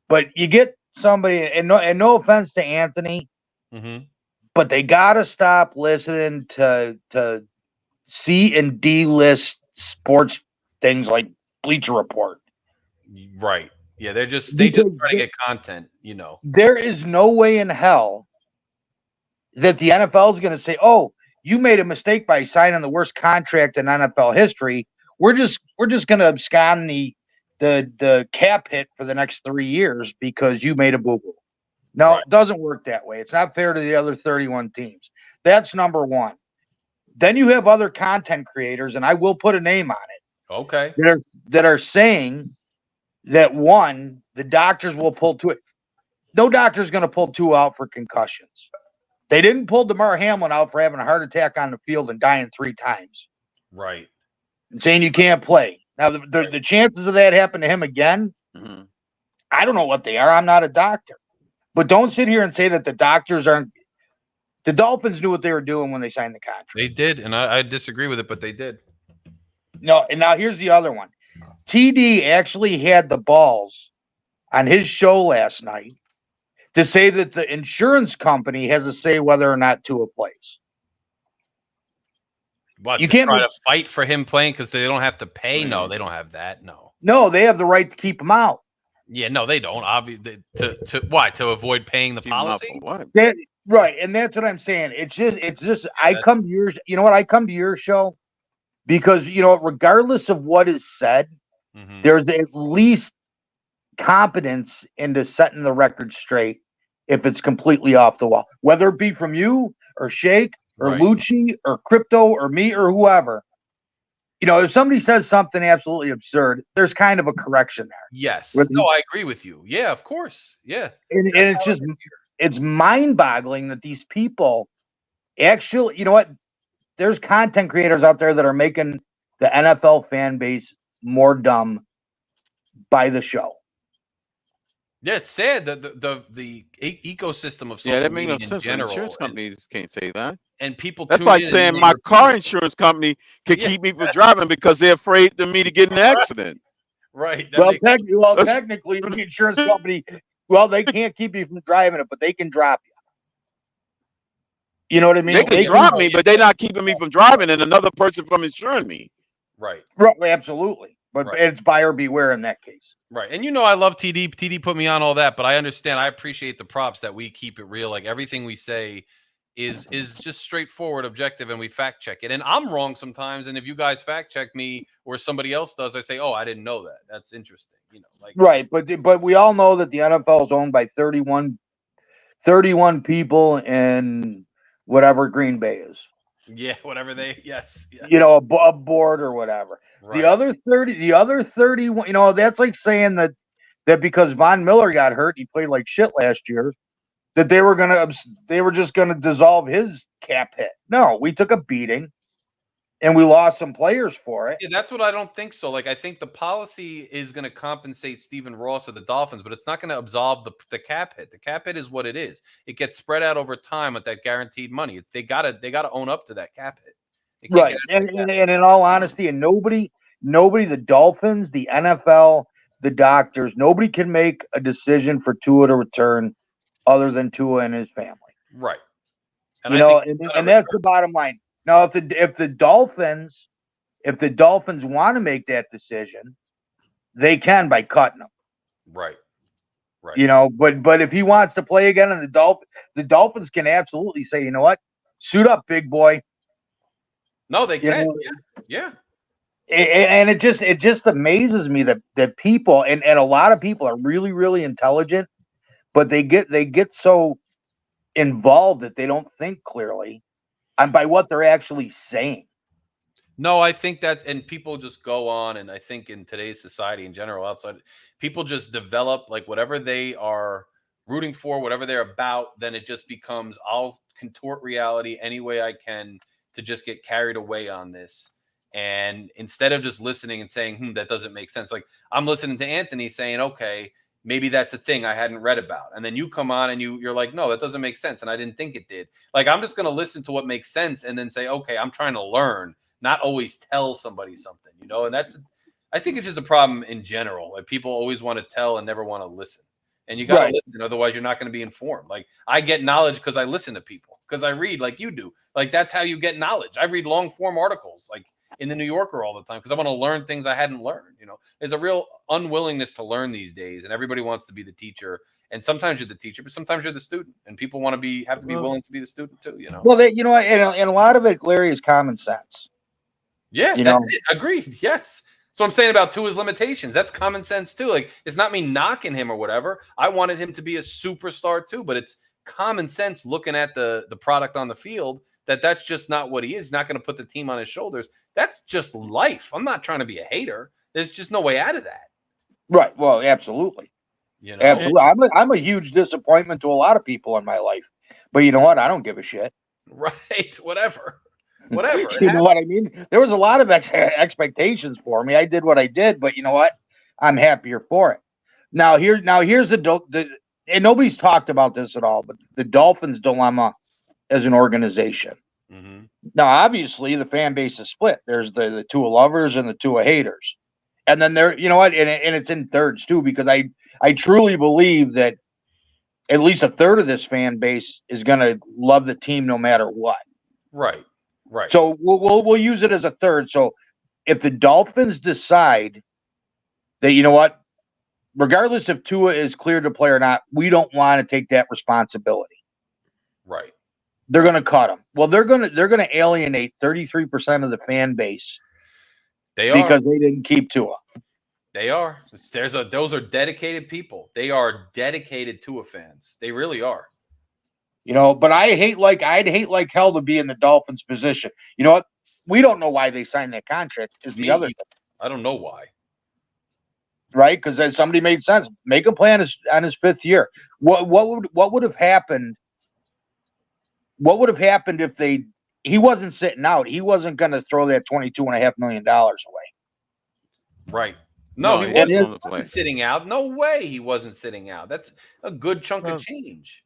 S13: But you get somebody, and no offense to Anthony, but they got to stop listening to C and D list sports things like Bleacher Report.
S2: Right. Yeah, they just try to get content,
S13: There is no way in hell that the NFL is going to say, "Oh, you made a mistake by signing the worst contract in NFL history. We're just going to abscond the cap hit for the next 3 years because you made a boo-boo." No, It doesn't work that way. It's not fair to the other 31 teams. That's number one. Then you have other content creators, and I will put a name on it.
S2: Okay.
S13: That are saying that, one, the doctors will pull two. No doctor's going to pull two out for concussions. They didn't pull DeMar Hamlin out for having a heart attack on the field and dying 3 times.
S2: Right.
S13: And saying you can't play. Now, the chances of that happening to him again, I don't know what they are. I'm not a doctor. But don't sit here and say that the doctors aren't. The Dolphins knew what they were doing when they signed the contract.
S2: They did, and I disagree with it, but they did.
S13: No, and now here's the other one. TD actually had the balls on his show last night to say that the insurance company has a say whether or not Tua plays.
S2: What, you can't try to fight for him playing because they don't have to pay? No, they don't have that.
S13: No, they have the right to keep him out.
S2: Yeah, no, they don't. Obviously, to avoid paying the policy.
S13: Right, and that's what I'm saying. It's just I come to yours. You know what? I come to your show because regardless of what is said, there's at least competence into setting the record straight if it's completely off the wall, whether it be from you or Shake or Lucci or Crypto or me or whoever. If somebody says something absolutely absurd, there's kind of a correction there.
S2: Yes. No, I agree with you. Yeah, of course. Yeah.
S13: And it's just, it's mind-boggling that these people actually, you know what? There's content creators out there that are making the NFL fan base more dumb by the show.
S2: Yeah, it's sad that the ecosystem of social
S11: that makes
S2: media
S11: no sense.
S2: in general.
S11: Insurance companies can't say that.
S2: And people
S11: that's like saying my car insurance company can keep me from driving because they're afraid of me to get in an accident.
S2: Right.
S13: Technically, the insurance company, they can't keep you from driving it, but they can drop you. You know what I mean?
S11: They can drop me, but they're not keeping me from driving and another person from insuring me.
S2: Right.
S13: Right. Absolutely. But it's buyer beware in that case.
S2: Right. And I love TD. TD put me on all that, but I understand. I appreciate the props that we keep it real. Like everything we say is just straightforward, objective, and we fact check it. And I'm wrong sometimes. And if you guys fact check me or somebody else does, I say, "Oh, I didn't know that. That's interesting."
S13: Right. But we all know that the NFL is owned by 31 31 people in whatever Green Bay is.
S2: Yeah, whatever they. Yes.
S13: You know, a board or whatever.
S2: Right.
S13: The other 31. You know, that's like saying that because Von Miller got hurt, he played like shit last year, that they were just gonna dissolve his cap hit. No, we took a beating, and we lost some players for it.
S2: Yeah, that's what I don't think so. Like, I think the policy is going to compensate Stephen Ross or the Dolphins, but it's not going to absolve the cap hit. The cap hit is what it is. It gets spread out over time with that guaranteed money. They gotta own up to that cap hit.
S13: Right, and in all honesty, and nobody, the Dolphins, the NFL, the doctors, nobody can make a decision for Tua to return other than Tua and his family.
S2: Right.
S13: And and that's the bottom line. Now, if the Dolphins want to make that decision, they can by cutting him.
S2: Right. Right.
S13: You know, but if he wants to play again, and the Dolphins can absolutely say, you know what, suit up, big boy.
S2: No, they can. Yeah.
S13: And it just amazes me that people and a lot of people are really, really intelligent, but they get so involved that they don't think clearly and by what they're actually saying.
S2: No, I think that, and people just go on, and I think in today's society in general, outside, people just develop like whatever they are rooting for, whatever they're about, then it just becomes, I'll contort reality any way I can to just get carried away on this. And instead of just listening and saying, that doesn't make sense. Like, I'm listening to Anthony saying, okay, maybe that's a thing I hadn't read about. And then you come on and you're like, no, that doesn't make sense. And I didn't think it did. Like, I'm just going to listen to what makes sense and then say, okay, I'm trying to learn, not always tell somebody something, you know? And I think it's just a problem in general. Like, people always want to tell and never want to listen. And you got to listen, otherwise you're not going to be informed. Like, I get knowledge because I listen to people, because I read like you do. Like, that's how you get knowledge. I read long form articles like in the New Yorker all the time because I want to learn things I hadn't learned. You know, there's a real unwillingness to learn these days, and everybody wants to be the teacher. And sometimes you're the teacher, but sometimes you're the student, and people want to have to be willing to be the student too. You know.
S13: Well, and a lot of it, Larry, is common sense.
S2: Yeah, agreed. Yes. So I'm saying about Tua's limitations. That's common sense too. Like, it's not me knocking him or whatever. I wanted him to be a superstar too, but it's common sense looking at the product on the field that's just not what he is. He's not going to put the team on his shoulders. That's just life. I'm not trying to be a hater. There's just no way out of that.
S13: Right. Well, absolutely. You know? Absolutely. I'm a huge disappointment to a lot of people in my life. But you know what? I don't give a shit.
S2: Right. Whatever.
S13: You know what I mean? There was a lot of expectations for me. I did what I did, but you know what? I'm happier for it. Now here's the and nobody's talked about this at all, but the Dolphins' dilemma as an organization.
S2: Mm-hmm.
S13: Now, obviously, the fan base is split. There's the Tua lovers and the Tua haters, and then there, you know what? And it's in thirds too, because I truly believe that at least a third of this fan base is going to love the team no matter what.
S2: Right. Right.
S13: So we'll use it as a third. So if the Dolphins decide that, you know what, regardless if Tua is cleared to play or not, we don't want to take that responsibility.
S2: Right.
S13: They're going to cut him. Well, they're going to alienate 33% of the fan base. Because they didn't keep Tua.
S2: They are. Those are dedicated people. They are dedicated Tua fans. They really are.
S13: You know, but I'd hate like hell to be in the Dolphins' position. You know what? We don't know why they signed that contract. Is the other thing.
S2: I don't know why.
S13: Right? Because somebody made sense. Make a plan on his fifth year. What would have happened? What would have happened if he wasn't sitting out? He wasn't going to throw that $22.5 million away.
S2: Right. No, he wasn't sitting out. No way he wasn't sitting out. That's a good chunk of change.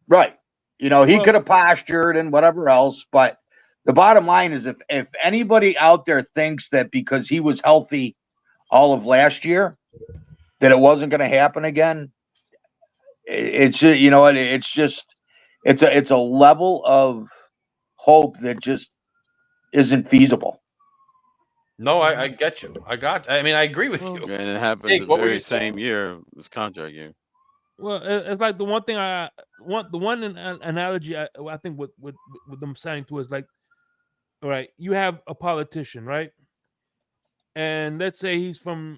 S13: Right. You know, he could have postured and whatever else, but the bottom line is if anybody out there thinks that because he was healthy all of last year that it wasn't going to happen again, it's just, you know, it's a level of hope that just isn't feasible.
S2: No, I get you. I mean, I agree with you.
S11: And it happened the very same year, this contract year.
S4: Well, it's like the one thing analogy I think with them signing to is like, all right, you have a politician, right? And let's say he's from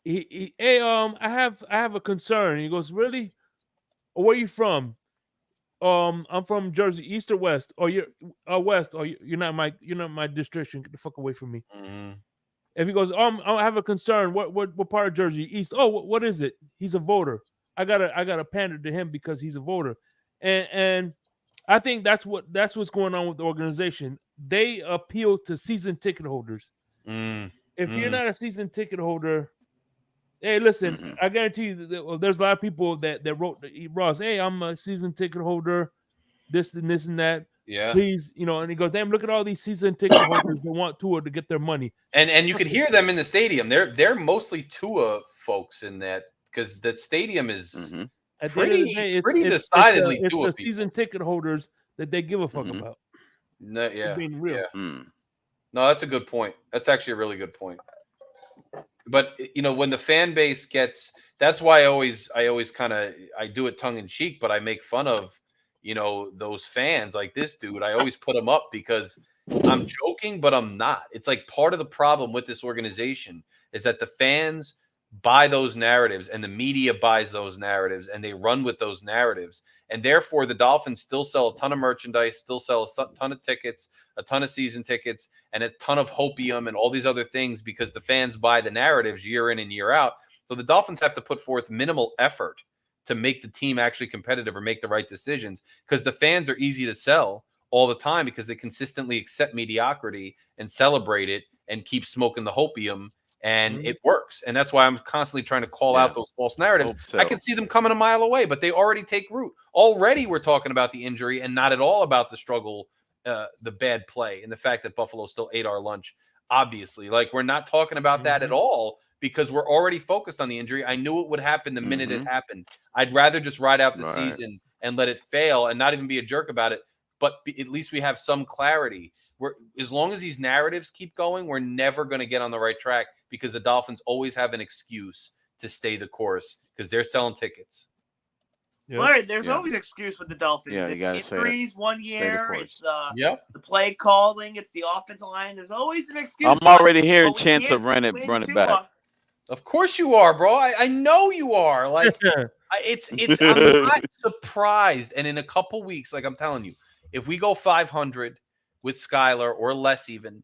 S4: hey, I have a concern. He goes, really? "Oh, where you from?" I'm from Jersey, East or West? Or you're West? Or you're not my district. Get the fuck away from me. If he goes, I have a concern. What part of Jersey? East. Oh, what is it? He's a voter. I gotta pander to him because he's a voter, and I think that's what's going on with the organization. They appeal to season ticket holders. If you're not a season ticket holder, hey, listen, I guarantee you that there's a lot of people that wrote Ross. Hey, I'm a season ticket holder. This and this and that.
S2: Yeah.
S4: Please, and he goes, damn, look at all these season ticket holders that want Tua to get their money.
S2: And you could hear them in the stadium. They're mostly Tua folks in that because that stadium is pretty decidedly
S4: it's
S2: Tua
S4: the season ticket holders that they give a fuck about.
S2: No, yeah,
S4: being real.
S2: Yeah. No, that's a good point. That's actually a really good point. But when the fan base gets, that's why I always kind of I do it tongue in cheek, but I make fun of those fans like this dude. I always put him up because I'm joking, but I'm not. It's like part of the problem with this organization is that the fans buy those narratives and the media buys those narratives and they run with those narratives. And therefore, the Dolphins still sell a ton of merchandise, still sell a ton of tickets, a ton of season tickets, and a ton of hopium and all these other things because the fans buy the narratives year in and year out. So the Dolphins have to put forth minimal effort to make the team actually competitive or make the right decisions because the fans are easy to sell all the time because they consistently accept mediocrity and celebrate it and keep smoking the hopium. And it works. And that's why I'm constantly trying to call out those false narratives. I can see them coming a mile away, but they already take root. Already we're talking about the injury and not at all about the struggle, the bad play, and the fact that Buffalo still ate our lunch, obviously. Like, we're not talking about that at all because we're already focused on the injury. I knew it would happen the minute it happened. I'd rather just ride out the season and let it fail and not even be a jerk about it. But at least we have some clarity. As long as these narratives keep going, we're never going to get on the right track because the Dolphins always have an excuse to stay the course because they're selling tickets.
S10: Larry, there's always an excuse with the Dolphins.
S11: Yeah, you got to say
S10: injuries one year. It's
S2: the
S10: play calling. It's the offensive line. There's always an excuse.
S11: I'm already hearing chants of run it back.
S2: Of course you are, bro. I know you are. Like, I'm not surprised. And in a couple weeks, like I'm telling you, if we go 500 with Skylar or less even,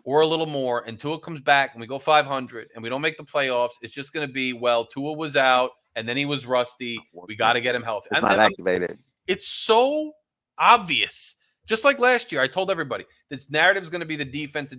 S2: or a little more, and Tua comes back and we go 500 and we don't make the playoffs, it's just going to be, well, Tua was out and then he was rusty. We got to get him healthy.
S11: It's not activated.
S2: It's so obvious. Just like last year, I told everybody this narrative is going to be the defense.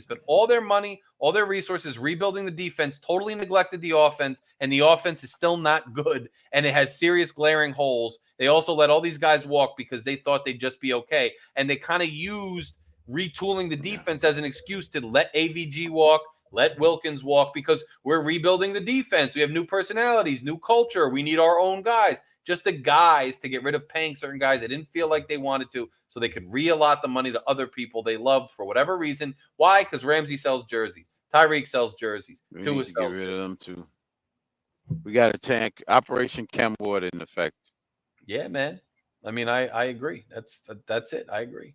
S2: But all their money, all their resources, rebuilding the defense, totally neglected the offense, and the offense is still not good, and it has serious glaring holes. They also let all these guys walk because they thought they'd just be okay, and they kind of used retooling the defense as an excuse to let AVG walk, let Wilkins walk, because we're rebuilding the defense. We have new personalities, new culture. We need our own guys. Just the guys to get rid of paying certain guys they didn't feel like they wanted to so they could re-allot the money to other people they loved for whatever reason. Why? Because Ramsey sells jerseys. Tyreek sells jerseys. Tua sells
S11: get rid of them too. We got a tank. Operation Camwood in effect.
S2: Yeah, man. I mean, I agree. That's it. I agree.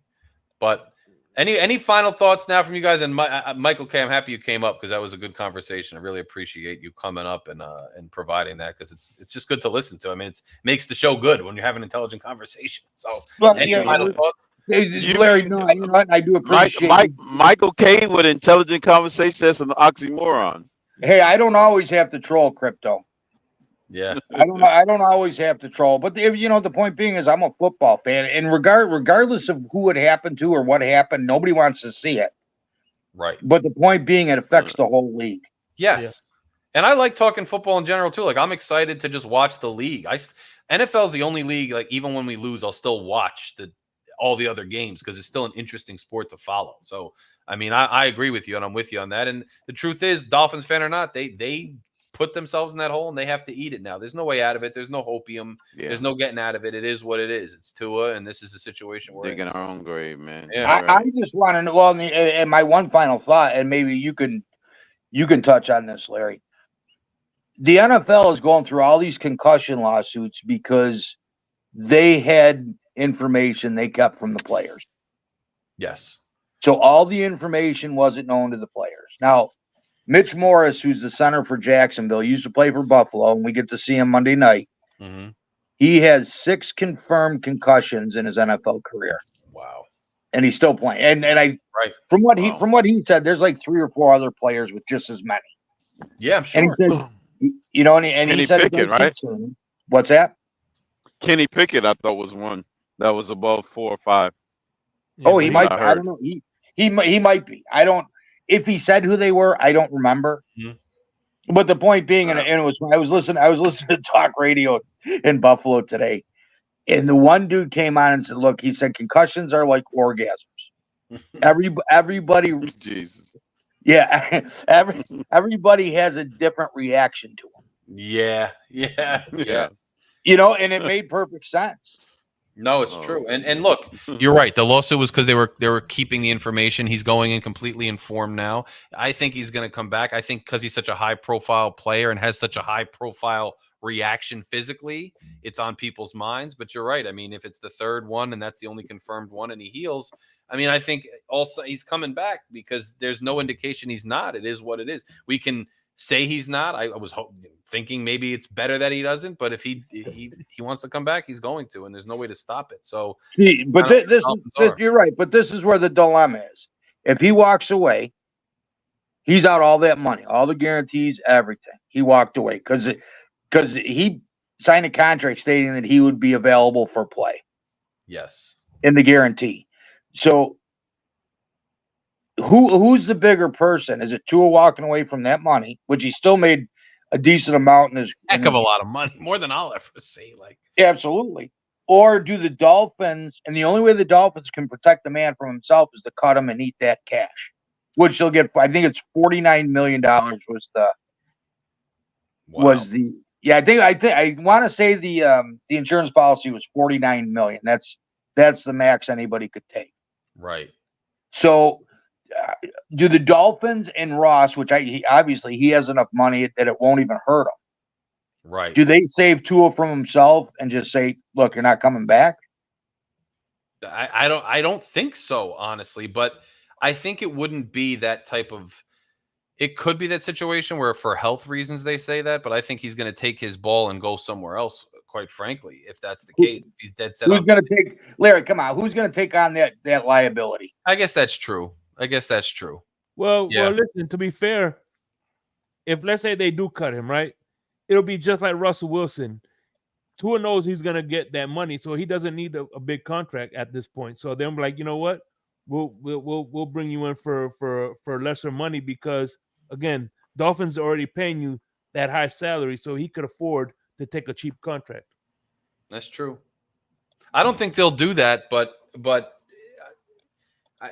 S2: But any final thoughts now from you guys? And Michael K., I'm happy you came up because that was a good conversation. I really appreciate you coming up and providing that because it's just good to listen to. I mean, it makes the show good when you have an intelligent conversation. So, final thoughts?
S13: Larry, no, you know what? I do appreciate
S11: Michael K. with intelligent conversation. That's an oxymoron.
S13: Hey, I don't always have to troll crypto.
S2: Yeah,
S13: I don't always have to troll, but the point being is I'm a football fan, and regardless of who it happened to or what happened, nobody wants to see it.
S2: Right.
S13: But the point being, it affects the whole league.
S2: Yes. Yeah. And I like talking football in general too. Like, I'm excited to just watch the league. NFL is the only league, like, even when we lose, I'll still watch all the other games because it's still an interesting sport to follow. So, I mean, I agree with you and I'm with you on that. And the truth is, Dolphins fan or not, they put themselves in that hole and they have to eat it now. There's no way out of it. There's no hopium. Yeah. There's no getting out of it. It is what it is. It's Tua, and this is the situation we're
S11: digging our own grave, man.
S2: Yeah,
S13: I just want to know. Well, and my one final thought, and maybe you can touch on this, Larry. The NFL is going through all these concussion lawsuits because they had information they kept from the players.
S2: Yes.
S13: So all the information wasn't known to the players. Now, Mitch Morris, who's the center for Jacksonville, used to play for Buffalo, and we get to see him Monday night.
S2: Mm-hmm.
S13: He has 6 confirmed concussions in his NFL career.
S2: Wow.
S13: And he's still playing. And
S2: right.
S13: From what he said, there's like 3 or 4 other players with just as many.
S2: Yeah, I'm sure.
S13: And he said, you know, and
S11: Kenny
S13: he said
S11: Pickett, right?
S13: soon. What's that?
S11: Kenny Pickett, I thought was one that was above 4 or 5.
S13: Oh, he might. I don't know. He might be. I don't. If he said who they were, I don't remember.
S2: Mm-hmm.
S13: But the point being, and it was I was listening to talk radio in Buffalo today, and the one dude came on and said, "Look," he said, "concussions are like orgasms. Everybody,
S11: Jesus,
S13: yeah, everybody has a different reaction to them.
S2: Yeah.
S13: You know, and it made perfect sense.
S2: No, it's true. And look, you're right. The lawsuit was because they were keeping the information. He's going in completely informed now. I think he's going to come back. I think because he's such a high profile player and has such a high profile reaction physically, it's on people's minds. But you're right. I mean, if it's the third one and that's the only confirmed one and he heals, I mean, I think also he's coming back because there's no indication he's not. It is what it is. We can say he's not. I was thinking maybe it's better that he doesn't, but if he wants to come back, he's going to, and there's no way to stop it. So,
S13: but this you're right. But this is where the dilemma is. If he walks away, he's out all that money, all the guarantees, everything. He walked away because he signed a contract stating that he would be available for play.
S2: Yes,
S13: in the guarantee. So who's the bigger person? Is it Tua walking away from that money, which he still made a decent amount in his
S2: heck of a lot of money, more than I'll ever see. Like,
S13: absolutely. Or do the Dolphins? And the only way the Dolphins can protect the man from himself is to cut him and eat that cash, which they'll get. I think it's $49 million. Was the yeah? I think I want to say the insurance policy was $49 million. That's the max anybody could take.
S2: Right.
S13: So, do the Dolphins and Ross, which obviously he has enough money that it won't even hurt him.
S2: Right.
S13: Do they save Tua from himself and just say, "Look, you're not coming back"?
S2: I don't think so, honestly. But I think it wouldn't be that type of. It could be that situation where, for health reasons, they say that. But I think he's going to take his ball and go somewhere else. Quite frankly, if that's the case, if he's dead set.
S13: Who's going to take Larry? Come on, who's going to take on that liability?
S2: I guess that's true.
S4: Well, listen. To be fair, if let's say they do cut him, right, it'll be just like Russell Wilson. Tua knows he's going to get that money, so he doesn't need a big contract at this point. So they're like, you know what, we'll bring you in for lesser money because again, Dolphins are already paying you that high salary, so he could afford to take a cheap contract.
S2: That's true. I don't think they'll do that, but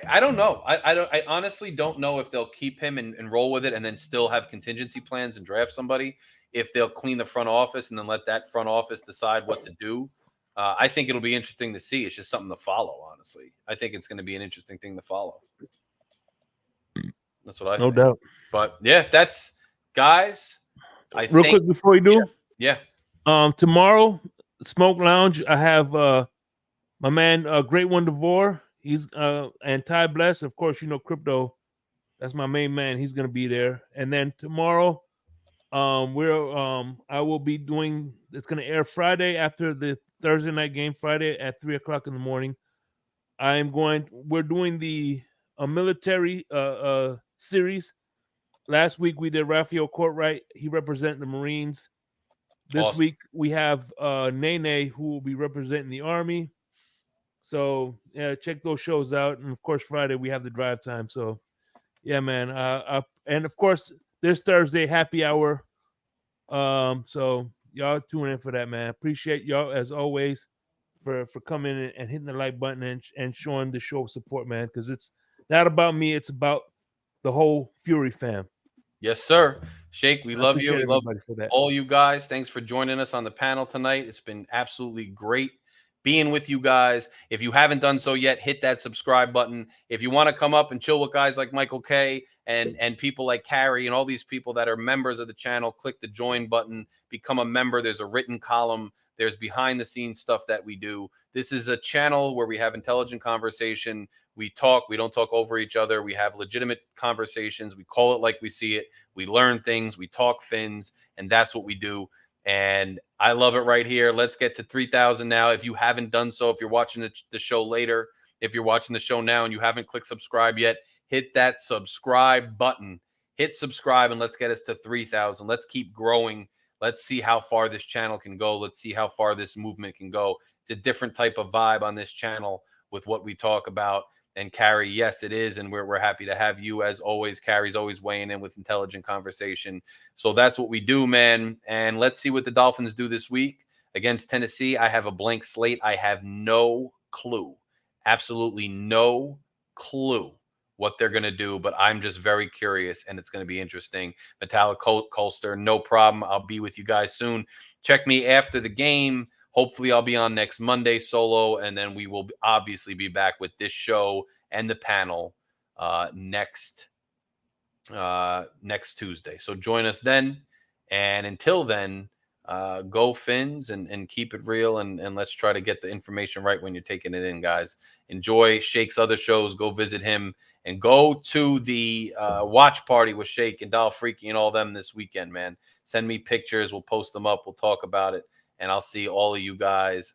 S2: I don't know. I honestly don't know if they'll keep him and roll with it and then still have contingency plans and draft somebody. If they'll clean the front office and then let that front office decide what to do. I think it'll be interesting to see. It's just something to follow, honestly. I think it's going to be an interesting thing to follow. That's what I think.
S4: No doubt.
S2: But yeah, that's guys.
S4: Real quick before we do.
S2: Yeah.
S4: Tomorrow, Smoke Lounge, I have my man Great One DeVore. He's and Ty Bless, of course, you know Crypto. That's my main man. He's gonna be there. And then tomorrow, I will be doing. It's gonna air Friday after the Thursday night game. Friday at 3:00 in the morning. We're doing the military series. Last week we did Raphael Courtright. He represented the Marines. This week we have Nene, who will be representing the Army. So yeah, check those shows out. And of course, Friday we have the drive time. So yeah, man. And of course, this Thursday happy hour. So y'all tune in for that, man. Appreciate y'all as always for coming in and hitting the like button and showing the show support, man. Because it's not about me, it's about the whole Fury fam.
S2: Yes, sir. Shake, we love you. We love
S4: for that.
S2: all you guys. Thanks for joining us on the panel tonight. It's been absolutely great being with you guys. If you haven't done so yet, hit that subscribe button. If you want to come up and chill with guys like Michael K and people like Carrie and all these people that are members of the channel, click the join button, become a member. There's a written column. There's behind the scenes stuff that we do. This is a channel where we have intelligent conversation. We talk. We don't talk over each other. We have legitimate conversations. We call it like we see it. We learn things. We talk fins, and that's what we do. And I love it right here. Let's get to 3,000 now. If you haven't done so, if you're watching the show later, if you're watching the show now and you haven't clicked subscribe yet, hit that subscribe button. Hit subscribe and let's get us to 3,000. Let's keep growing. Let's see how far this channel can go. Let's see how far this movement can go. It's a different type of vibe on this channel with what we talk about. And Carrie, yes, it is. And we're happy to have you as always. Carrie's always weighing in with intelligent conversation. So that's what we do, man. And let's see what the Dolphins do this week against Tennessee. I have a blank slate. I have no clue, absolutely no clue what they're going to do, but I'm just very curious and it's going to be interesting. Metallic Colster, no problem. I'll be with you guys soon. Check me after the game. Hopefully I'll be on next Monday solo, and then we will obviously be back with this show and the panel next Tuesday. So join us then. And until then, go Fins and keep it real. And let's try to get the information right when you're taking it in, guys. Enjoy Shake's other shows. Go visit him and go to the watch party with Shake and Doll Freaky and all them this weekend, man. Send me pictures. We'll post them up. We'll talk about it. And I'll see all of you guys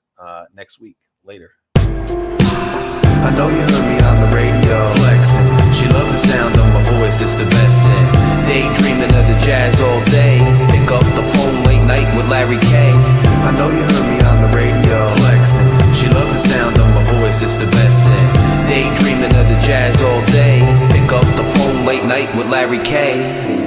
S2: next week. Later.
S1: I know you heard me on the radio flexing. She loved the sound of my voice, it's the best thing. Daydreaming of the jazz all day. Pick up the phone late night with Larry K. I know you heard me on the radio flexing. She loved the sound of my voice, it's the best thing. Daydreaming of the jazz all day. Pick up the phone late night with Larry K.